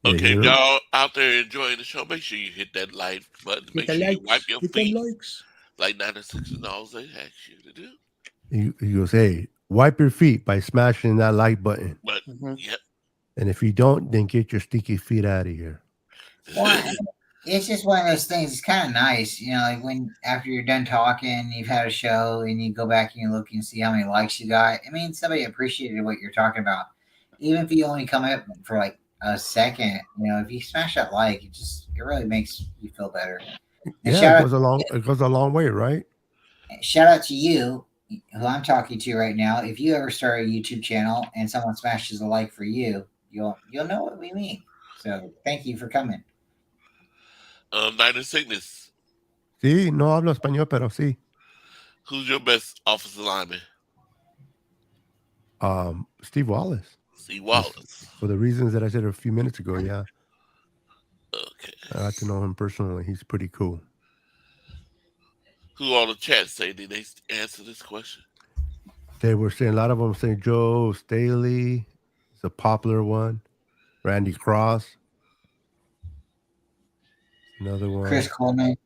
Okay, y'all out there enjoying the show, make sure you hit that like button. Make sure you wipe your feet like 96 and all they ask you to do. He goes, hey, wipe your feet by smashing that like button. But yep. And if you don't, then get your sticky feet out of here. Well, it's just one of those things. It's kind of nice, like when after you're done talking, you've had a show, and you go back and you look and see how many likes you got. I mean, somebody appreciated what you're talking about, even if you only come up for like a second. If you smash that like, it really makes you feel better. And Yeah, it goes a long way, right? shout out to you, who I'm talking to right now. If you ever start a YouTube channel and someone smashes a like for you, you'll know what we mean. So thank you for coming. Night of Sickness. Sí, no hablo español, pero sí. Who's your best offensive lineman? Steve Wallace. Steve Wallace. For the reasons that I said a few minutes ago, yeah. Okay. I got to know him personally. He's pretty cool. Who on the chat say did they answer this question? They were saying, a lot of them say Joe Staley is a popular one. Randy Cross. Another one. Chris Coleman.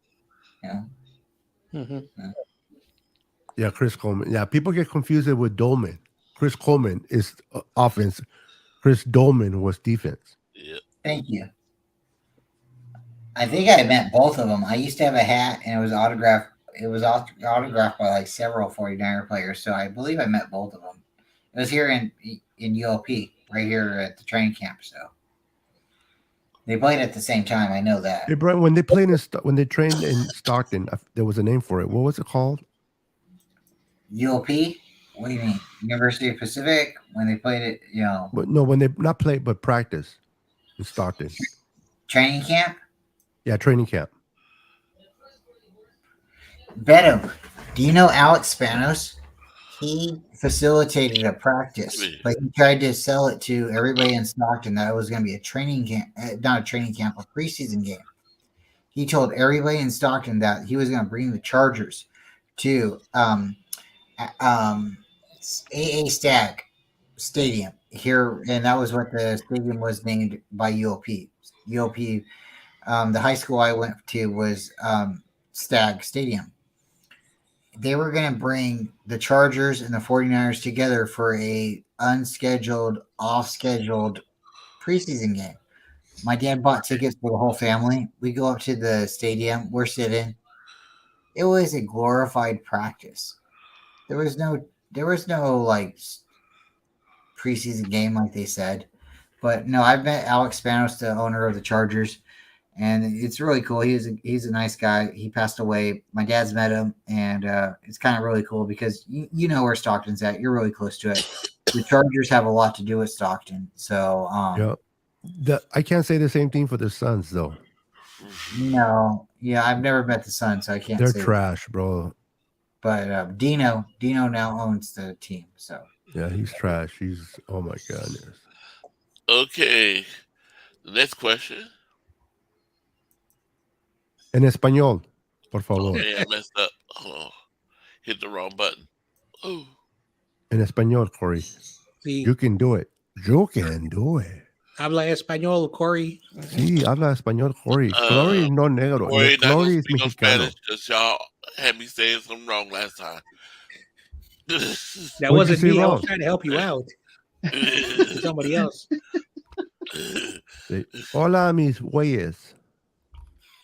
Yeah. Yeah, Chris Coleman. Yeah, people get confused with Dolman. Chris Coleman is offense. Chris Dolman was defense. Yeah. Thank you. I think I met both of them. I used to have a hat, and it was autographed. It was autographed by like several 49er players. So I believe I met both of them. It was here in ULP, right here at the training camp. So they played at the same time. I know that. Hey, Brian, when they trained in Stockton, there was a name for it. What was it called? ULP? What do you mean? University of Pacific? When they played it, But no, when they not play but practice in Stockton. Training camp? Yeah, training camp. Beto, do you know Alex Spanos? He facilitated a practice, but he tried to sell it to everybody in Stockton that it was going to be a training camp, not a training camp, a preseason game. He told everybody in Stockton that he was going to bring the Chargers to AA Stagg Stadium here, and that was what the stadium was named by ULP. ULP, the high school I went to was Stagg Stadium. They were going to bring the Chargers and the 49ers together for a unscheduled, off-scheduled preseason game. My dad bought tickets for the whole family. We go up to the stadium. We're sitting. It was a glorified practice. There was no like preseason game like they said. But no, I've met Alex Spanos, the owner of the Chargers, and it's really cool. He's a nice guy. He passed away. My dad's met him, and it's kind of really cool because you know where Stockton's at. You're really close to it. The Chargers have a lot to do with Stockton. So I can't say the same thing for the Suns though. No, yeah, I've never met the Suns, so I can't. They're say trash, bro. But Dino now owns the team. So yeah, he's trash. He's oh my goodness. Okay, the next question. En español, por favor. Okay, I messed up. Oh, hit the wrong button. Oh. En español, Corey. Sí. You can do it. You can do it. Habla español, Corey. Sí, habla español, Corey. Corey no negro. Corey, not Corey gonna is speak no mexicano. Spanish because y'all had me saying something wrong last time. That wasn't me. I was trying to help you out. Somebody else. Hola, mis güeyes.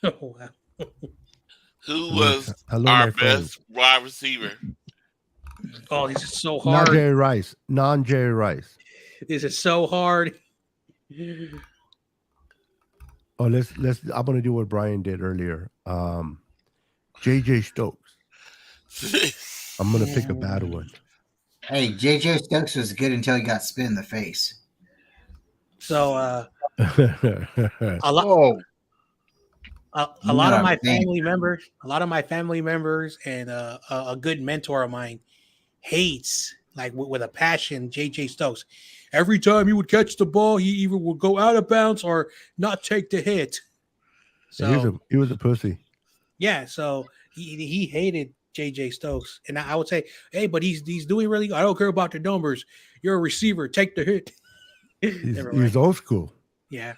Oh, wow. Who was Hello, our my friend. best wide receiver? Oh, this is so Not hard. Jerry Rice. Non-Jerry Rice. This is so hard. Oh, let's. I'm gonna do what Brian did earlier. JJ Stokes. I'm gonna pick a bad one. hey, JJ Stokes was good until he got spit in the face. So a lot Oh, a lot of my man. family members and a good mentor of mine hates like with a passion JJ Stokes. Every time he would catch the ball, he either would go out of bounds or not take the hit. So he was a pussy. yeah, so he hated JJ Stokes, and I would say, hey, but he's doing really good. I don't care about the numbers. You're a receiver. Take the hit. He's old school. Yeah.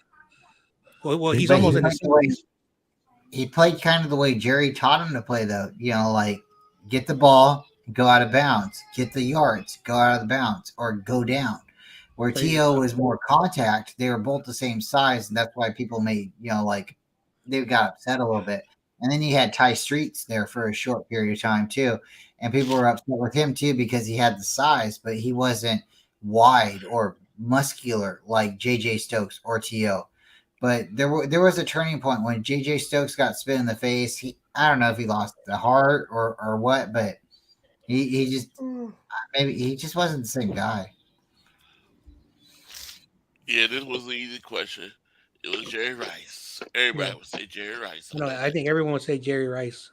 Well, he's But almost in the he same played- place. He played kind of the way Jerry taught him to play, though. Like get the ball, go out of bounds, get the yards, go out of the bounds, or go down. Where T.O. was more contact, they were both the same size, and that's why people made, like they got upset a little bit. And then you had Ty Streets there for a short period of time too, and people were upset with him too because he had the size, but he wasn't wide or muscular like J.J. Stokes or T.O. But there was a turning point when J.J. Stokes got spit in the face. I don't know if he lost the heart or what, but he just maybe he just wasn't the same guy. Yeah, this was an easy question. It was Jerry Rice. Everybody would say Jerry Rice. No, I think everyone would say Jerry Rice.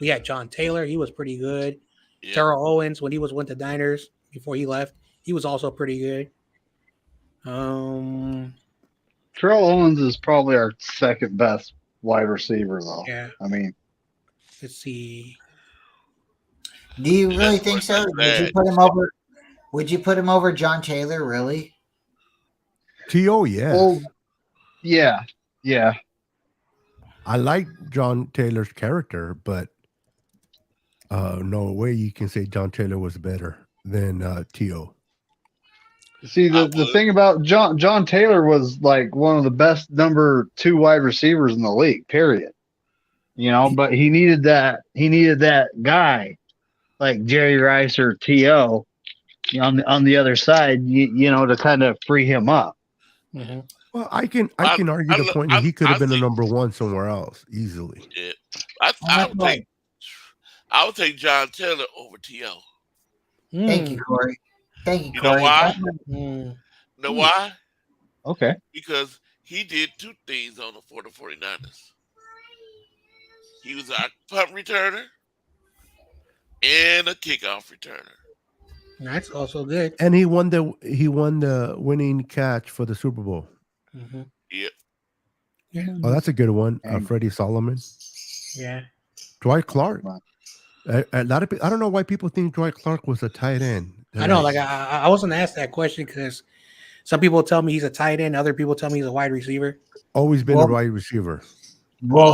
We had John Taylor. He was pretty good. Yeah. Terrell Owens, when he went to Diners before he left, he was also pretty good. Terrell Owens is probably our second best wide receiver, though. Yeah. I mean, let's see. Do you really think so? Would you put him over? Would you put him over John Taylor? Really? T.O. Yes. Well, yeah. I like John Taylor's character, but no way you can say John Taylor was better than T.O. See, the thing about John Taylor was like one of the best number 2 wide receivers in the league, period. You know, but he needed that guy like Jerry Rice or T.O. on the other side, you know, to kind of free him up. Mm-hmm. Well, I can argue the point that he could have been a number 1 somewhere else easily. Yeah, I would take John Taylor over T.O. Thank you, Corey. Thank you, You Corey. know why? Mm. Know why? Okay. Because he did 2 things for the 49ers. He was a punt returner and a kickoff returner. That's also good. And he won the winning catch for the Super Bowl. Mm-hmm. Yep. Yeah. Oh, that's a good one. Freddie Solomon. Yeah. Dwight Clark. A lot of people, I don't know why people think Dwight Clark was a tight end. I know, like I wasn't asked that question because some people tell me he's a tight end, other people tell me he's a wide receiver. Always been a wide receiver. Well,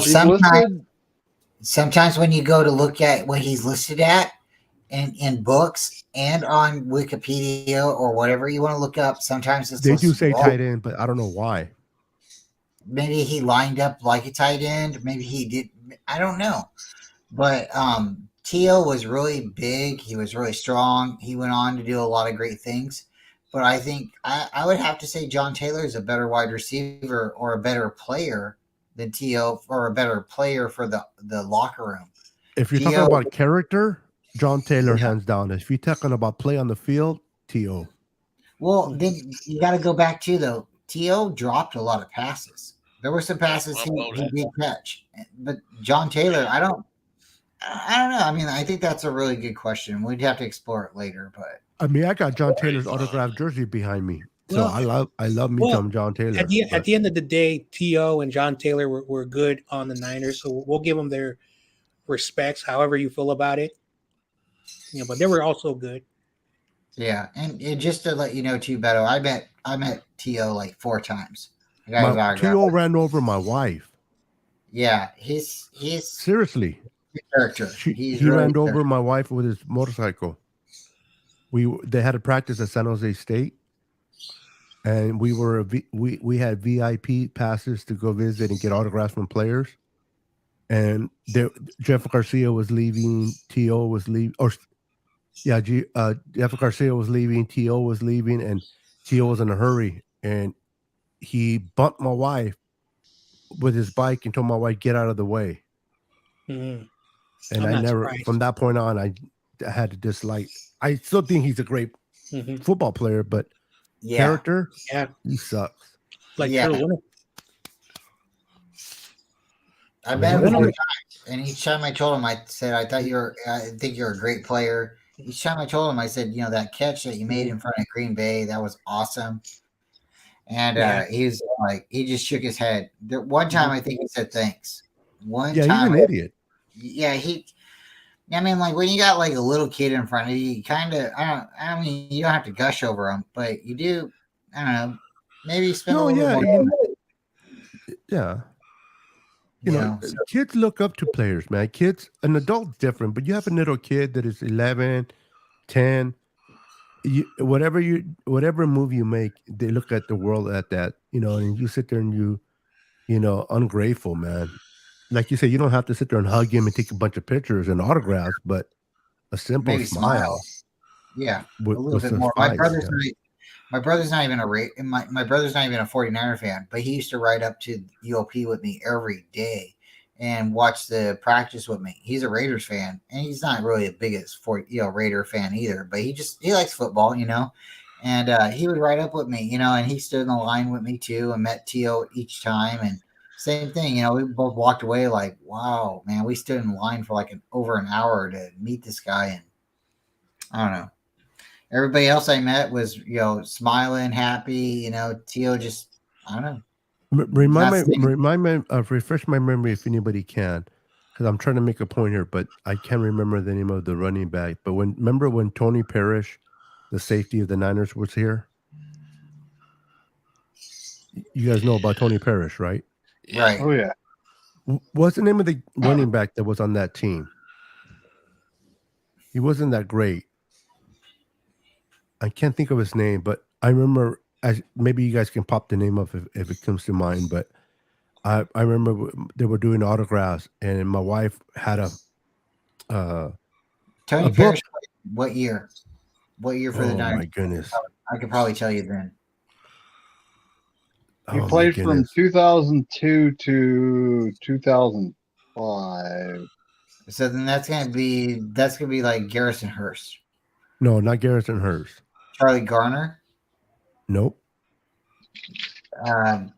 sometimes when you go to look at what he's listed at in books and on Wikipedia or whatever you want to look up, sometimes it's They do listed say wrong. tight end, but I don't know why. Maybe he lined up like a tight end. Maybe he did. I don't know. But T.O. was really big. He was really strong. He went on to do a lot of great things. But I think I would have to say John Taylor is a better wide receiver or a better player than T.O. or a better player for the locker room. If you're talking about character, John Taylor hands down. If you're talking about play on the field, T.O. Well, then you got to go back to, though, T.O. dropped a lot of passes. There were some passes he did catch. But John Taylor, I don't know. I mean, I think that's a really good question. We'd have to explore it later, but I mean, I got John Taylor's autographed jersey behind me, so Well, I love me some John Taylor. At the end of the day, T.O. and John Taylor were good on the Niners, so we'll give them their respects, however you feel about it. You know, but they were also good. yeah. And just to let you know, too, Beto, I met T.O. like 4 times. T.O. ran over my wife. Yeah, he's Seriously. character. He ran over my wife with his motorcycle. They had a practice at San Jose State, and we had VIP passes to go visit and get autographs from players. And Jeff Garcia was leaving, T.O. was leaving, Jeff Garcia was leaving, T.O. was leaving, and T.O. was in a hurry, and he bumped my wife with his bike and told my wife, "Get out of the way." Mm-hmm. And I never, from that point on, I had to dislike. I still think he's a great football player, but character, he sucks. Like I met him 4 times, and each time I told him, I said, I think you're a great player. Each time I told him, I said, that catch that you made in front of Green Bay, that was awesome. And he was like, he just shook his head. One time, I think he said thanks. One time, he's an idiot. Yeah, I mean, like when you got like a little kid in front of you, kind of, I mean, you don't have to gush over them, but you do, I don't know, maybe spend a little more. Yeah. You know, kids look up to players, man. Kids, an adult's different, but you have a little kid that is 11, 10, whatever move you make, they look at the world at that, and you sit there and you ungrateful, man. Like you said, you don't have to sit there and hug him and take a bunch of pictures and autographs, but a simple Maybe smile. Yeah, a little bit more. My brother's not even my brother's not even a 49er fan, but he used to ride up to UOP with me every day and watch the practice with me. He's a Raiders fan, and he's not really the biggest Raider fan either, but he likes football, and he would ride up with me, and he stood in the line with me too, and met Tio each time, and same thing, we both walked away like, wow, man, we stood in line for like over an hour to meet this guy, and I don't know. Everybody else I met was, smiling, happy, Tio just, I don't know. Refresh my memory if anybody can, because I'm trying to make a point here, but I can't remember the name of the running back. But remember when Tony Parrish, the safety of the Niners, was here? You guys know about Tony Parrish, right? Right. Oh yeah. What's the name of the running back that was on that team? He wasn't that great. I can't think of his name, but I remember. Maybe you guys can pop the name up if it comes to mind. But I remember they were doing autographs, and my wife had Tony Parrish. What year? What year for the Niners? Oh my goodness! I could probably tell you then. He played from 2002 to 2005. So then that's gonna be like Garrison Hurst. No, not Garrison Hurst. Charlie Garner. Nope.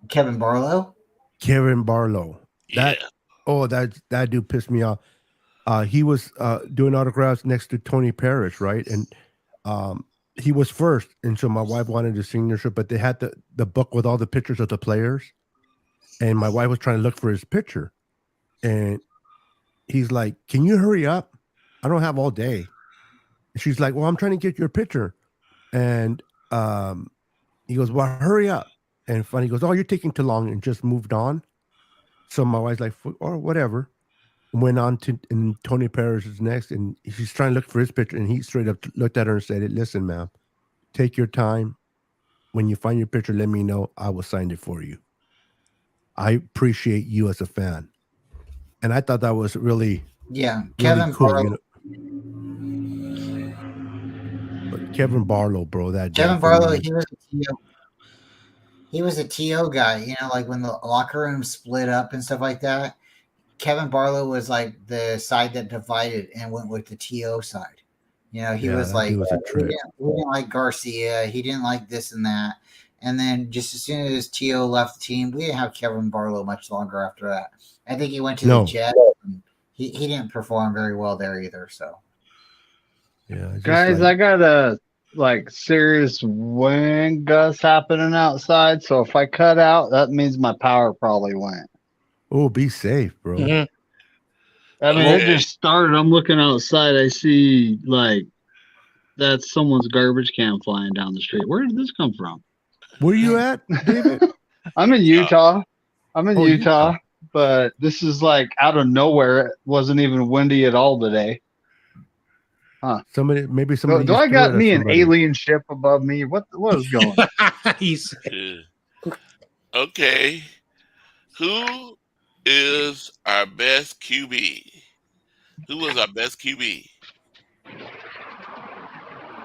Kevin Barlow. Kevin Barlow. Yeah. That dude pissed me off. He was doing autographs next to Tony Parrish, right? And he was first, and so my wife wanted a signature, but they had the book with all the pictures of the players, and my wife was trying to look for his picture, and he's like, "Can you hurry up? I don't have all day." And she's like, "Well, I'm trying to get your picture," and he goes, "Well, hurry up." And funny, he goes, "Oh, you're taking too long," and just moved on. So my wife's like, "Or whatever." Went on to, and Tony Parrish is next, and she's trying to look for his picture, and he straight up looked at her and said, "Listen, ma'am, take your time. When you find your picture, let me know. I will sign it for you. I appreciate you as a fan." And I thought that was really, Kevin cool, Barlow. But Kevin Barlow, bro, Kevin Barlow, he was a TO guy, like when the locker room split up and stuff like that. Kevin Barlow was like the side that divided and went with the TO side. He was like, he didn't like Garcia. He didn't like this and that. And then just as soon as TO left the team, we didn't have Kevin Barlow much longer after that. I think he went to the Jets. And he didn't perform very well there either. So, yeah, guys, I got a serious wind gust happening outside. So if I cut out, that means my power probably went. Oh, be safe, bro. Mm-hmm. I mean, it just started. I'm looking outside. I see that's someone's garbage can flying down the street. Where did this come from? Where are you at, David? I'm in Utah. Utah, but this is out of nowhere. It wasn't even windy at all today. Huh. Somebody. Do I got me an alien ship above me? What is going on? Okay. Who is our best QB? Who was our best QB?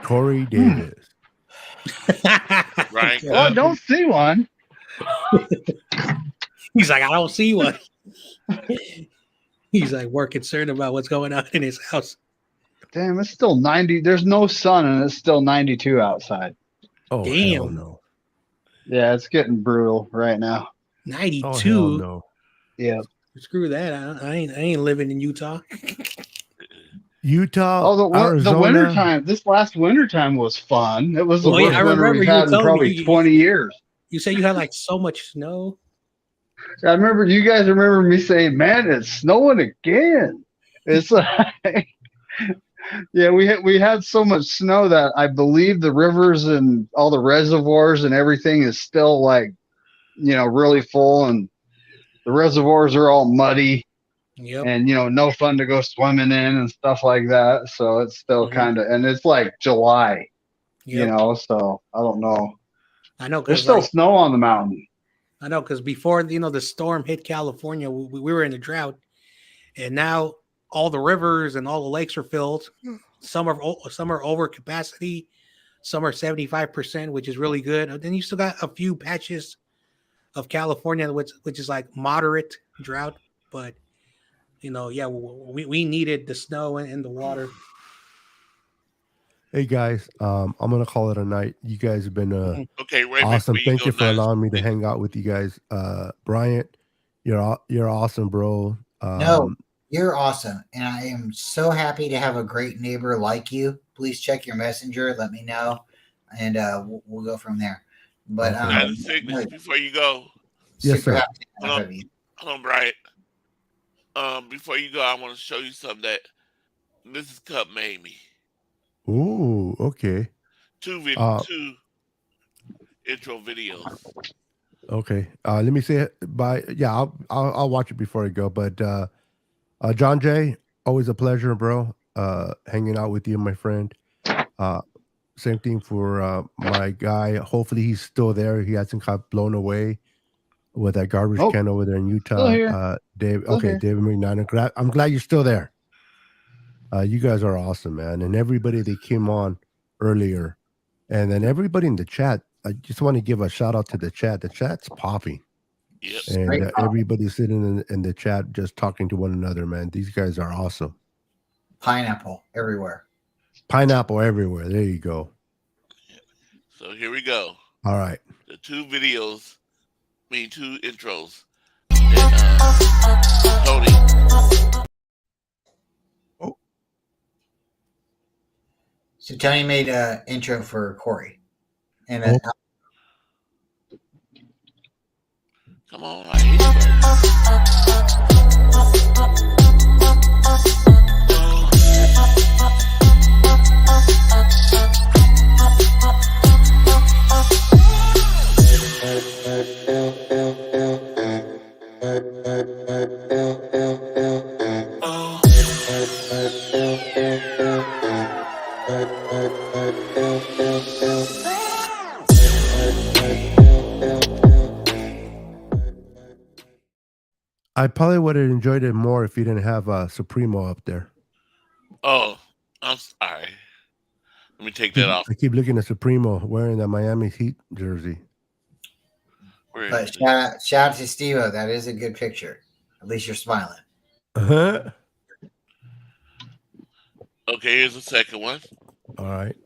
Corey Davis. Right. Well, I don't see one. He's like, I don't see one. He's like, we're concerned about what's going on in his house. Damn, it's still 90. There's no sun, and it's still 92 outside. Oh, damn. No. Yeah, it's getting brutal right now. 92. Oh, no. Yeah. Screw that. I ain't living in Utah. Utah. The winter time. This last winter time was fun. It was the worst winter we've had in probably 20 years. You say you had so much snow. I remember you guys remember me saying, "Man, it's snowing again." It's like, yeah, we had so much snow that I believe the rivers and all the reservoirs and everything is still really full, and the reservoirs are all muddy. Yep. And no fun to go swimming in and stuff like that. So it's still kind of, and it's like July, so I don't know. I know there's still snow on the mountain. I know, because before the storm hit California, we were in a drought, and now all the rivers and all the lakes are filled. Some are over capacity, some are 75%, which is really good. And then you still got a few patches of California, which is like moderate drought, but yeah, we needed the snow and the water. Hey guys, I'm gonna call it a night. You guys have been Okay, Ray, awesome. before you Thank go you for nuts, allowing me to hang out with you guys. Bryant, you're awesome, bro. No, you're awesome. And I am so happy to have a great neighbor like you. Please check your messenger. Let me know. And we'll go from there. But Okay. United Signals, before you go, Yes, super sir. happy to hold have you. on, Brian. Before you go, I want to show you something that Mrs. Cup made me. Ooh, okay. Two intro videos. Okay. Let me say it by yeah, I'll watch it before I go. But John Jay, always a pleasure, bro. Hanging out with you, my friend. Same thing for my guy. Hopefully he's still there. He hasn't got blown away with that garbage can over there in Utah. Dave. Okay, David McNaughton. I'm glad you're still there. You guys are awesome, man. And everybody that came on earlier, and then everybody in the chat. I just want to give a shout out to the chat. The chat's popping. Yep. And everybody's sitting in the chat just talking to one another, man. These guys are awesome. Pineapple everywhere. Pineapple everywhere. There you go. So here we go. All right. The two intros. Tony. So Tony made an intro for Corey. And Come on, I hate I probably would have enjoyed it more if you didn't have Supremo up there. Oh, I'm sorry. Let me take that off. I keep looking at Supremo wearing that Miami Heat jersey. But shout out to Steve-O. That is a good picture. At least you're smiling. Uh-huh. Okay, here's the second one. All right.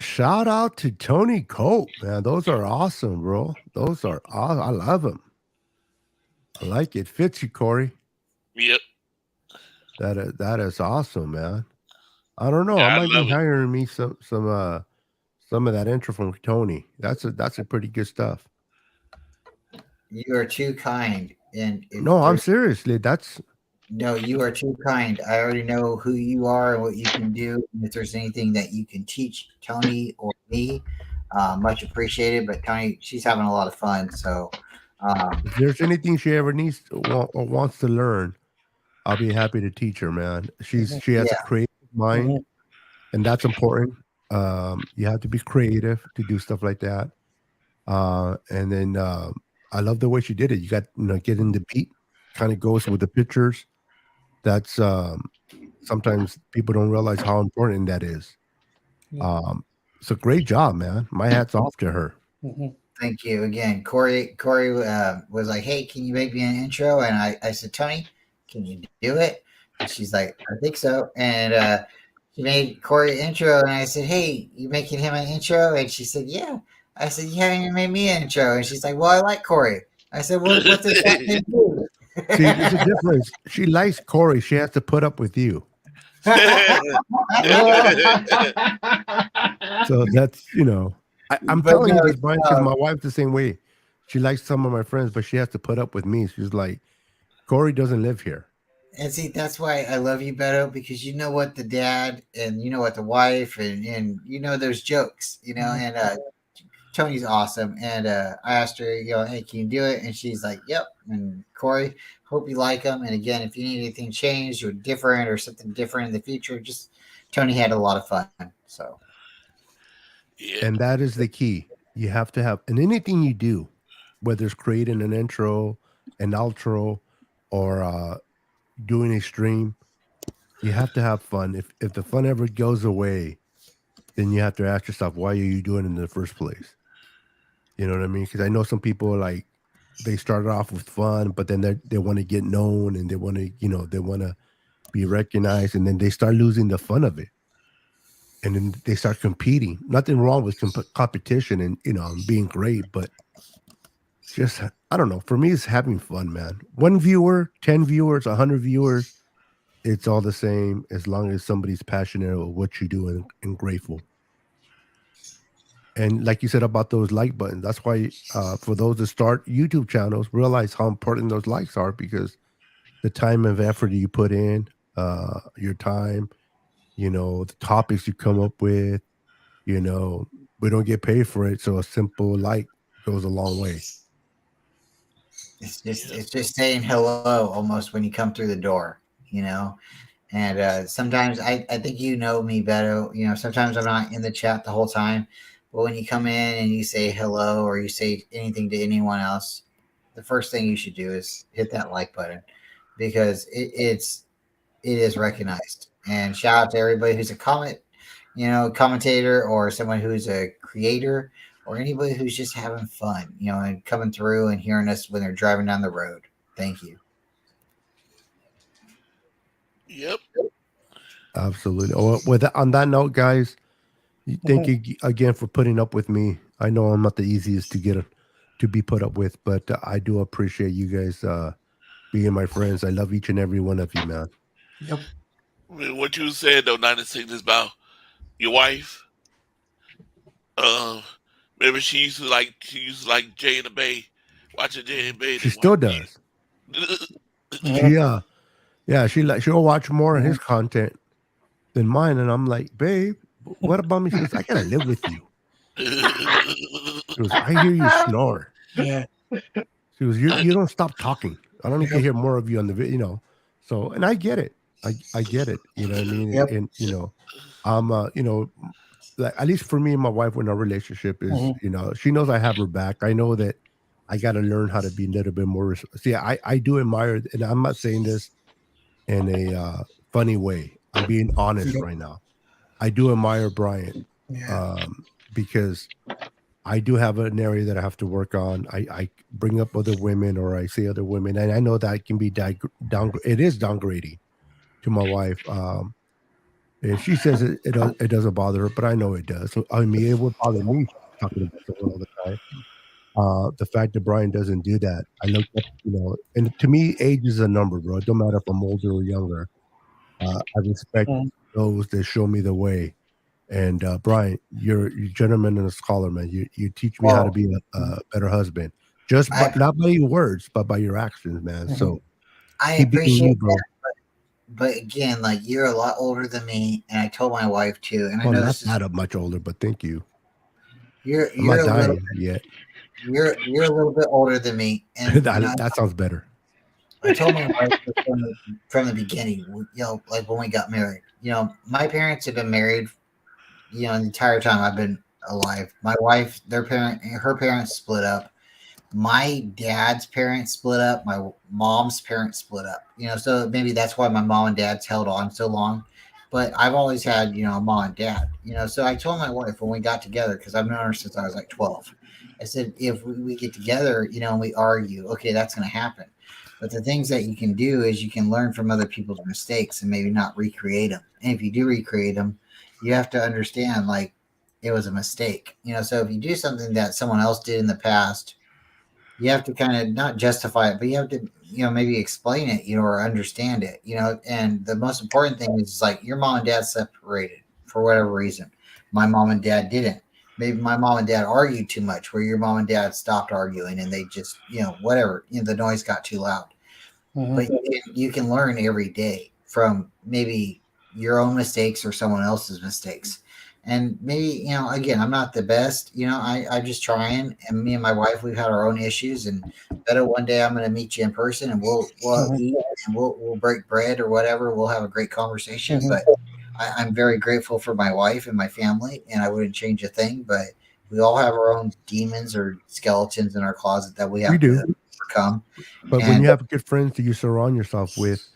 Shout out to Tony Cope, man. Those are awesome, bro. Those are awesome. I love them. I like it. Fits you, Corey. Yep. That is awesome, man. I don't know. Yeah, I might be hiring me some of that intro from Tony. That's a pretty good stuff. You are too kind. And no, I'm seriously. No, you are too kind. I already know who you are and what you can do. And if there's anything that you can teach Tony or me, much appreciated. But Tony, she's having a lot of fun. So if there's anything she ever needs or wants to learn, I'll be happy to teach her, man. She has a creative mind, and that's important. You have to be creative to do stuff like that. And then I love the way she did it. You got getting the beat, kind of goes with the pictures. That's sometimes people don't realize how important that is. It's a great job, man. My hat's off to her. Thank you again. Corey was like, hey, can you make me an intro? And I said, Tony, can you do it? And she's like, I think so. And she made Corey an intro. And I said, hey, you making him an intro? And she said, yeah. I said, you haven't even made me an intro. And she's like, well, I like Corey. I said, what does that thing do? See, there's a difference. She likes Corey. She has to put up with you. So that's, I'm telling you this, Brian, because my wife's the same way. She likes some of my friends, but she has to put up with me. She's like, Corey doesn't live here. And see, that's why I love you, Beto, because you know what the dad and you know what the wife and you know there's jokes, you know, and Tony's awesome. And I asked her, you know, hey, can you do it? And she's like, yep. And Corey, hope you like him. And again, if you need anything changed or different or something different in the future, just Tony had a lot of fun. So, Yeah. And that is the key. You have to have, and anything you do, whether it's creating an intro, an outro, or doing a stream, you have to have fun. If the fun ever goes away, then you have to ask yourself, why are you doing it in the first place? You know what I mean? Because I know some people like they started off with fun, but then they want to get known and they want to, you know, they want to be recognized, and then they start losing the fun of it, and then they start competing. Nothing wrong with competition and, you know, being great, but just, I don't know. For me, it's having fun, man. 1 viewer, 10 viewers, 100 viewers, it's all the same as long as somebody's passionate about what you do and grateful. And like you said about those like buttons, that's why for those that start YouTube channels, realize how important those likes are, because the time and effort that you put in, your time, you know, the topics you come up with, you know, we don't get paid for it. So a simple like goes a long way. it's just saying hello almost when you come through the door, you know. And sometimes I think you know me better. You know, sometimes I'm not in the chat the whole time, but when you come in and you say hello or you say anything to anyone else, the first thing you should do is hit that like button, because it is recognized. And shout out to everybody who's a commentator or someone who's a creator or anybody who's just having fun, you know, and coming through and hearing us when they're driving down the road. Thank you. Yep. Absolutely. On that note, guys, thank you again for putting up with me. I know I'm not the easiest to be put up with, but I do appreciate you guys being my friends. I love each and every one of you, man. Yep. I mean, what you said though, 96 is about your wife. Remember she used to like Jay and the Bay, watching Jay and the Bay. She still does. She'll watch more of his content than mine, and I'm like, babe, what about me? She goes, I gotta live with you. She goes, I hear you snore. Yeah. She goes, you don't stop talking. I don't need to hear more of you on the video, you know. So, and I get it. I get it. You know what I mean? Yep. And you know, I'm you know, like, at least for me and my wife, when our relationship is, you know, she knows I have her back. I know that I got to learn how to be a little bit more. See, I do admire, and I'm not saying this in a funny way. I'm being honest right now. I do admire Brian because I do have an area that I have to work on. I bring up other women or I say other women, and I know that can be it is downgrading to my wife. And she says it doesn't bother her, but I know it does. So I mean, it would bother me talking about someone all the time. The fact that Brian doesn't do that, I look at, you know, and to me, age is a number, bro. It don't matter if I'm older or younger. I respect those that show me the way. And Brian, you're a gentleman and a scholar, man. You teach me how to be a better husband, not by your words, but by your actions, man. So I appreciate that. But again, like, you're a lot older than me, and I told my wife too. And I know this is not much older, but thank you. You're not dying yet. You're a little bit older than me, and that sounds better. I told my wife from the beginning, you know, like when we got married. You know, my parents have been married, you know, the entire time I've been alive. My wife, her parents split up. My dad's parents split up. My mom's parents split up. You know, so maybe that's why my mom and dad's held on so long. But I've always had, you know, a mom and dad. You know, so I told my wife when we got together, because I've known her since I was like 12. I said, if we get together, you know, and we argue, okay, that's going to happen. But the things that you can do is you can learn from other people's mistakes and maybe not recreate them. And if you do recreate them, you have to understand, like, it was a mistake. You know, so if you do something that someone else did in the past, you have to kind of not justify it, but you have to, you know, maybe explain it, you know, or understand it, you know. And the most important thing is, like, your mom and dad separated for whatever reason. My mom and dad didn't. maybe my mom and dad argued too much, where your mom and dad stopped arguing and they just, whatever, the noise got too loud. But you can learn every day from maybe your own mistakes or someone else's mistakes. And maybe, again, I'm not the best, I'm just trying. And me and my wife, we've had our own issues. And better one day I'm going to meet you in person and we'll eat and we'll break bread or whatever. We'll have a great conversation. But I'm very grateful for my wife and my family, and I wouldn't change a thing. But we all have our own demons or skeletons in our closet that we have to overcome. But when you have good friends that you surround yourself with,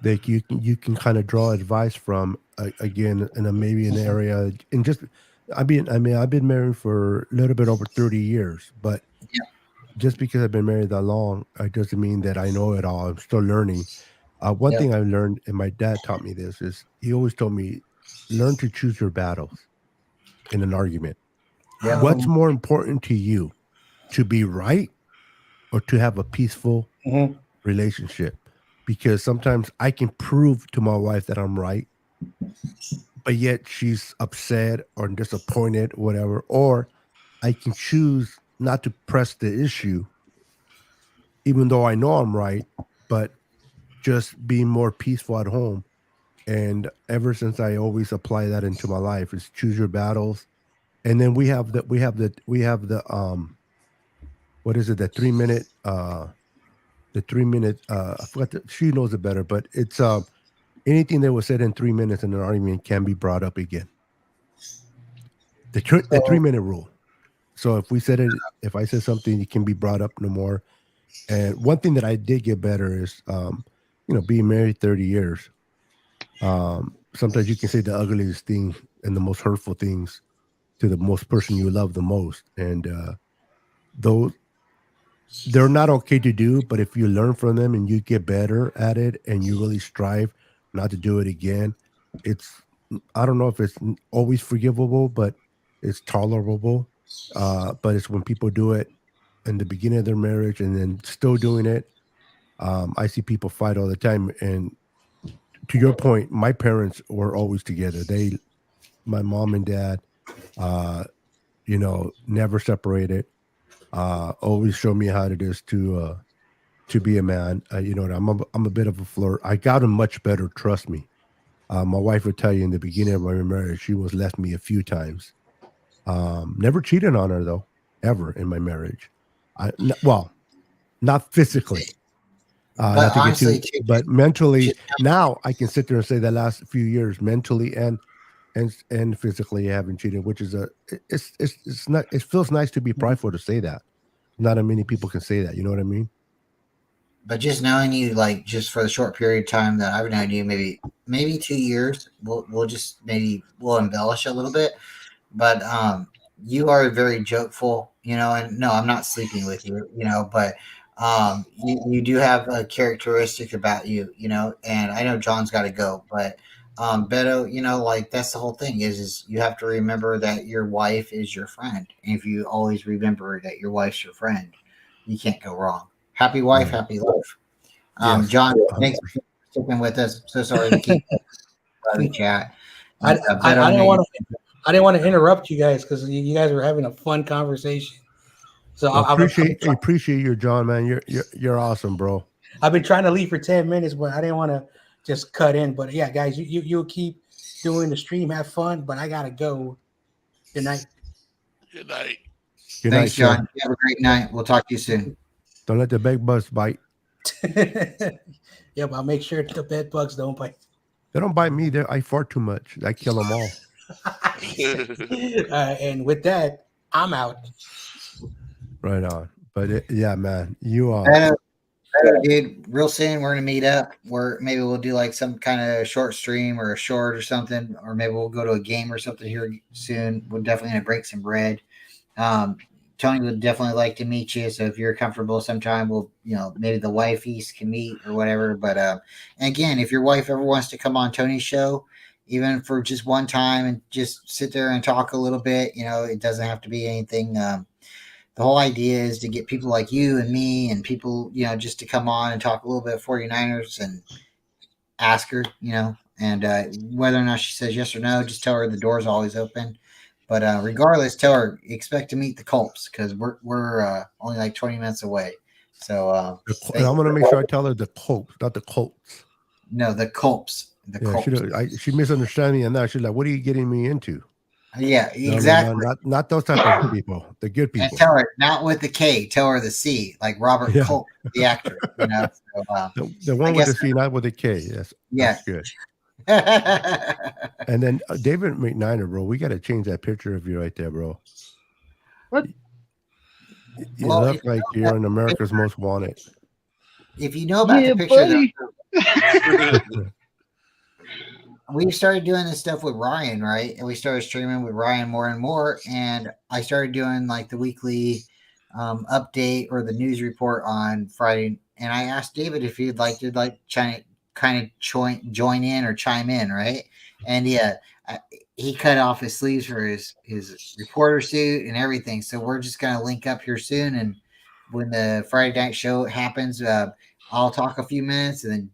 that you can kind of draw advice from, again, in maybe an area, and just, I've been married for a little bit over 30 years, but just because I've been married that long, it doesn't mean that I know it all. I'm still learning. One thing I learned, and my dad taught me this, is he always told me, learn to choose your battles in an argument. What's more important to you, to be right or to have a peaceful relationship? Because sometimes I can prove to my wife that I'm right, but yet she's upset or disappointed, whatever. Or I can choose not to press the issue, even though I know I'm right, but just being more peaceful at home. And ever since, I always apply that into my life, is choose your battles. And then we have the what is it, the 3 minute I forgot she knows it better, but it's anything that was said in 3 minutes in an argument can be brought up again. The 3 minute rule. So if I said something, it can be brought up no more. And one thing that I did get better is being married 30 years. Sometimes you can say the ugliest thing and the most hurtful things to the most person you love the most. And those, they're not okay to do, but if you learn from them and you get better at it and you really strive not to do it again, I don't know if it's always forgivable, but it's tolerable. But it's when people do it in the beginning of their marriage and then still doing it. I see people fight all the time. And to your point, my parents were always together. My mom and dad, never separated. Always showed me how it is to be a man. I'm a bit of a flirt. I got him much better. Trust me. My wife would tell you in the beginning of my marriage, she was left me a few times. Never cheated on her though, ever in my marriage. Not physically. But honestly, but mentally, now I can sit there and say the last few years, mentally and physically, I haven't cheated, which is it's not. It feels nice to be prideful to say that. Not many people can say that. You know what I mean? But just knowing you, like, just for the short period of time that I've known you, maybe 2 years, we'll embellish a little bit. But you are very jokeful, and no, I'm not sleeping with you, but you do have a characteristic about you, and I know John's got to go, but Beto, like, that's the whole thing is you have to remember that your wife is your friend. And if you always remember that your wife's your friend, you can't go wrong. Happy wife, happy life. Yes. John, thanks for sticking with us. So sorry to keep the chat. I didn't want to interrupt you guys because you guys were having a fun conversation. So I appreciate you, John, man. You're awesome, bro. I've been trying to leave for 10 minutes, but I didn't want to just cut in. But yeah, guys, you'll keep doing the stream, have fun, but I gotta go. Good night. Good night. Thanks, John. You have a great night. We'll talk to you soon. Don't let the bed bugs bite. Yeah, but I'll make sure the bed bugs don't bite. They don't bite me. I fart too much. I kill them all. And with that, I'm out. Right on. But yeah, man, you are. Dude, real soon we're gonna meet up. Maybe we'll do like some kind of short stream or a short or something, or maybe we'll go to a game or something here soon. We're definitely gonna break some bread. Tony would definitely like to meet you. So if you're comfortable sometime, we'll, maybe the wifeys can meet or whatever. But again, if your wife ever wants to come on Tony's show, even for just one time and just sit there and talk a little bit, it doesn't have to be anything. The whole idea is to get people like you and me and people, just to come on and talk a little bit of 49ers and ask her, and whether or not she says yes or no, just tell her the door's always open. But regardless, tell her expect to meet the Colts because we're only like 20 minutes away. So And I'm gonna make sure I tell her the Colts, not the Colts. no, the Colts. The Colts. She misunderstood me, and now she's like, "What are you getting me into?" Yeah, No, exactly. not those type of people. The good people. And tell her not with the K. Tell her the C, like Robert Colt, the actor. You know, so, the one with the C, not with the K. Yes, yeah, that's good. And then David McNiner, bro, we got to change that picture of you right there, bro. What? You look like you're in America's Most Wanted. If you know about the picture, we started doing this stuff with Ryan, right? And we started streaming with Ryan more and more. And I started doing like the weekly update or the news report on Friday. And I asked David if he'd like to kind of join in or chime in, right? And yeah, he cut off his sleeves for his reporter suit and everything. So we're just gonna link up here soon. And when the Friday night show happens, I'll talk a few minutes, and then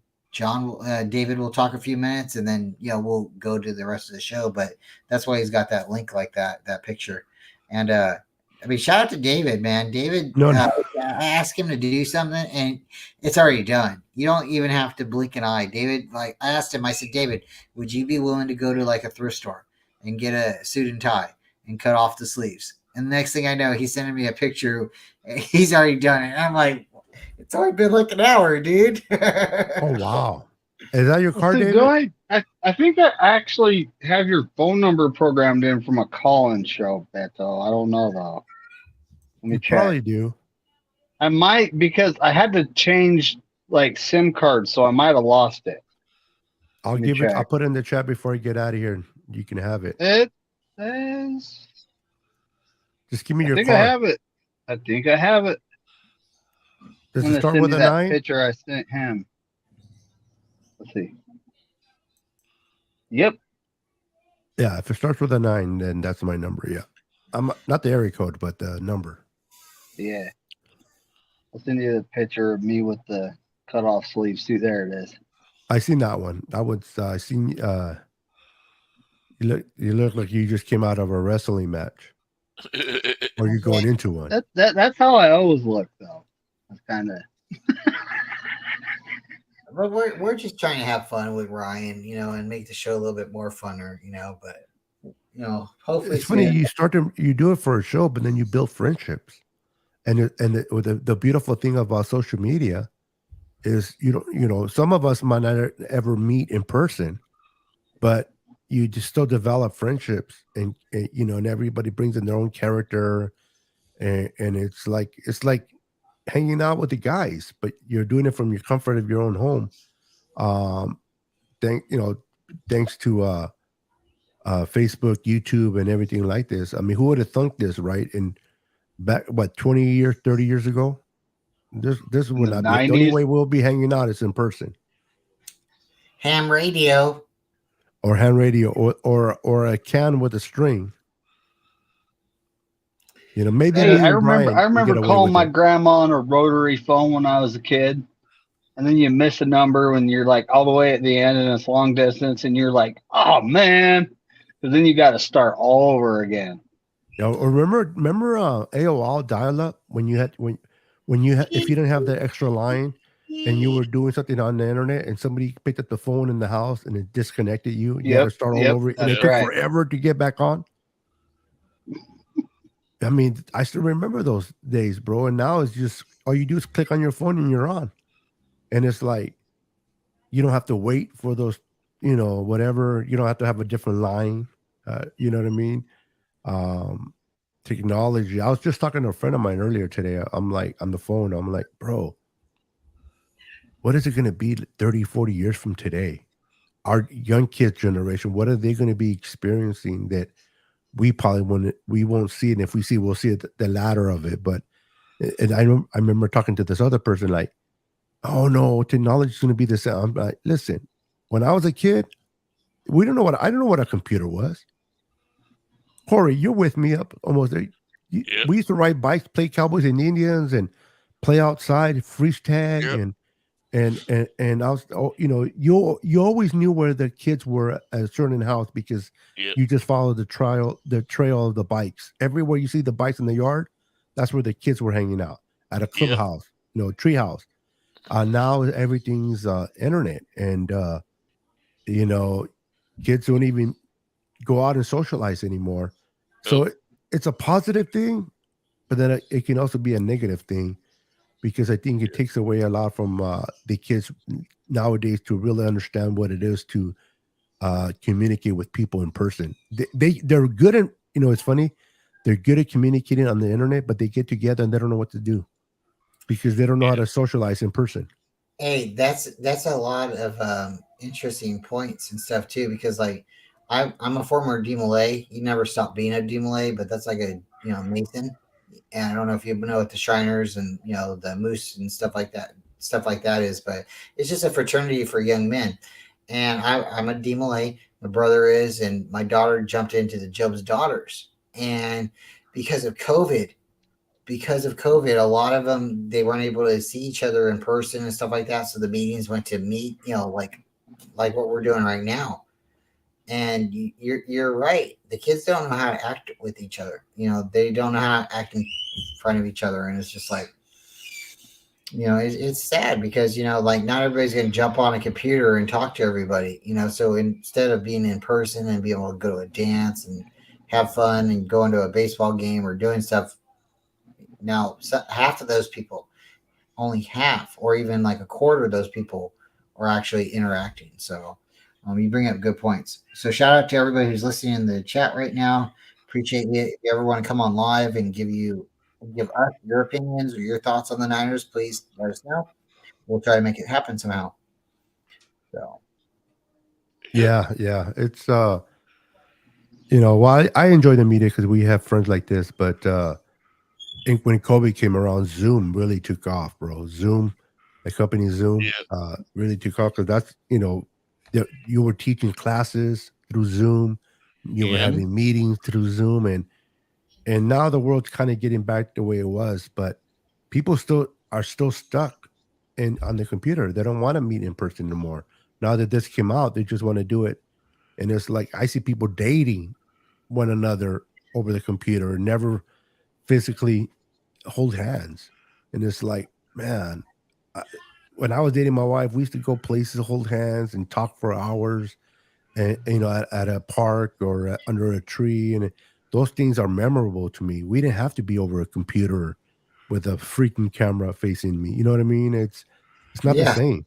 David will talk a few minutes, and then we'll go to the rest of the show. But that's why he's got that link like that picture. And I mean, shout out to David, man. David, I asked him to do something, and it's already done. You don't even have to blink an eye. David, like I asked him, I said, David, would you be willing to go to like a thrift store and get a suit and tie and cut off the sleeves? And the next thing I know, he's sending me a picture. He's already done it. And I'm like, it's only been like an hour, dude. Oh, wow. Is that your card, David? Do I think I actually have your phone number programmed in from a call-in show, Beto. I don't know, though. Let me You check. probably do. I might, because I had to change like SIM cards, so I might have lost it. I'll put it in the chat before I get out of here. You can have it. It says. Just give me your I think card. I have it. I think I have it. Does I'm it gonna start send with you a that 9? picture I sent him. Let's see. Yep. Yeah, if it starts with a 9, then that's my number. Yeah. I'm not the area code, but the number. Yeah. I'll send you the picture of me with the cut off sleeve suit. There it is. I seen that one. I was seen you look like you just came out of a wrestling match. Or you're going into one. That's how I always look, though. It's kind of. But we're just trying to have fun with Ryan, and make the show a little bit more funner, But hopefully it's funny you do it for a show, but then you build friendships, and the beautiful thing about social media is some of us might not ever meet in person, but you just still develop friendships, and everybody brings in their own character, and it's like hanging out with the guys, but you're doing it from your comfort of your own home. Thanks to Facebook, YouTube, and everything like this. I mean, who would have thunk this, right? In back 20 years, 30 years ago, this would not be the only way we'll be hanging out is in person. Ham radio, or or a can with a string. Maybe. Hey, I remember calling my grandma on a rotary phone when I was a kid, and then you miss a number when you're like all the way at the end and it's long distance, and you're like, oh man, because then you got to start all over again. Or remember AOL dial-up when you had if you didn't have the extra line and you were doing something on the internet and somebody picked up the phone in the house and it disconnected you, you had to start all over, and it took forever to get back on. I mean, I still remember those days, bro. And now it's just all you do is click on your phone and you're on. And it's like you don't have to wait for those, whatever. You don't have to have a different line. You know what I mean? Technology. I was just talking to a friend of mine earlier today. I'm like, on the phone, I'm like, bro, what is it going to be 30, 40 years from today? Our young kids generation, what are they going to be experiencing that we probably won't see it? And if we see, we'll see the latter of it. But and I remember talking to this other person like, oh no, technology is going to be the same. I'm like, listen, when I was a kid, I don't know what a computer was. Corey, you're with me up almost there. We used to ride bikes, play Cowboys and Indians, and play outside, freeze tag, and and I was, you always knew where the kids were at a certain house because Yep. you just followed the trail of the bikes. Everywhere you see the bikes in the yard, that's where the kids were hanging out at a Yep. clubhouse, tree house. Now everything's internet, and kids don't even go out and socialize anymore. So it's a positive thing, but then it can also be a negative thing, because I think it takes away a lot from the kids nowadays to really understand what it is to communicate with people in person. They're good at, it's funny, they're good at communicating on the internet, but they get together and they don't know what to do because they don't know how to socialize in person. Hey, that's a lot of interesting points and stuff too, because like I'm a former DMLA. You never stopped being a DMLA, but that's like a Nathan. And I don't know if you know what the Shriners and the Moose and stuff like that is, but it's just a fraternity for young men. And I'm a DMLA. My brother is, and my daughter jumped into the Job's Daughters. And because of COVID, a lot of them, they weren't able to see each other in person and stuff like that. So the meetings went to meet, like what we're doing right now. And you're right. The kids don't know how to act with each other. They don't know how to act in front of each other. And it's just like, it's sad because, like not everybody's going to jump on a computer and talk to everybody, so instead of being in person and being able to go to a dance and have fun and go into a baseball game or doing stuff, now half of those people, only half or even like a quarter of those people are actually interacting. So you bring up good points. So shout out to everybody who's listening in the chat right now. Appreciate you. If you ever want to come on live and give us your opinions or your thoughts on the Niners, please let us know. We'll try to make it happen somehow. So yeah, it's well, I enjoy the media because we have friends like this, but I think when COVID came around, Zoom really took off, bro. Zoom, the company Zoom, really took off because that's you were teaching classes through Zoom, you were having meetings through Zoom, and now the world's kind of getting back the way it was, but people are still stuck on the computer. They don't want to meet in person anymore. Now that this came out, they just want to do it, and it's like I see people dating one another over the computer, never physically hold hands, and it's like, man. When I was dating my wife, we used to go places, hold hands, and talk for hours, and at a park or under a tree, and those things are memorable to me. We didn't have to be over a computer with a freaking camera facing me. You know what I mean? It's not the same.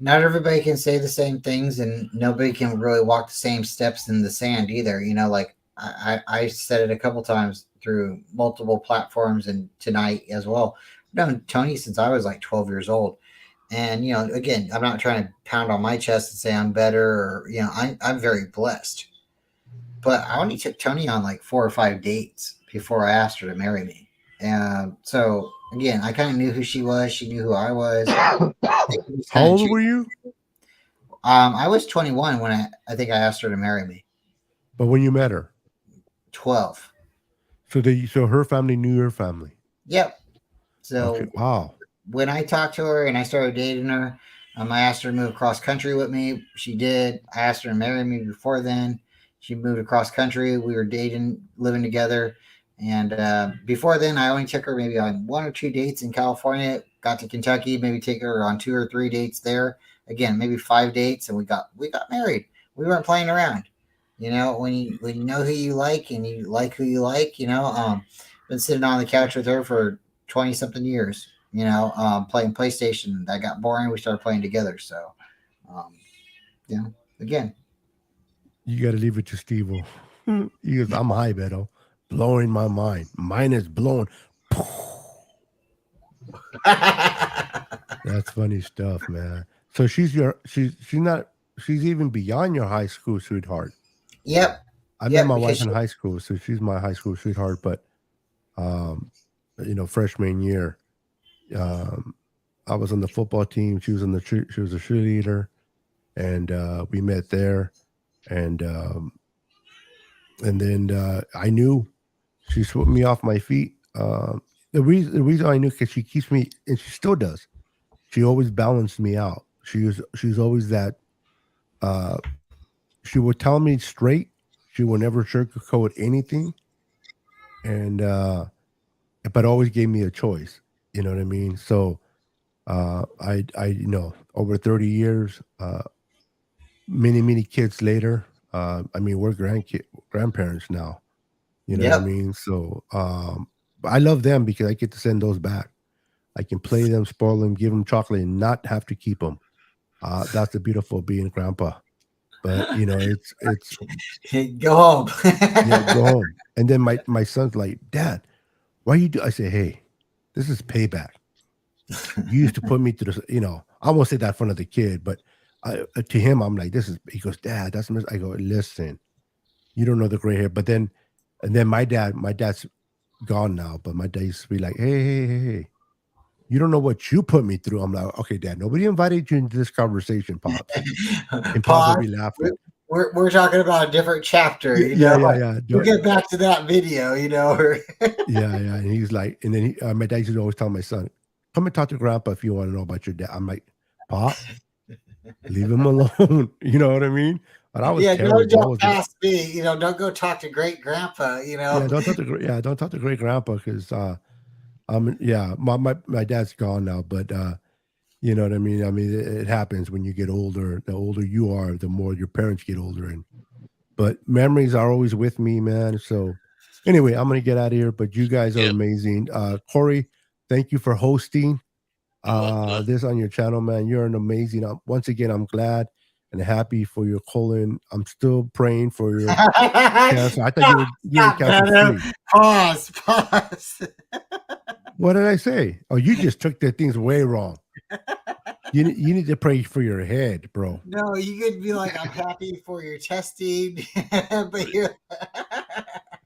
Not everybody can say the same things, and nobody can really walk the same steps in the sand either. Like I said it a couple times through multiple platforms, and tonight as well. I've known Tony since I was like 12 years old. And, again, I'm not trying to pound on my chest and say I'm better or, I'm very blessed. But I only took Tony on like 4 or 5 dates before I asked her to marry me. And so, again, I kind of knew who she was. She knew who I was. How old were you? I was 21 when I think I asked her to marry me. But when you met her? 12. So her family knew your family? Yep. So, okay. Wow. When I talked to her and I started dating her, I asked her to move across country with me. She did. I asked her to marry me before then. She moved across country. We were dating, living together. And before then, I only took her maybe on 1 or 2 dates in California. Got to Kentucky, maybe take her on 2 or 3 dates there. Again, maybe 5 dates, and we got married. We weren't playing around. When you know who you like and you like who you like. Been sitting on the couch with her for 20-something years. Playing PlayStation. That got boring. We started playing together. So, again. You got to leave it to Steve-O. He goes, I'm high, Beto. Blowing my mind. Mine is blown. That's funny stuff, man. So she's even beyond your high school sweetheart. Yep. I met my wife in high school, so she's my high school sweetheart, but, freshman year, I was on the football team. She was a cheerleader, and we met there. And then I knew she swept me off my feet. The reason I knew, because she keeps me, and she still does. she always balanced me out. She's always that. She would tell me straight. She would never sugarcoat anything, and but always gave me a choice. You know what I mean? So over 30 years, many kids later, we're grandparents now. You know what I mean? So I love them because I get to send those back. I can play them, spoil them, give them chocolate, and not have to keep them. That's the beautiful being grandpa. But it's Go home. yeah, go home. And then my son's like, Dad, why you do? I say, hey, this is payback. You used to put me through the, I won't say that in front of the kid, but to him, I'm like, he goes, Dad, that's, I go, listen, you don't know the gray hair. But then, and then my dad's gone now, but my dad used to be like, hey, you don't know what you put me through. I'm like, okay, Dad, nobody invited you into this conversation, Pops. And Pops would be laughing. We're talking about a different chapter. Yeah. We'll get back to that video, Yeah. And he's like, and then my dad used to always tell my son, come and talk to Grandpa if you want to know about your dad. I'm like, Pop, leave him alone. You know what I mean? But I was don't pass me. Don't go talk to great grandpa. Yeah, don't talk to great grandpa because my dad's gone now, but you know what I mean? I mean, it happens when you get older. The older you are, the more your parents get older. But memories are always with me, man. So anyway, I'm going to get out of here, but you guys are amazing. Corey, thank you for hosting this on your channel, man. You're an amazing. Once again, I'm glad and happy for your colon. I'm still praying for your cancer. I thought you were cancer free. Pause. What did I say? Oh, you just took the things way wrong. You need to pray for your head, bro. No, you could be like, I'm happy for your testing, but you're.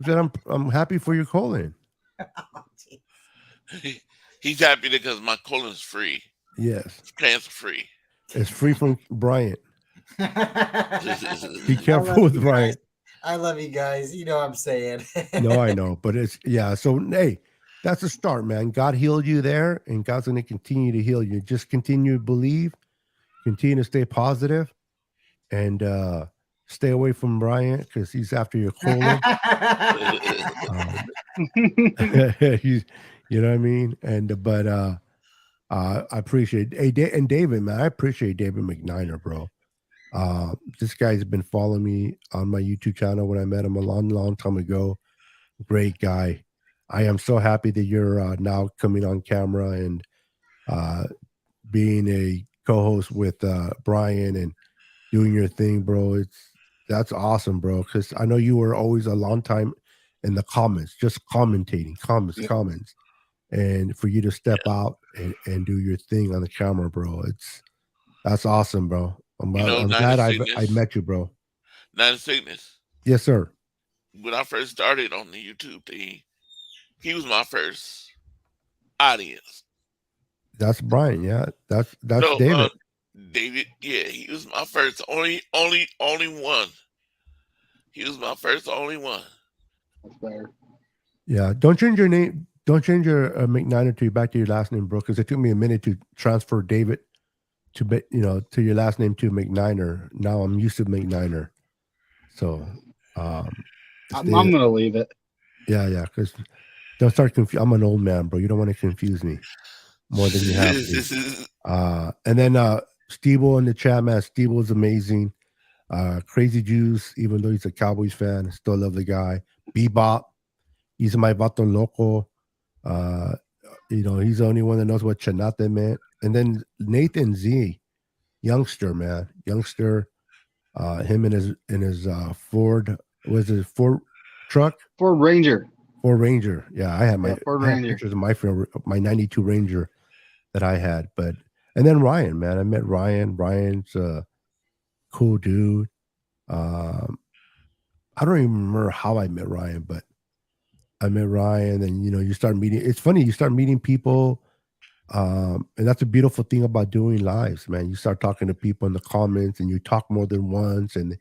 I'm happy for your colon. He's happy because my colon's free. Yes, it's cancer free. It's free from Bryant. Be careful with Bryant. I love you guys. You know what I'm saying. No, I know, but it's So hey. That's a start, man. God healed you there, and God's going to continue to heal you. Just continue to believe, continue to stay positive, and stay away from Bryant because he's after your colon. You know what I mean? But I appreciate and David, man. I appreciate David McNiner, bro. This guy's been following me on my YouTube channel when I met him a long time ago. Great guy. I am so happy that you're now coming on camera and being a co-host with Brian and doing your thing, bro. That's awesome, bro. Because I know you were always a long time in the comments, just commentating, comments, and for you to step out and do your thing on the camera, bro. That's awesome, bro. I'm glad I met you, bro. Not a sickness. Yes, sir. When I first started on the YouTube thing, he was my first audience. That's Brian, yeah. That's David. David, yeah, he was my first, only one. He was my first, only one. Yeah, don't change your name. Don't change your McNiner back to your last name, bro. Because it took me a minute to transfer David to your last name to McNiner. Now I'm used to McNiner, so I'm gonna leave it. Yeah, because. Don't start confusing. I'm an old man, bro. You don't want to confuse me more than you have to. And then Steve-O in the chat, man. Steve-O is amazing. Crazy Juice, even though he's a Cowboys fan, still love the guy. Bebop, he's my vato loco. He's the only one that knows what chanate meant. And then Nathan Z, youngster, man. Youngster, him in his Ford, was it Ford truck? Ford Ranger. Ford Ranger. Yeah, I had pictures of my 92 Ranger that I had. And then Ryan, man. I met Ryan. Ryan's a cool dude. I don't even remember how I met Ryan, but I met Ryan, and you start meeting. It's funny, you start meeting people, and that's a beautiful thing about doing lives, man. You start talking to people in the comments, and you talk more than once, and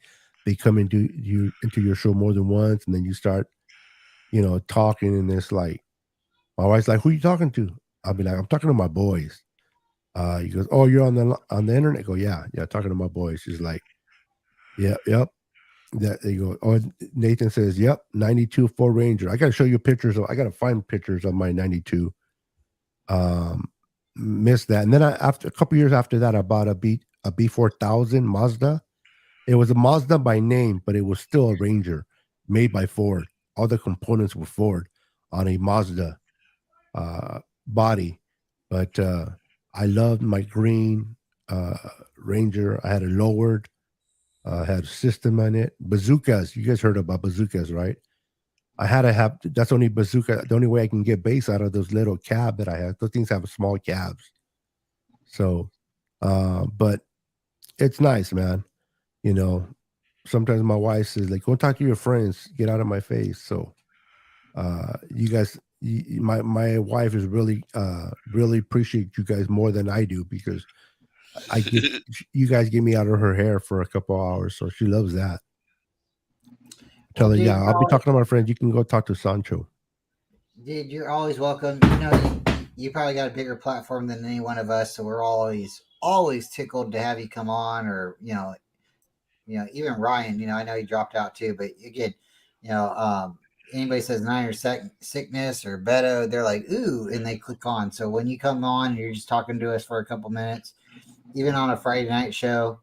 they come into your show more than once, and then you start talking, and it's like, my wife's like, who you talking to? I'll be like, I'm talking to my boys. He goes, "Oh, you're on the internet?" I go, "Yeah, talking to my boys." She's like, "Yeah, yep." That they go. Oh, Nathan says, "Yep, 92 Ford Ranger." I got to show you pictures. I got to find pictures of my 92. Missed that, and then after a couple years after that, I bought a B4000 Mazda. It was a Mazda by name, but it was still a Ranger made by Ford. All the components were Ford on a Mazda body. But I loved my green Ranger. I had it lowered. Had a system on it. Bazookas. You guys heard about bazookas, right? I had to have. That's the only bazooka. The only way I can get bass out of those little cab that I have. Those things have small cabs. So, but it's nice, man. You know, sometimes my wife says, like, go talk to your friends, get out of my face. So you guys, my wife is really appreciate you guys more than I do, because you guys get me out of her hair for a couple hours. So she loves that. Tell her, dude, yeah, I'll be talking to my friends. You can go talk to Sancho. Dude, you're always welcome. You know, you probably got a bigger platform than any one of us, so we're always tickled to have you come on, or even Ryan. I know he dropped out too, but again, anybody says Niner sickness or Beto, they're like, ooh, and they click on. So when you come on, you're just talking to us for a couple minutes, even on a Friday night show.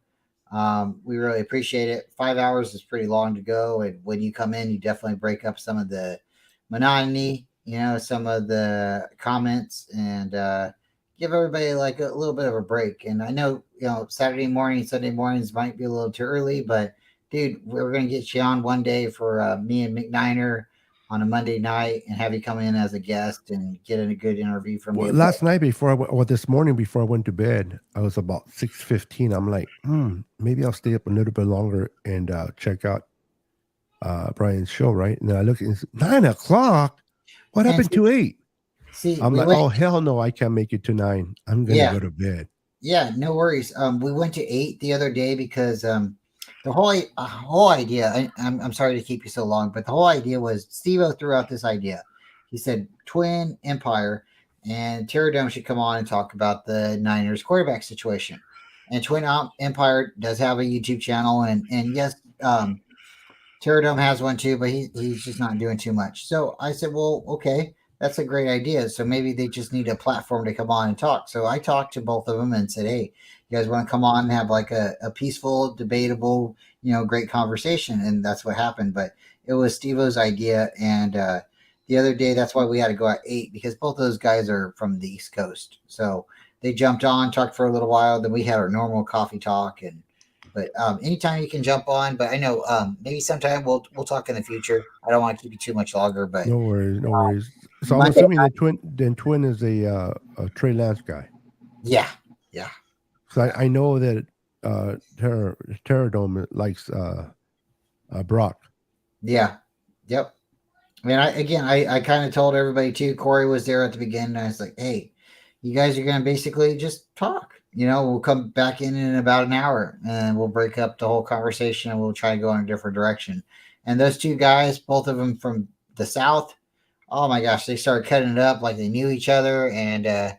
We really appreciate it. 5 hours is pretty long to go, and when you come in, you definitely break up some of the monotony, some of the comments, and give everybody like a little bit of a break. And I know, Saturday morning, Sunday mornings might be a little too early, but dude, we're going to get you on one day for me and McNiner on a Monday night and have you come in as a guest and get in a good interview from you. Last night this morning before I went to bed, I was about 6:15. I'm like, maybe I'll stay up a little bit longer and check out Brian's show, right? And then I look, and it's 9 o'clock. What happened to 8? See, I'm like, oh, hell no, I can't make it to 9. I'm going to go to bed. Yeah, no worries. We went to 8 the other day because the whole idea, I'm sorry to keep you so long, but the whole idea was Steve-O threw out this idea. He said Twin Empire and Terradome should come on and talk about the Niners quarterback situation. And Twin Empire does have a YouTube channel, and yes, Terradome has one too, but he's just not doing too much. So I said, well, okay, that's a great idea. So maybe they just need a platform to come on and talk. So I talked to both of them and said, hey, you guys want to come on and have like a peaceful, debatable, great conversation? And that's what happened. But it was Steve-O's idea. And the other day, that's why we had to go at 8, because both of those guys are from the East Coast. So they jumped on, talked for a little while. Then we had our normal coffee talk. But anytime you can jump on. But I know maybe sometime we'll talk in the future. I don't want to keep you too much longer. But no worries. So I'm assuming the twin is a Trey Lance guy. Yeah. So I know that Terradome likes Brock. Yeah. Yep. I mean, I kind of told everybody too. Corey was there at the beginning. I was like, hey, you guys are going to basically just talk. We'll come back in about an hour and we'll break up the whole conversation and we'll try to go in a different direction. And those two guys, both of them from the South, oh my gosh, they started cutting it up like they knew each other. And I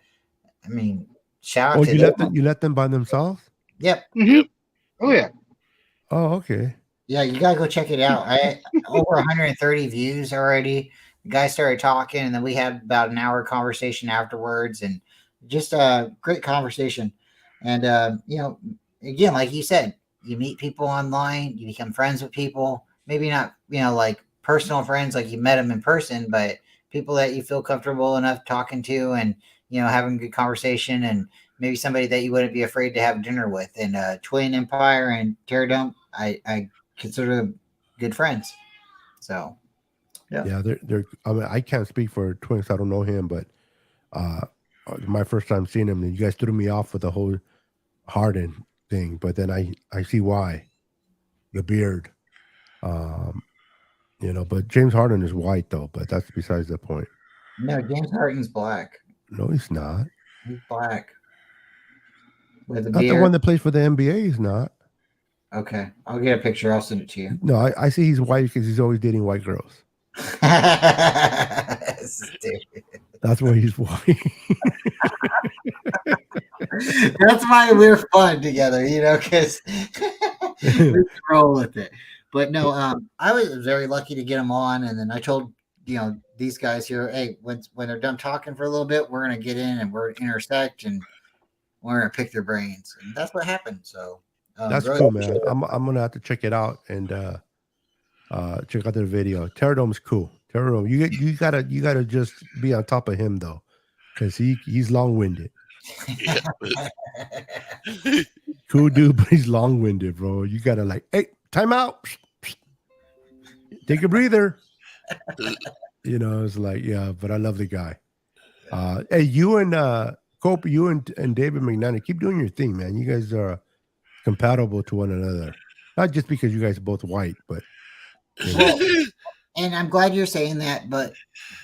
mean, shout out to them. You let them by themselves? Yep. Mm-hmm. Oh yeah. Oh, okay. Yeah, you gotta go check it out. I over 130 views already. The guy started talking, and then we had about an hour conversation afterwards, and just a great conversation. And again, like you said, you meet people online, you become friends with people. Maybe not, like personal friends, like you met them in person, but people that you feel comfortable enough talking to, and having a good conversation, and maybe somebody that you wouldn't be afraid to have dinner with. And Twin Empire and Terradome, I consider them good friends. So yeah, they're I mean, I can't speak for Twins. I don't know him, but my first time seeing him, you guys threw me off with the whole Harden thing, but then I see why. The beard. But James Harden is white though, but that's besides the point. No, James Harden's black. No, he's not. He's black. With a not beard. The one that plays for the NBA. He's not. Okay, I'll get a picture. I'll send it to you. No, I see he's white because he's always dating white girls. Stupid. That's why he's white. That's why we're fun together, because we roll with it. But no, I was very lucky to get him on, and then I told these guys here, hey, when they're done talking for a little bit, we're gonna get in and we're gonna intersect and we're gonna pick their brains, and that's what happened. So That's really cool, man. I'm gonna have to check it out and check out their video. Terradome's cool. Terradome, you gotta just be on top of him though, because he's long winded. Yeah. Cool dude, but he's long winded, bro. You gotta like, hey, time out. Take a breather. It's like, yeah, but I love the guy. Hey, you and Cope, you and David McNally, keep doing your thing, man. You guys are compatible to one another. Not just because you guys are both white, but Well, and I'm glad you're saying that, but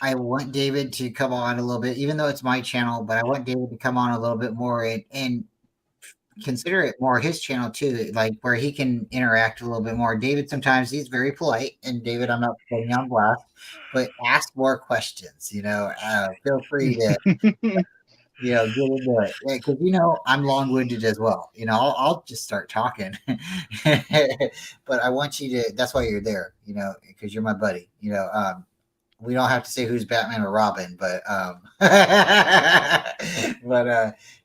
I want David to come on a little bit, even though it's my channel, but I want David to come on a little bit more and consider it more his channel too, like where he can interact a little bit more. David, sometimes he's very polite, and David, I'm not putting you on blast, but ask more questions, feel free to get into it, because I'm long-winded as well. I'll just start talking, but I want you to. That's why you're there, because you're my buddy. We don't have to say who's Batman or Robin, but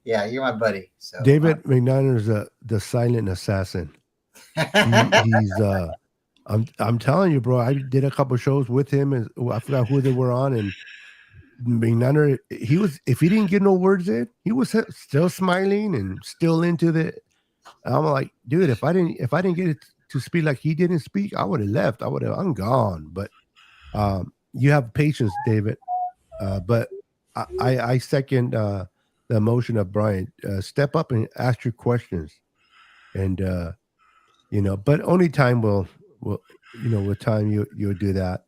yeah, you're my buddy. So David McNally is the silent assassin. He's I'm telling you, bro. I did a couple shows with him, and I forgot who they were on, and McNally, he was, if he didn't get no words in, he was still smiling and still into the. I'm like, dude, if I didn't get it to speak like he didn't speak, I would have left. I'm gone. But you have patience, David. But I second the emotion of Brian. Step up and ask your questions, and but only time will with time you'll do that.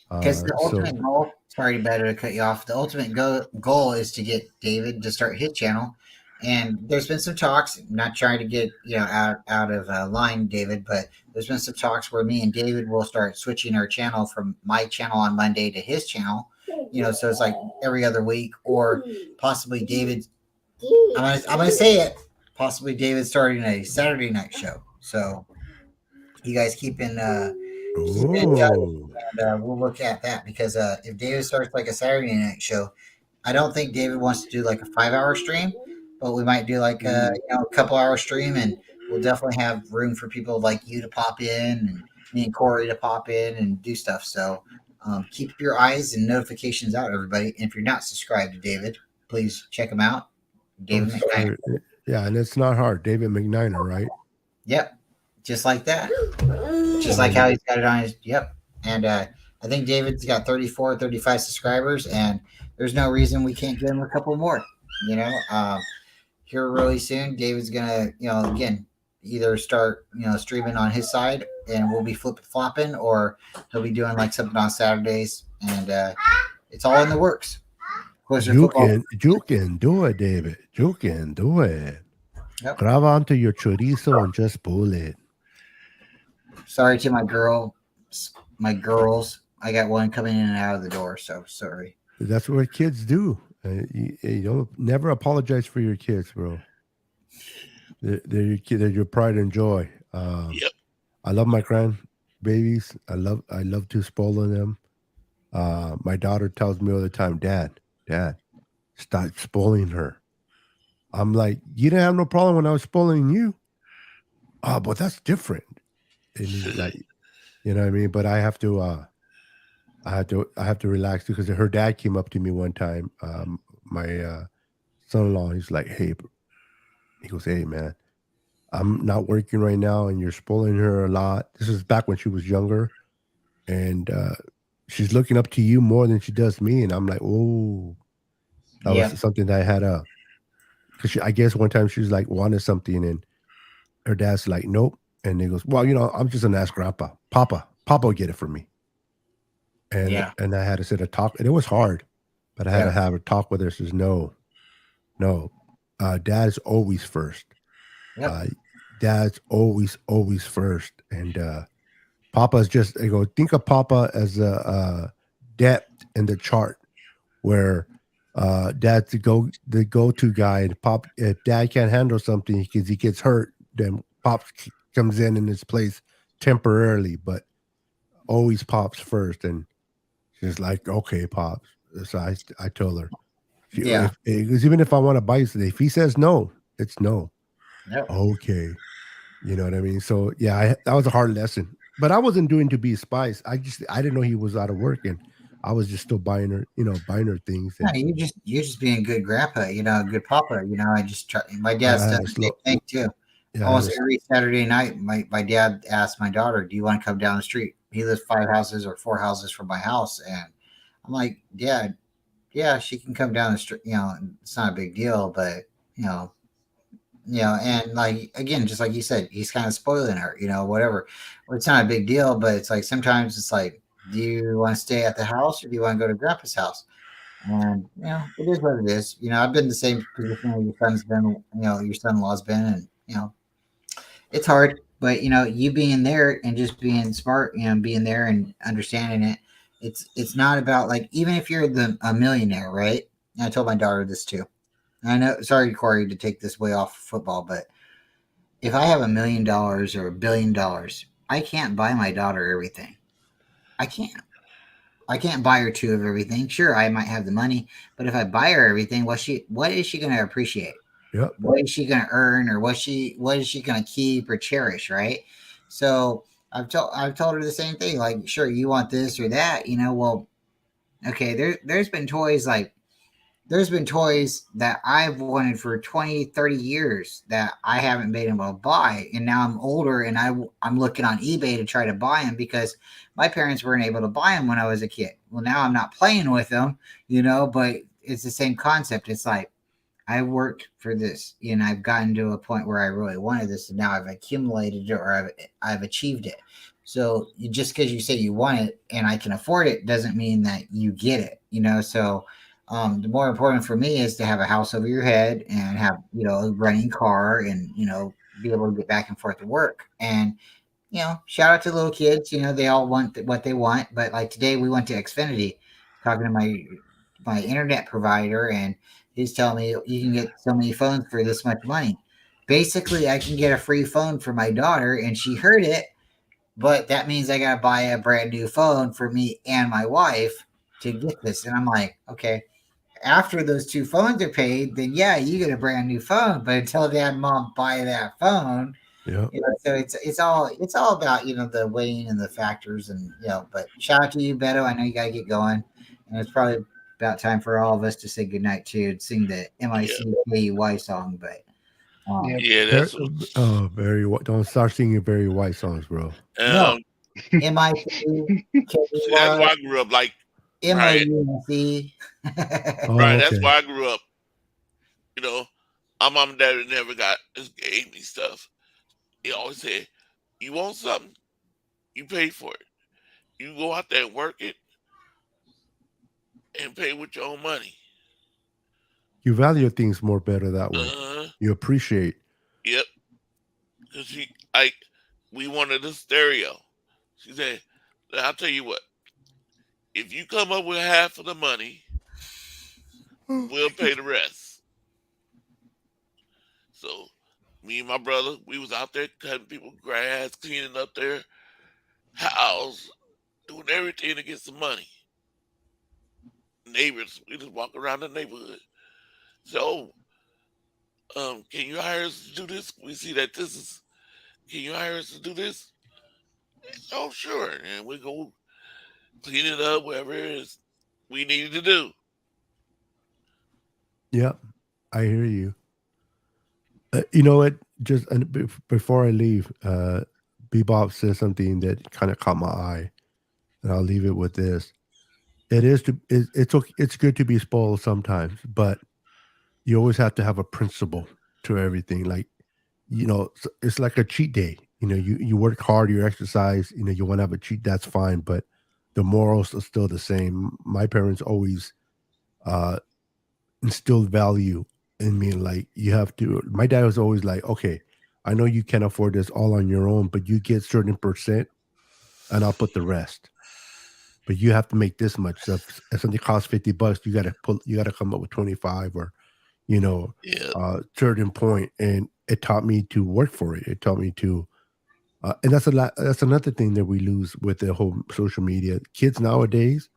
Because the ultimate goal, sorry, better to cut you off. The ultimate goal is to get David to start his channel. And there's been some talks, not trying to get out of line, David, but there's been some talks where me and David will start switching our channel from my channel on Monday to his channel. So it's like every other week, or possibly David. I'm gonna say it. Possibly David starting a Saturday night show. So you guys keep in touch, and we'll look at that, because if David starts like a Saturday night show, I don't think David wants to do like a 5-hour stream, but we might do like a couple-hour stream, and we'll definitely have room for people like you to pop in, and me and Corey to pop in and do stuff. So keep your eyes and notifications out, everybody. And if you're not subscribed to David, please check him out. David McNally. Yeah, and it's not hard. David McNally, right? Yep. Just like that. Just like how he's got it on his. Yep. And I think David's got 34, 35 subscribers, and there's no reason we can't get him a couple more. Here really soon, David's gonna, again, either start, streaming on his side, and we'll be flopping, or he'll be doing like something on Saturdays, and it's all in the works. Of course, You can do it, David. You can do it. Yep. Grab onto your chorizo and just pull it. Sorry to my girls. I got one coming in and out of the door, so sorry. That's what kids do. You don't never apologize for your kids, bro. They're your kid. They're your pride and joy. Yep. I love my grandbabies. I love to spoil them. My daughter tells me all the time, Dad, stop spoiling her. I'm like, you didn't have no problem when I was spoiling you. Oh, but that's different. And he's like, you know what I mean? But I have to relax, because her dad came up to me one time. My son-in-law, he's like, he goes, hey man, I'm not working right now, and you're spoiling her a lot. This is back when she was younger, and she's looking up to you more than she does me. And I'm like, oh, that was something that I had because I guess one time she was like wanted something, and her dad's like, nope. And he goes, well, I'm just gonna ask Grandpa. Papa will get it for me. And and I had to sit and talk, and it was hard, but I had to have a talk with her. She says, no, Dad's always first. Yep. Dad's always first. And Papa's just, think of Papa as a depth in the chart, where Dad's the go-to guy. And Pop, if Dad can't handle something because he gets hurt, then Pops comes in his place temporarily, but always Pops first. And she's like, "Okay, Pops." So I told her, Yeah. because even if I want to buy something, if he says no, it's no. Yep. Okay, you know what I mean. So yeah, that was a hard lesson. But I wasn't doing to be a spice. I didn't know he was out of work, and I was just still buying her things. Yeah, And you're just being a good grandpa, a good papa. I just try. My dad's I had done a the same slow- thing too. yeah, Almost every Saturday night, my dad asked my daughter, "Do you want to come down the street?" He lives 5 houses or 4 houses from my house, and I'm like, "Dad, yeah, she can come down the street. It's not a big deal, but and like again, just like you said, he's kind of spoiling her, whatever. Well, it's not a big deal, but it's like sometimes it's like, do you want to stay at the house or do you want to go to Grandpa's house? And it is what it is. I've been in the same position where your son's been, your son-in-law's been, and it's hard. But you being there and just being smart, being there and understanding it. It's not about like even if you're a millionaire, right? And I told my daughter this too. I know, sorry, Corey, to take this way off football, but if I have $1 million or $1 billion, I can't buy my daughter everything. I can't. I can't buy her 2 of everything. Sure, I might have the money, but if I buy her everything, what is she going to appreciate? Yep. What is she going to earn, or what is she going to keep or cherish, right? So I've told her the same thing. Like, sure, you want this or that, well, okay, there's been toys like. There's been toys that I've wanted for 20, 30 years that I haven't been able to buy. And now I'm older and I'm looking on eBay to try to buy them because my parents weren't able to buy them when I was a kid. Well, now I'm not playing with them, but it's the same concept. It's like, I worked for this and I've gotten to a point where I really wanted this and now I've accumulated it or I've achieved it. So just because you say you want it and I can afford it doesn't mean that you get it, so the more important for me is to have a house over your head and have, a running car and, be able to get back and forth to work. And, shout out to little kids, they all want what they want. But like today we went to Xfinity talking to my internet provider and he's telling me you can get so many phones for this much money. Basically, I can get a free phone for my daughter and she heard it, but that means I got to buy a brand new phone for me and my wife to get this. And I'm like, okay. After those 2 phones are paid, then yeah, you get a brand new phone. But until dad and mom buy that phone, yeah. So it's all about the weighing and the factors and But shout out to you, Beto. I know you gotta get going, and it's probably about time for all of us to say goodnight too and sing the MICKUY song. But that's Barry. Don't start singing Barry White songs, bro. no, See, that's why I grew up like. MIUNC. Right, that's why I grew up. My mom and dad never just gave me stuff. He always said, "You want something, you pay for it. You go out there and work it, and pay with your own money." You value things more better that way. You appreciate. Yep. Because we wanted a stereo. She said, "I'll tell you what. If you come up with half of the money, we'll pay the rest." So me and my brother, we was out there cutting people's grass, cleaning up their house, doing everything to get some money. Neighbors, we just walk around the neighborhood. So, can you hire us to do this? We see that can you hire us to do this? Oh, sure. And we go clean it up, whatever it is we needed to do. Yeah, I hear you. You know what? Just before I leave, Bebop says something that kind of caught my eye, and I'll leave it with this. It's good to be spoiled sometimes, but you always have to have a principle to everything. Like, it's like a cheat day. You work hard, you exercise. You want to have a cheat. That's fine, but the morals are still the same. My parents always instilled value in me. Like, you have to. My dad was always like, "Okay, I know you can't afford this all on your own, but you get certain percent, and I'll put the rest." but you have to make this much stuff. If something costs $50, you gotta come up with 25 or certain point. And it taught me to work for it. It taught me to and that's another thing that we lose with the whole social media. Kids nowadays,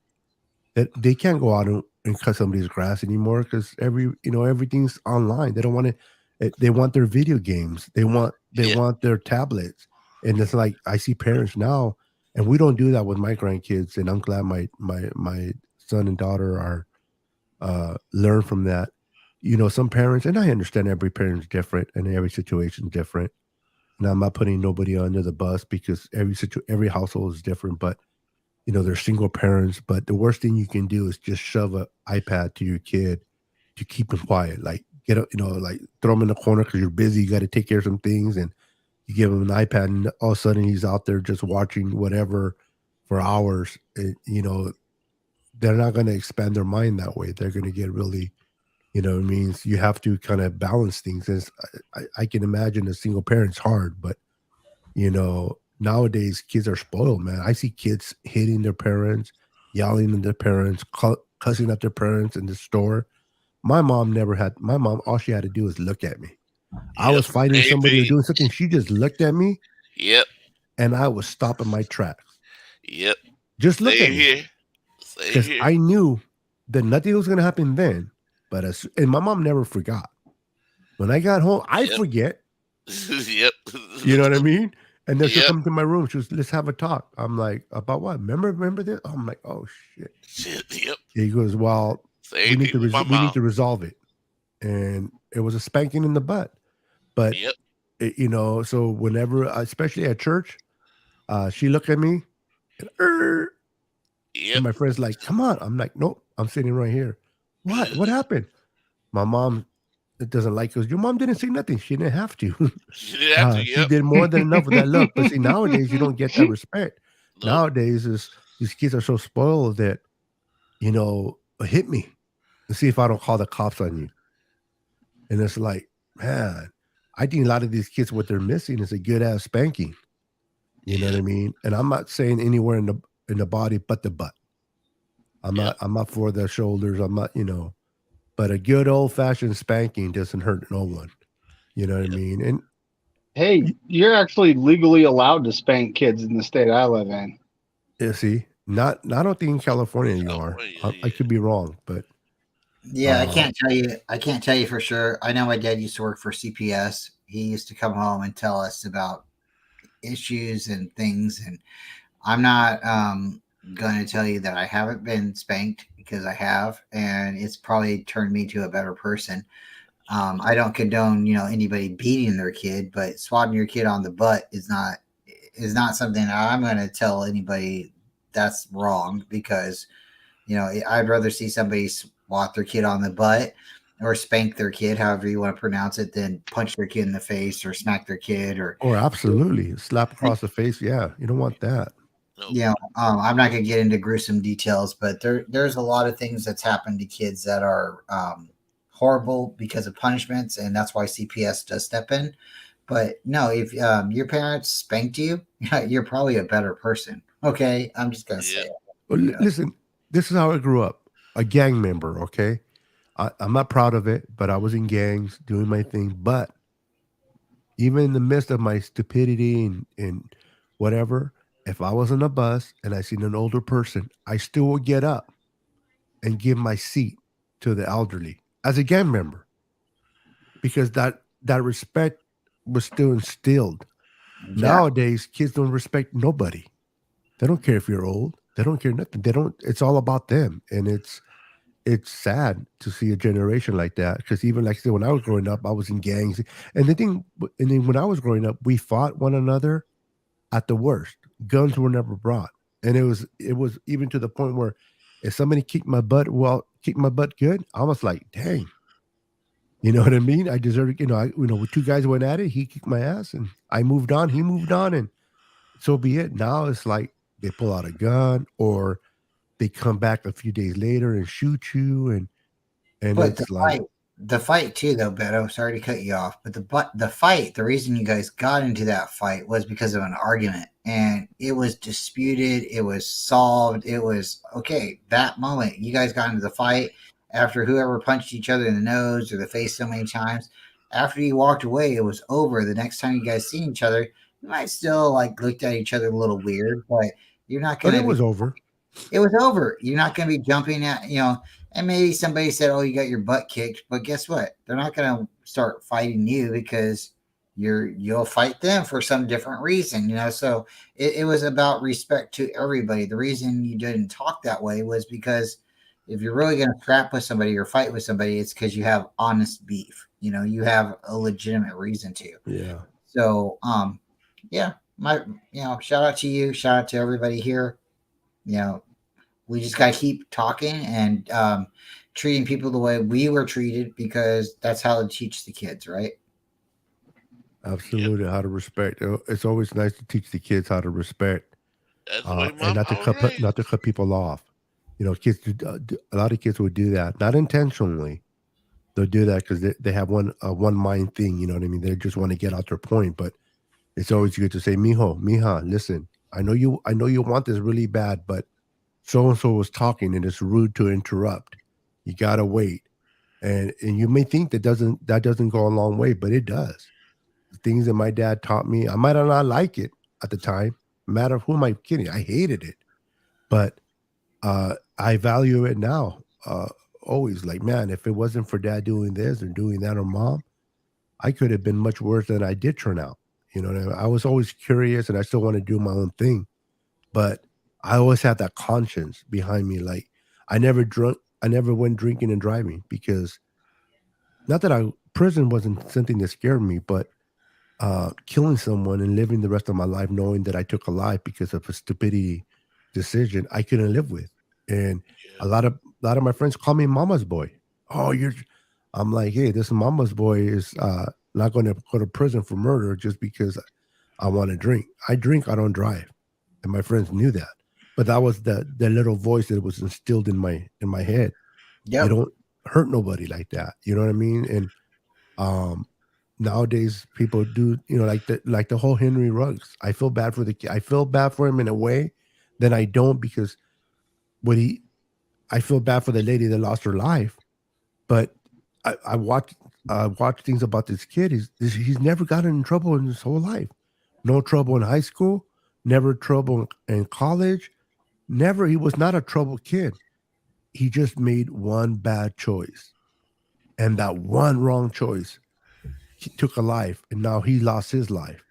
that they can't go out and cut somebody's grass anymore because everything's online. They don't want to. They want their video games. They want their tablets. And it's like I see parents now, and we don't do that with my grandkids. And I'm glad my son and daughter are learn from that. Some parents, and I understand every parent's different and every situation's different. And I'm not putting nobody under the bus because every household is different. But they're single parents. But the worst thing you can do is just shove an iPad to your kid to keep him quiet. Like like throw him in the corner because you're busy. You got to take care of some things, and you give him an iPad, and all of a sudden he's out there just watching whatever for hours. They're not going to expand their mind that way. They're going to get really. It means you have to kind of balance things. I can imagine a single parent's hard, but nowadays kids are spoiled, man. I see kids hitting their parents, yelling at their parents, cussing at their parents in the store. My mom, all she had to do was look at me. I was fighting somebody or doing something. She just looked at me. Yep. And I was stopping my tracks. Yep. Just look at me. Here. Because I knew that nothing was going to happen then. But and my mom never forgot. When I got home, I forget. Yep. You know what I mean? And then she'll come to my room. She goes, "Let's have a talk." I'm like, "About what? Remember this?" I'm like, "Oh shit." Yep. He goes, "Well, we need to resolve it." And it was a spanking in the butt. But so whenever, especially at church, she looked at me, and my friend's like, "Come on." I'm like, "Nope, I'm sitting right here." What happened? My mom doesn't like us. Your mom didn't say nothing. She didn't have to. She didn't have to. She did more than enough with that look. But see, nowadays you don't get that respect. Nope. Nowadays these kids are so spoiled that hit me and see if I don't call the cops on you. And it's like, man, I think a lot of these kids, what they're missing is a good ass spanking. You know what I mean? And I'm not saying anywhere in the body but the butt. I'm not for the shoulders. I'm not, but a good old fashioned spanking doesn't hurt no one. You know what I mean? And hey, you're actually legally allowed to spank kids in the state I live in. Yeah, see, I don't think in California you are. I could be wrong, but yeah, I can't tell you for sure. I know my dad used to work for CPS. He used to come home and tell us about issues and things, and I'm not going to tell you that I haven't been spanked because I have, and it's probably turned me to a better person. I don't condone, anybody beating their kid, but swatting your kid on the butt is not something I'm going to tell anybody that's wrong, because, I'd rather see somebody swat their kid on the butt or spank their kid, however you want to pronounce it, than punch their kid in the face or smack their kid or absolutely slap across the face. Yeah, you don't want that. I'm not going to get into gruesome details, but there's a lot of things that's happened to kids that are horrible because of punishments, and that's why CPS does step in. But no, if your parents spanked you, you're probably a better person. Okay, I'm just going to say it. Well, listen, this is how I grew up, a gang member, okay? I'm not proud of it, but I was in gangs doing my thing. But even in the midst of my stupidity and whatever, if I was on a bus and I seen an older person, I still would get up and give my seat to the elderly as a gang member, because that respect was still instilled. Yeah. Nowadays, kids don't respect nobody. They don't care if you're old. They don't care nothing. It's all about them. And it's sad to see a generation like that, because even like I said, when I was growing up, I was in gangs. And then when I was growing up, we fought one another at the worst. Guns were never brought. And it was even to the point where if somebody kicked my butt good, I was like, dang. You know what I mean? I deserved, two guys went at it, he kicked my ass and I moved on, he moved on, and so be it. Now it's like they pull out a gun or they come back a few days later and shoot you, and but it's like the fight too, though, Beto. Sorry to cut you off, but the fight, the reason you guys got into that fight was because of an argument, and it was disputed. It was solved. It was okay. That moment, you guys got into the fight after whoever punched each other in the nose or the face so many times. After you walked away, it was over. The next time you guys see each other, you might still like looked at each other a little weird, but you're not But going it to was be. over. It was over. You're not going to be jumping at, and maybe somebody said, "Oh, you got your butt kicked," but guess what? They're not going to start fighting you because you'll fight them for some different reason, So it was about respect to everybody. The reason you didn't talk that way was because if you're really going to scrap with somebody or fight with somebody, it's because you have honest beef. You have a legitimate reason to. Yeah. So, yeah, shout out to you. Shout out to everybody here. We just got to keep talking and treating people the way we were treated because that's how to teach the kids, right? Absolutely, how to respect. It's always nice to teach the kids how to respect, That's the way my and mama raised. not to cut people off. Kids a lot of kids would do that, not intentionally. They'll do that because they have one mind thing. You know what I mean? They just want to get out their point. But it's always good to say, "Mijo, mija, listen. I know you want this really bad, but so and so was talking, and it's rude to interrupt. You gotta wait." And you may think that doesn't go a long way, but it does. Things that my dad taught me, I might not like it at the time. Matter of who am I kidding? I hated it, but I value it now. Always like, man, if it wasn't for dad doing this or doing that or mom, I could have been much worse than I did turn out. You know what I mean? I was always curious and I still want to do my own thing, but I always had that conscience behind me. Like I never went drinking and driving because not that prison wasn't something that scared me, but killing someone and living the rest of my life knowing that I took a life because of a stupidity decision I couldn't live with. And a lot of my friends call me mama's boy. Oh, I'm like, hey, this mama's boy is not going to go to prison for murder just because I want to drink. I drink, I don't drive. And my friends knew that. But that was the little voice that was instilled in my head. Yep. You don't hurt nobody like that. You know what I mean? And nowadays people do, like the whole Henry Ruggs. I feel bad for the kid. I feel bad for him in a way that I don't because I feel bad for the lady that lost her life. But I watched things about this kid. He's never gotten in trouble in his whole life. No trouble in high school, never trouble in college. Never. He was not a troubled kid. He just made one bad choice. And that one wrong choice he took a life, and now he lost his life.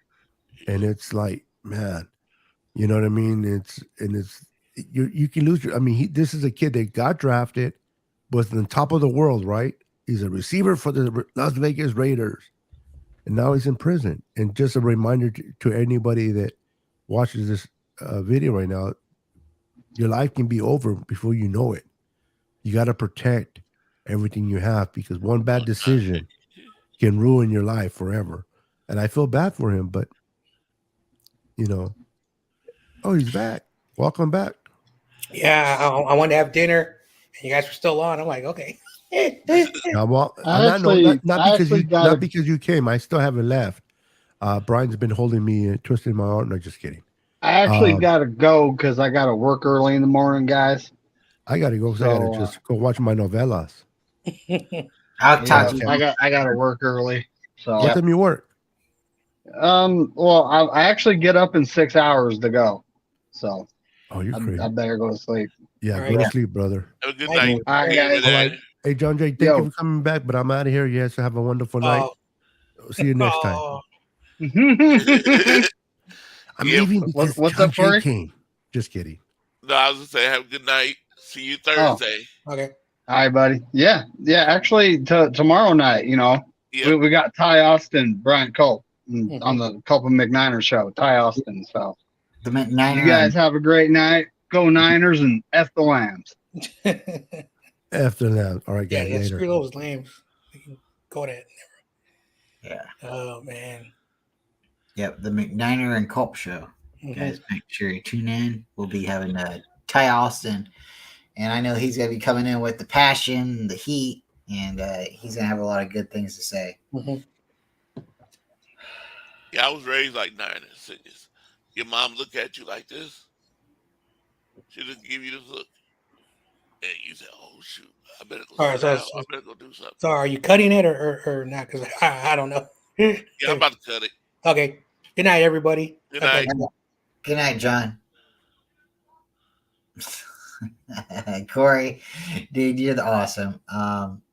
And it's like, man, you know what I mean? You can lose this is a kid that got drafted, was on the top of the world, right? He's a receiver for the Las Vegas Raiders. And now he's in prison. And just a reminder to anybody that watches this video right now, your life can be over before you know it. You got to protect everything you have because one bad decision can ruin your life forever. And I feel bad for him, but oh, he's back. Welcome back. Yeah, I wanted to have dinner, and you guys were still on. I'm like, okay. Not because you came. I still haven't left. Brian's been holding me and twisting my arm. No, just kidding. I actually got to go because I got to work early in the morning, guys. I got to go because I got to just go watch my novellas. I'll talk to you. I got to work early. So what time you work? Well, I actually get up in 6 hours to go. So you're crazy. I better go to sleep. Yeah, go to sleep, brother. Have a good night. All right, guys. All right. Hey, John Jay, thank you for coming back, but I'm out of here. You guys have a wonderful night. See you next time. I'm leaving because John Jay came. Just kidding. No, I was going to say, have a good night. See you Thursday. Okay. All right, buddy. Yeah. Actually, tomorrow night, we got Ty Austin, Brian Culp on the Culp and McNiner show. Ty Austin. So the McNiner. You guys have a great night. Go Niners and F the Lambs. F the Lambs. All right, guys. Yeah, screw those Lambs. Go ahead. Yeah. Oh man. Yep, the McNiner and Culp show. Guys, make sure you tune in. We'll be having Ty Austin. And I know he's going to be coming in with the passion, the heat, and he's going to have a lot of good things to say. Yeah, I was raised like Niners. Your mom look at you like this. She just give you this look, and you say, "Oh shoot, I better go All sit right, down. I better go do something." so are you cutting it or not? Because I don't know. Yeah, I'm about to cut it. Okay. Good night, everybody. Good Okay. night. Good night, John. Corey, dude, you're the awesome.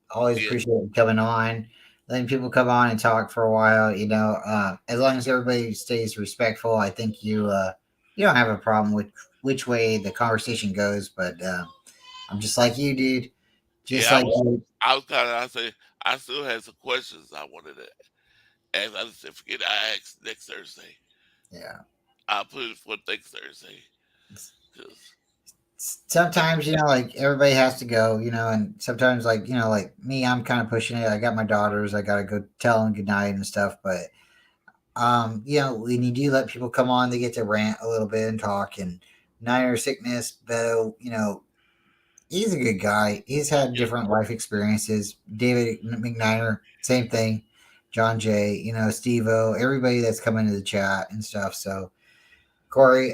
Always Yeah. appreciate you coming on, letting people come on and talk for a while. You know, as long as everybody stays respectful, I think you don't have a problem with which way the conversation goes. But I'm just like you, dude. Just Yeah, like you. I was kind of. I say I still had some questions I wanted to ask. I just said, forget it, I asked next Thursday. Yeah. I'll put it for next Thursday. 'Cause Sometimes like everybody has to go, and sometimes like me, I'm kind of pushing it. I got my daughters, I gotta go tell them good night and stuff. But when you do let people come on, they get to rant a little bit and talk. And Niner Sickness, Beto, he's a good guy. He's had different life experiences. David McNiner, same thing. John Jay, Steve O, everybody that's come into the chat and stuff. So Corey,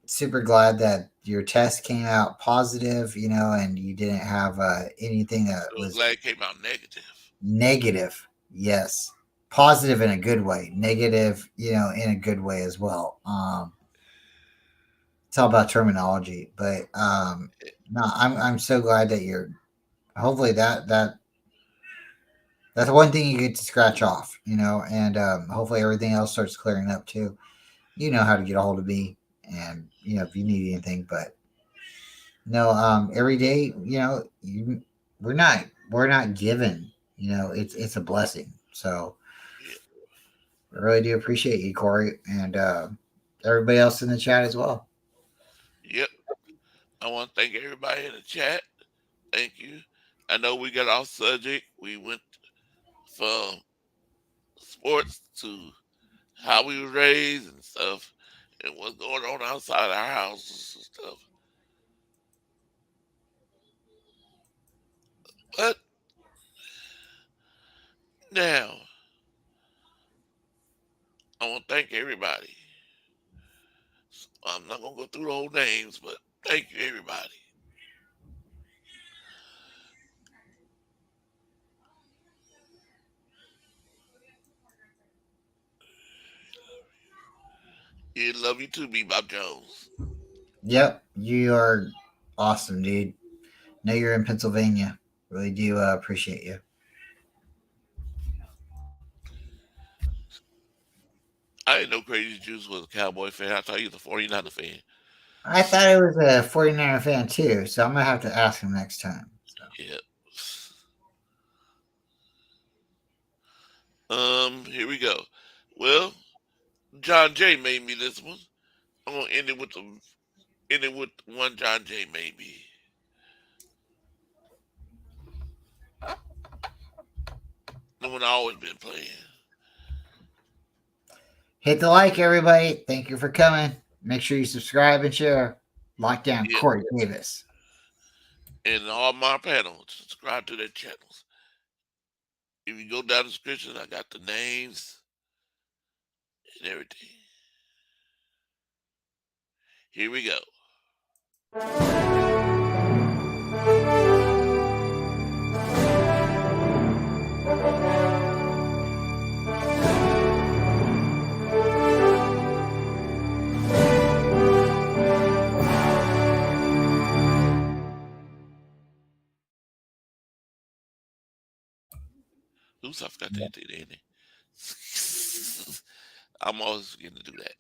super glad that your test came out positive, and you didn't have anything that I was was glad it came out negative. negative. Yes. Positive in a good way, negative, in a good way as well. It's all about terminology, but no, I'm so glad that you're hopefully that's one thing you get to scratch off, and hopefully everything else starts clearing up too. You know how to get a hold of me, and if you need anything. But no, every day, we're not given, it's a blessing. So I really do appreciate you, Corey, and everybody else in the chat as well. Yep. I want to thank everybody in the chat. Thank you. I know we got off subject. We went from sports to how we were raised and stuff, and what's going on outside our houses and stuff. But now, I want to thank everybody. I'm not going to go through the whole names, but thank you, everybody. Yeah, love you too, Bob Jones. Yep, you are awesome, dude. Know you're in Pennsylvania. Really do appreciate you. I didn't know Crazy Juice was a Cowboy fan. I thought he was a 49er fan. I thought it was a 49er fan too, so I'm gonna have to ask him next time. So. Yep. Here we go. Well, John Jay made me this one. I'm gonna end it with one John Jay made me. The one I always been playing. Hit the like, everybody. Thank you for coming. Make sure you subscribe and share. Lockdown Corey Davis. And all my panels, subscribe to their channels. If you go down the description, I got the names and everything. Here we go. Oops, I forgot to hit the ending. I'm always going to do that.